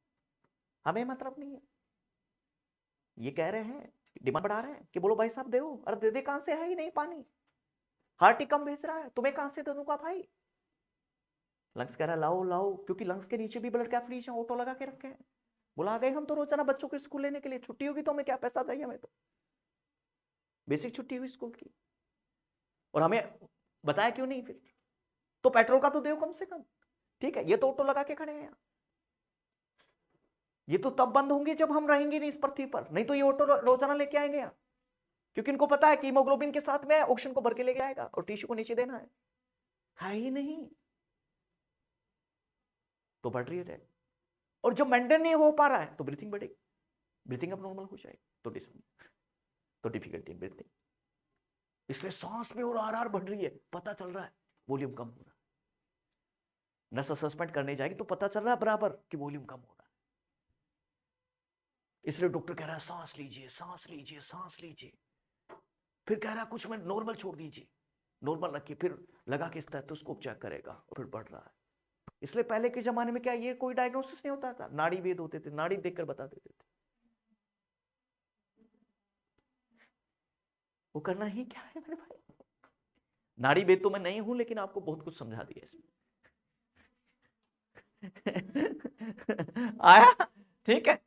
हमें मतलब नहीं है। ये कह रहे हैं, डिमांड बढ़ा रहे हैं कि बोलो भाई साहब दे, अरे दे दे, कहां से है ही नहीं पानी, हार्ट ही कम भेज रहा है, तुम्हें कहां से दे दूंगा भाई। लंग्स कह रहा है लाओ लाओ, क्योंकि लंग्स के नीचे भी ब्लड कैफिलिएशन ऑटो लगा के रखे हैं। बुला गए हम तो रोजाना बच्चों को स्कूल लेने के लिए, छुट्टी होगी तो हमें क्या पैसा चाहिए, हमें तो बेसिक छुट्टी हुई स्कूल की, और हमें बताया क्यों नहीं फिर, तो पेट्रोल का तो दो कम से कम। ठीक है, ये तो ऑटो लगा के खड़े हैं, ये तो तब बंद होंगे जब हम रहेंगे नहीं इस पृथ्वी पर, नहीं तो ये ऑटो रोजाना लेके आएंगे यहाँ, क्योंकि इनको पता है कि हीमोग्लोबिन के साथ में ऑक्सीजन को भर के लेके आएगा और टिश्यू को नीचे देना है ही नहीं, तो बढ़ रही है। और जब मेंटेन नहीं हो पा रहा है तो ब्रीथिंग बढ़ेगी, ब्रीथिंग अब नॉर्मल हो जाएगी, तो डिफिकल्टी ब्रीथिंग, इसलिए सांस में और आरआर बढ़ रही है, पता चल रहा है वॉल्यूम कम हो रहा है। नस असेसमेंट करने जाएगी तो पता चल रहा है बराबर कि वॉल्यूम कम हो रहा है, इसलिए डॉक्टर कह रहा है सांस लीजिए सांस लीजिए सांस लीजिए, फिर कह रहा है कुछ मिनट नॉर्मल छोड़ दीजिए, नॉर्मल रखिए, फिर लगा के स्टेथोस्कोप चेक करेगा और फिर बढ़ रहा है। इसलिए पहले के जमाने में क्या ये कोई डायग्नोसिस नहीं होता था, नाड़ी वेद होते थे, नाड़ी देखकर बता देते थे। वो करना ही क्या है मेरे भाई, नाड़ी वेद तो मैं नहीं हूं लेकिन आपको बहुत कुछ समझा दिया इसमें। आया? ठीक है,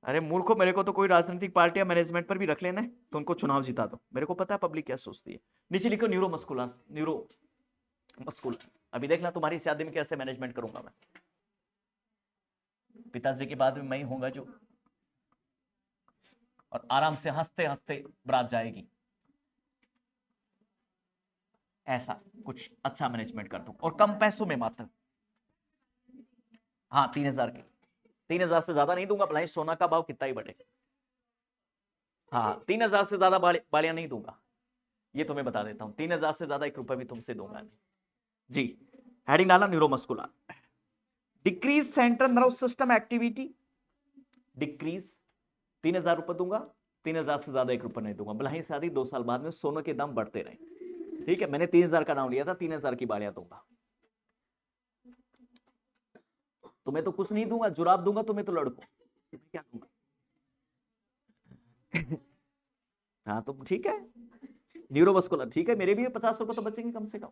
अरे मूर्खों, मेरे को तो कोई राजनीतिक पार्टी या मैनेजमेंट पर भी रख लेना है तो उनको चुनाव जिता दो, मेरे को पता है पब्लिक क्या सोचती है। नीचे लिखो न्यूरो मस्कुलर, न्यूरो मस्कुलर, अभी देखना तुम्हारी शादी में कैसे मैनेजमेंट करूंगा मैं। पिताजी के बाद में मैं ही होऊंगा जो, और आराम से हंसते हंसते बारात जाएगी। ऐसा कुछ अच्छा मैनेजमेंट कर दूं, और कम पैसों में मात्र। हाँ 3,000 के, 3,000 से ज्यादा नहीं दूंगा, भलाई सोना का भाव कितना ही बढ़े। हाँ 3,000 से ज्यादा बालियां नहीं दूंगा, ये तुम्हें बता देता हूं। 3,000 से ज्यादा 1 रुपए भी तुमसे दूंगा नहीं जी। हेडिंग डाला neuromuscular. Decrease central nerve system activity, decrease 3,000 रुपए दूंगा, 3,000 से ज्यादा 1 रुपए नहीं दूंगा। भला ही शादी 2 साल बाद में सोने के दाम बढ़ते रहे, ठीक है। मैंने 3,000 का नाम लिया था, 3,000 की बालियां दूंगा। तुम्हें तो कुछ नहीं दूंगा, जुराब दूंगा तुम्हें तो लड़को, तुम्हें क्या दूंगा। हाँ तो ठीक है, न्यूरोमस्कुलर ठीक है, मेरे भी 50 रुपए तो बचेंगे कम से कम।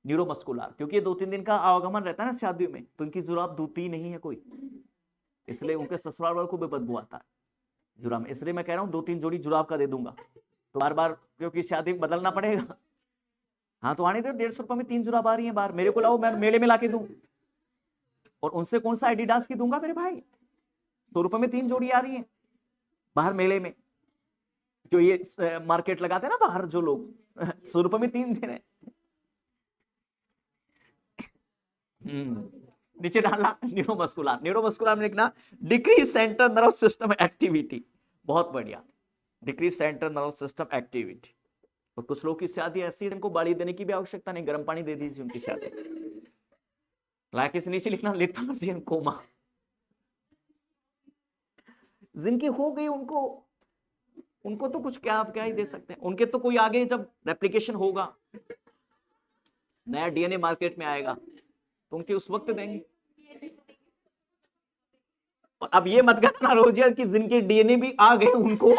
न्यूरोमस्कुलर, क्योंकि ये 2-3 दिन का आवागमन रहता है ना शादियों में, तो इनकी जुराब धोती नहीं है कोई, इसलिए उनके ससुराल वालों को भी बदबू आता है जुराब में। इसलिए मैं कह रहा हूँ 2-3 जोड़ी जुराब का दे दूंगा, तो बार बार क्योंकि शादी में बदलना पड़ेगा। हाँ तो आने दो, 150 रुपए में 3 जुराब आ रही है बाहर, मेरे को लाओ, मैं मेले में लाके दूं। और उनसे कौन सा एडिडास की दूंगा मेरे भाई, 100 रुपए में 3 जोड़ी आ रही है बाहर मेले में। जो ये मार्केट लगाते हैं ना बाहर जो लोग, 100 रुपए में 3 दे रहे। नीचे डालना न्यूरोमस्कुलर। न्यूरोमस्कुलर में लिखना decrease central nerve system activity, बहुत बढ़िया, decrease central nerve system activity. और कुछ लोग की शादी ऐसी है इनको बाड़ी देने की भी आवश्यकता नहीं, गर्म पानी दे दीजिए उनकी शादी। लाके से नीचे लिखना लेथार्जी एंड कोमा, जिनकी हो गई उनको तो कुछ क्या ही दे सकते हैं। उनके तो कोई आगे जब रेप्लिकेशन होगा, नया डीएनए मार्केट में आएगा, तो उनके उस वक्त देंगे। और अब ये मत करना रोजिया कि जिनके डीएनए भी आ गए उनको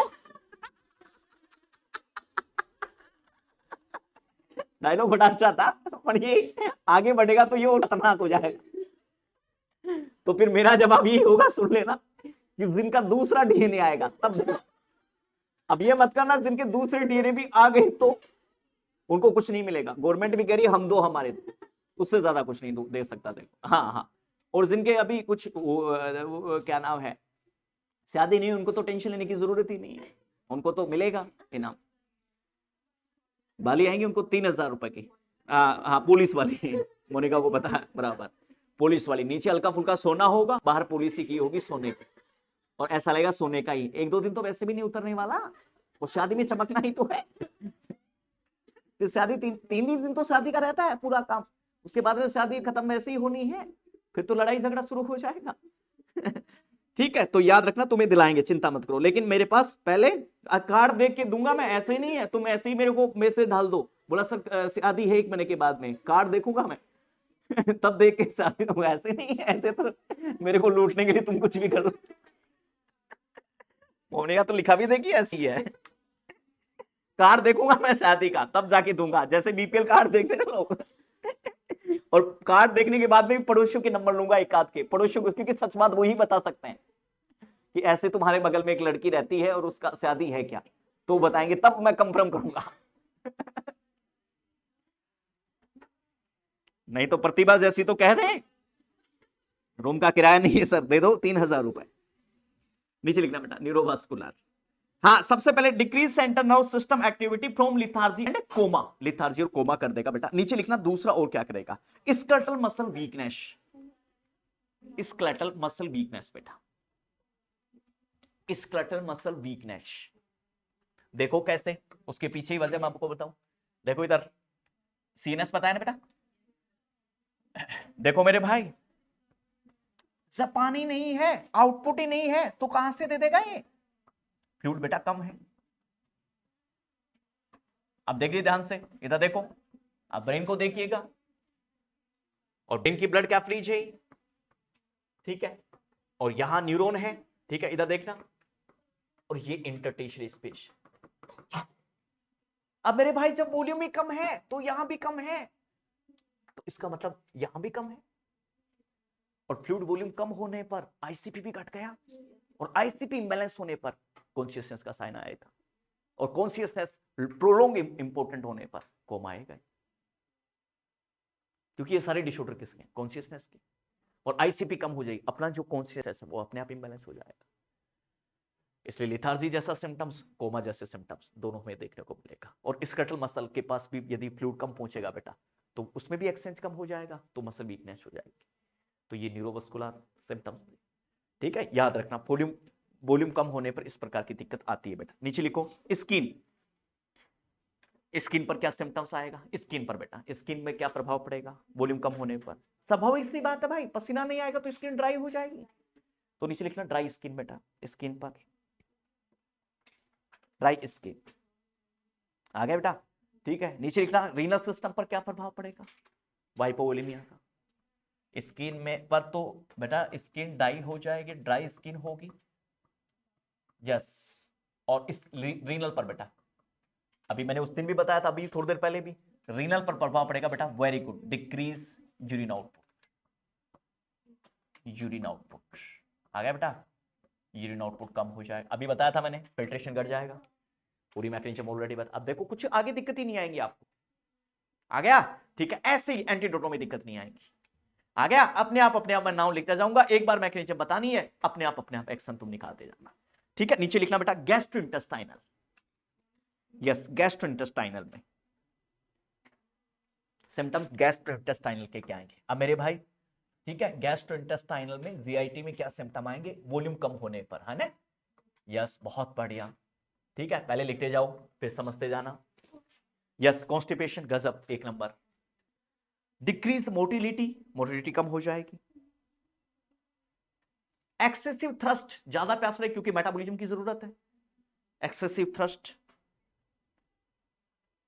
डायलॉग बड़ा अच्छा था, पर ये आगे बढ़ेगा तो ये और खतरनाक हो जाएगा। तो फिर मेरा जवाब ये होगा, सुन लेना, कि जिनका दूसरा डीएनए आएगा तब देखो। अब ये मत करना जिनके दूसरे डीएनए भी आ गए तो उनको कुछ नहीं मिलेगा, गवर्नमेंट भी कह रही है हम दो हमारे दो, उससे ज्यादा कुछ नहीं दे सकता देखो। हाँ हाँ, और जिनके अभी कुछ क्या नाम है, शादी नहीं, उनको तो टेंशन लेने की जरूरत ही नहीं है, उनको तो मिलेगा इनाम। बाली आएंगे उनको 3,000 रुपए की। हाँ पुलिस वाली मोनिका को पता है बराबर, पुलिस वाली, नीचे हल्का फुल्का सोना होगा, बाहर पुलिस की होगी सोने पे, और ऐसा लगेगा सोने का ही। 1-2 दिन तो वैसे भी नहीं उतरने वाला, और शादी में चमकना ही तो है। फिर शादी 3 दिन तो शादी का रहता है पूरा काम, उसके बाद में शादी खत्म वैसे ही होनी है, फिर तो लड़ाई झगड़ा शुरू हो जाएगा। ठीक है, तो याद रखना, तुम्हें दिलाएंगे, चिंता मत करो। लेकिन मेरे पास पहले कार्ड देख के दूंगा मैं, ऐसे ही नहीं है तुम ऐसे ही मेरे को मैसेज डाल दो, बोला सर शादी है 1 महीने के बाद में, कार्ड देखूंगा मैं। तब देख के शादी दूंगा, ऐसे नहीं है, ऐसे तो मेरे को लूटने के लिए तुम कुछ भी कर लो। मोनिका तो लिखा भी देखी ऐसी है, कार्ड देखूंगा मैं शादी का तब जाके दूंगा, जैसे बीपीएल कार्ड देखते ना लोग। और कार्ड देखने के बाद में पड़ोसियों के नंबर लूंगा, एक आध के पड़ोसियों को, क्योंकि सच बात वही बता सकते हैं कि ऐसे तुम्हारे बगल में एक लड़की रहती है और उसका शादी है क्या, तो बताएंगे, तब मैं कंफर्म करूंगा। नहीं तो प्रतिभा जैसी तो कह दे रूम का किराया नहीं है सर, दे दो 3,000 रुपए। नीचे लिखना बेटा न्यूरोवास्कुलर। हाँ सबसे पहले decrease central nerve system activity from lethargy and coma, lethargy और कोमा कर देगा बेटा। नीचे लिखना दूसरा और क्या करेगा, skeletal muscle weakness, skeletal muscle weakness बेटा, स्केलेटल मसल वीकनेस। देखो कैसे, उसके पीछे ही वजह मैं आपको बताऊं। देखो इधर सीएनएस पता है ना बेटा, देखो मेरे भाई, जब पानी नहीं है, आउटपुट ही नहीं है, तो कहां से दे देगा ये, फ्लूइड बेटा कम है। अब देखिए ध्यान से, इधर देखो, अब ब्रेन को देखिएगा, और ब्रेन की ब्लड क्या फ्रीज है, ठीक है, और यहां न्यूरॉन है, ठीक है, इधर देखना, और ये इंटरस्टिशियल स्पेस। अब मेरे भाई जब वॉल्यूम ही कम है तो यहां भी कम है, तो इसका मतलब यहां भी कम है, और फ्लूइड वॉल्यूम कम होने पर आईसीपी भी घट गया, और आईसीपी इंबैलेंस होने पर कॉन्शियसनेस का साइन आएगा, और कॉन्शियसनेस प्रोलोंग इंपॉर्टेंट होने पर कोमा आएगा। क्योंकि ये सारे डिसऑर्डर किसके, कॉन्शियसनेस के, और आईसीपी कम हो जाएगी, अपना जो कॉन्शियसनेस है वो अपने आप इम्बैलेंस हो जाएगा। इसलिए लिथार्जी जैसा सिम्टम्स, कोमा जैसे सिम्टम्स दोनों में देखने को मिलेगा। और स्कैटल मसल के पास भी यदि फ्लूइड कम पहुंचेगा बेटा तो उसमें भी एक्सचेंज कम हो जाएगा, तो मसल वीकनेस हो जाएगी। तो ये न्यूरोवस्कुलर सिम्टम्स, ठीक है, याद रखना। वॉल्यूम कम होने पर इस प्रकार की दिक्कत आती है बेटा। नीचे लिखो स्किन, स्किन पर क्या सिम्टम्स आएगा, स्किन पर बेटा, स्किन में क्या प्रभाव पड़ेगा वॉल्यूम कम होने पर। स्वाभाविक सी बात है भाई, पसीना नहीं आएगा तो स्किन ड्राई हो जाएगी। तो नीचे लिखना ड्राई स्किन बेटा, स्किन पर ड्राई स्किन आ गया बेटा, ठीक है। नीचे लिखना रीनल सिस्टम पर क्या प्रभाव पड़ेगा, हाइपोवोलेमिया का। स्किन में पर तो बेटा स्किन ड्राई हो जाएगी, ड्राई स्किन होगी, यस। और इस रीनल पर बेटा, अभी मैंने उस दिन भी बताया था, अभी थोड़ी देर पहले भी, रीनल पर प्रभाव पड़ेगा बेटा, very good, decrease urine output, urine output आ गया बेटा, यूरिन आउटपुट कम हो जाएगा। अभी बताया था मैंने, फिल्ट्रेशन घट जाएगा, पूरी मैकेनिज्म ऑलरेडी बता। अब देखो कुछ आगे दिक्कत ही नहीं आएगी आपको, आ गया, ठीक है। ऐसे ही एंटीडोटों में दिक्कत नहीं आएगी, आ गया। अपने आप मैं नाम लिखता जाऊंगा, एक बार मैकेनिज्म बतानी है, अपने आप एक्शन तुम निकालते जाना, ठीक है। नीचे लिखना बेटा गैस्ट्रोइंटेस्टाइनल, यस, गैस्ट्रोइंटेस्टाइनल में सिम्टम्स गैस्ट्रोइंटेस्टाइनल के क्या आएंगे अब मेरे भाई, ठीक है। गैस्ट्रोइंटेस्टाइनल में जीआईटी में क्या सिम्टम आएंगे, वॉल्यूम कम होने पर, है ना, यस, बहुत बढ़िया, ठीक है। पहले लिखते जाओ फिर समझते जाना, यस। कॉन्स्टिपेशन गजब, एक नंबर। डिक्रीज मोटिलिटी, मोटिलिटी कम हो जाएगी। एक्सेसिव थ्रस्ट, ज्यादा प्यास रहे क्योंकि मेटाबॉलिज्म की जरूरत है, एक्सेसिव थ्रस्ट,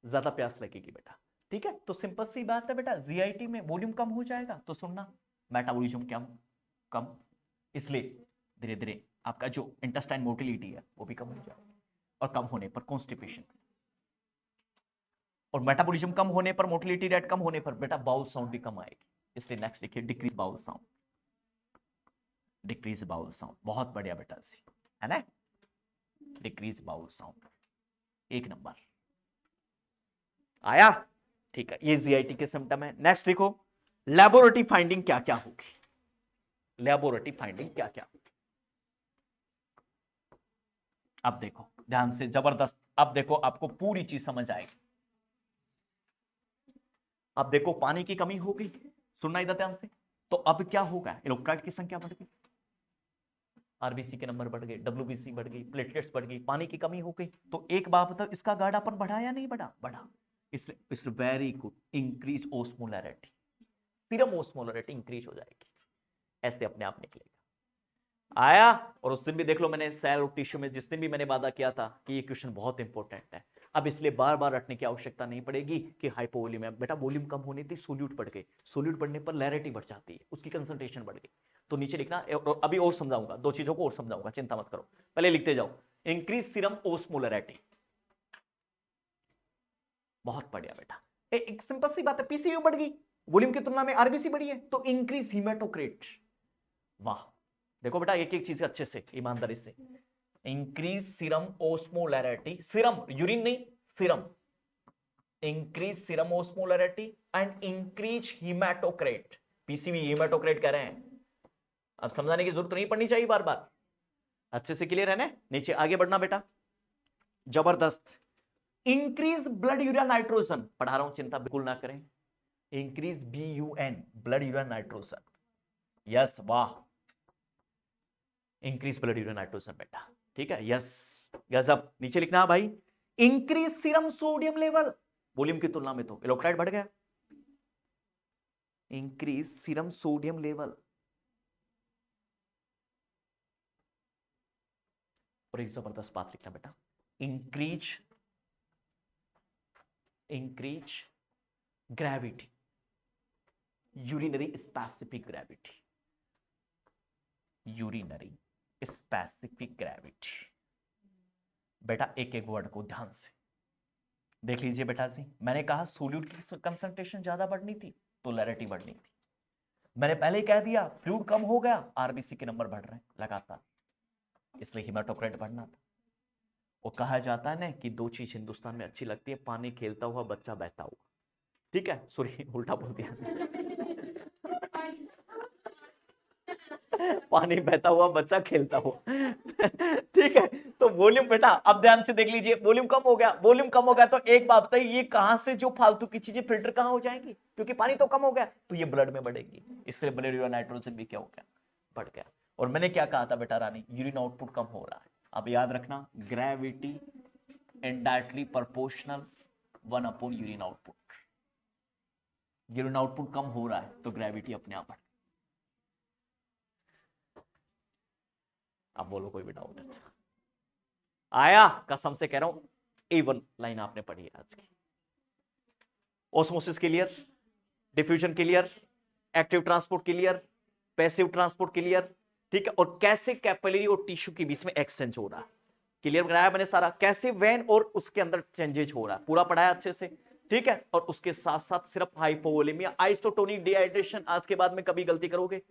ज्यादा प्यास लगेगी बेटा, ठीक है। तो सिंपल सी बात है बेटा, जीआईटी में वॉल्यूम कम हो जाएगा तो सुनना मेटाबॉलिज्म क्या कम, इसलिए धीरे धीरे आपका जो इंटेस्टाइन मोटिलिटी है वो भी कम हो जाएगी, और कम होने पर कॉन्स्टिपेशन, और मेटाबॉलिज्म कम होने पर, मोटिलिटी रेट कम होने पर बेटा बाउल साउंड भी कम आएगी। इसलिए नेक्स्ट लिखिए decrease bowel sound, decrease bowel sound, बहुत बढ़िया बेटा, है ना, डिक्रीज बाउल साउंड, एक नंबर आया, ठीक है। ये जीआईटी के सिम्टम है। नेक्स्ट लिखो लैबोरेटरी फाइंडिंग क्या क्या होगी, लैबोरेटरी फाइंडिंग क्या क्या होगी। अब देखो ध्यान से, जबरदस्त, अब देखो आपको पूरी चीज समझ आएगी। अब देखो पानी की कमी हो गई, सुनना इधर ध्यान से, तो अब क्या होगा, इलेक्ट्रोलाइट की संख्या बढ़ गई, आरबीसी के नंबर बढ़ गए, डब्ल्यूबीसी बढ़ गई, प्लेटलेट्स बढ़ गई, पानी की कमी हो गई। तो एक बात बताओ, इसका गाढ़ापन बढ़ा या नहीं बढ़ा, बढ़ा। इस very good, increase osmolarity, serum osmolarity increase हो जाएगी, ऐसे अपने आप निकलेगा, आया। और उस दिन भी देख लो, मैंने सेल और टिश्यू में जिस दिन भी मैंने वादा किया था कि ये क्वेश्चन बहुत इंपॉर्टेंट है, अब इसलिए बार बार रटने की आवश्यकता नहीं पड़ेगी कि हाइपोवोलियम है बेटा, वॉल्यूम कम होने थी, सोल्यूट बढ़ गए, सोल्यूट बढ़ने पर लैरिटी बढ़ जाती है, उसकी कंसंट्रेशन बढ़ गई। तो नीचे लिखना, अभी और समझाऊंगा, दो चीजों को और समझाऊंगा, चिंता मत करो, पहले लिखते जाओ, इंक्रीज सीरम ओस्मोलैरिटी, बहुत बढ़िया बेटा। एक सिंपल सी बात है, पीसीयू बढ़ गई, वॉल्यूम की तुलना में आरबीसी बढ़ी है, तो इंक्रीज हीमेटोक्रेट, वाह। देखो बेटा एक एक चीज अच्छे से, ईमानदारी से, increase serum osmolarity, serum urine नहीं, serum, increase serum osmolarity and increase haematocrit, PCV haematocrit कह रहे हैं, अब समझाने की जरूरत नहीं पड़नी चाहिए बार बार, अच्छे से क्लियर है ना। नीचे आगे बढ़ना बेटा, जबरदस्त। इंक्रीज ब्लड यूरिया नाइट्रोजन, पढ़ा रहा हूं, चिंता बिल्कुल ना करें, increase BUN, blood urea nitrogen, yes, वाह, इंक्रीज ब्लड यूरिया नाइट्रोजन बेटा, ठीक है, यस, गजब। नीचे लिखना भाई, increase serum sodium level, volume की तुलना में तो इलेक्ट्रोलाइट बढ़ गया, इंक्रीज सीरम सोडियम लेवल। और एक जबरदस्त बात लिखना बेटा, increase gravity, urinary specific gravity, urinary specific gravity, बेटा एक एक वर्ड को ध्यान से देख लीजिए बेटा जी। मैंने कहा सोल्यूट की कंसंट्रेशन ज्यादा बढ़नी थी तो लैरिटी बढ़नी थी, मैंने पहले ही कह दिया फ्लूइड कम हो गया, आरबीसी के नंबर बढ़ रहे हैं लगातार, इसलिए हीमेटोक्रेट बढ़ना था। वो कहा जाता है ना कि दो चीज हिंदुस्तान में अच्छी लगती है, पानी खेलता हुआ, बच्चा बहता हुआ, ठीक है, सॉरी उल्टा बोल दिया। पानी बहता हुआ बच्चा खेलता हुआ। ठीक है, तो वॉल्यूम बेटा अब ध्यान से देख लीजिए, वॉल्यूम कम हो गया, वॉल्यूम कम हो गया तो एक बात बताइए, ये कहां से जो फालतू की चीजें फिल्टर कहां हो जाएंगी, क्योंकि पानी तो कम हो गया तो ये ब्लड में बढ़ेगी, इससे ब्लड में नाइट्रोजन भी क्या हो गया, बढ़ गया। और मैंने क्या कहा था बेटा रानी, यूरिन आउटपुट कम हो रहा है। अब याद रखना, gravity indirectly proportional 1 urine output. Urine output कम हो रहा है तो ग्रेविटी अपने आप बढ़। अब बोलो कोई भी डाउट आया? कसम से कह रहा हूं, A1 लाइन आपने पढ़ी है आज की। Osmosis clear, diffusion clear, active transport clear, passive transport clear, ठीक है। और कैसे कैपिलरी और टिश्यू के बीच में एक्सचेंज हो रहा है, क्लियर कराया मैंने सारा। कैसे वेन और उसके अंदर चेंजेज हो रहा है, पूरा पढ़ाया अच्छे से, ठीक है। और उसके साथ साथ सिर्फ हाइपोवोलेमिया, आइसोटोनिक डिहाइड्रेशन आज के बाद में कभी गलती करोगे,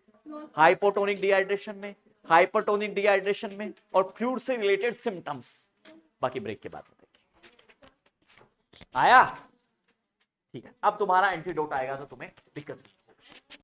हाइपोटोनिक डिहाइड्रेशन में, हाइपरटोनिक डिहाइड्रेशन में, और फ्लूइड से रिलेटेड सिम्टम्स बाकी ब्रेक के बाद बताएंगे। आया? ठीक है, अब तुम्हारा एंटीडोट आएगा तो तुम्हें दिक्कत नहीं।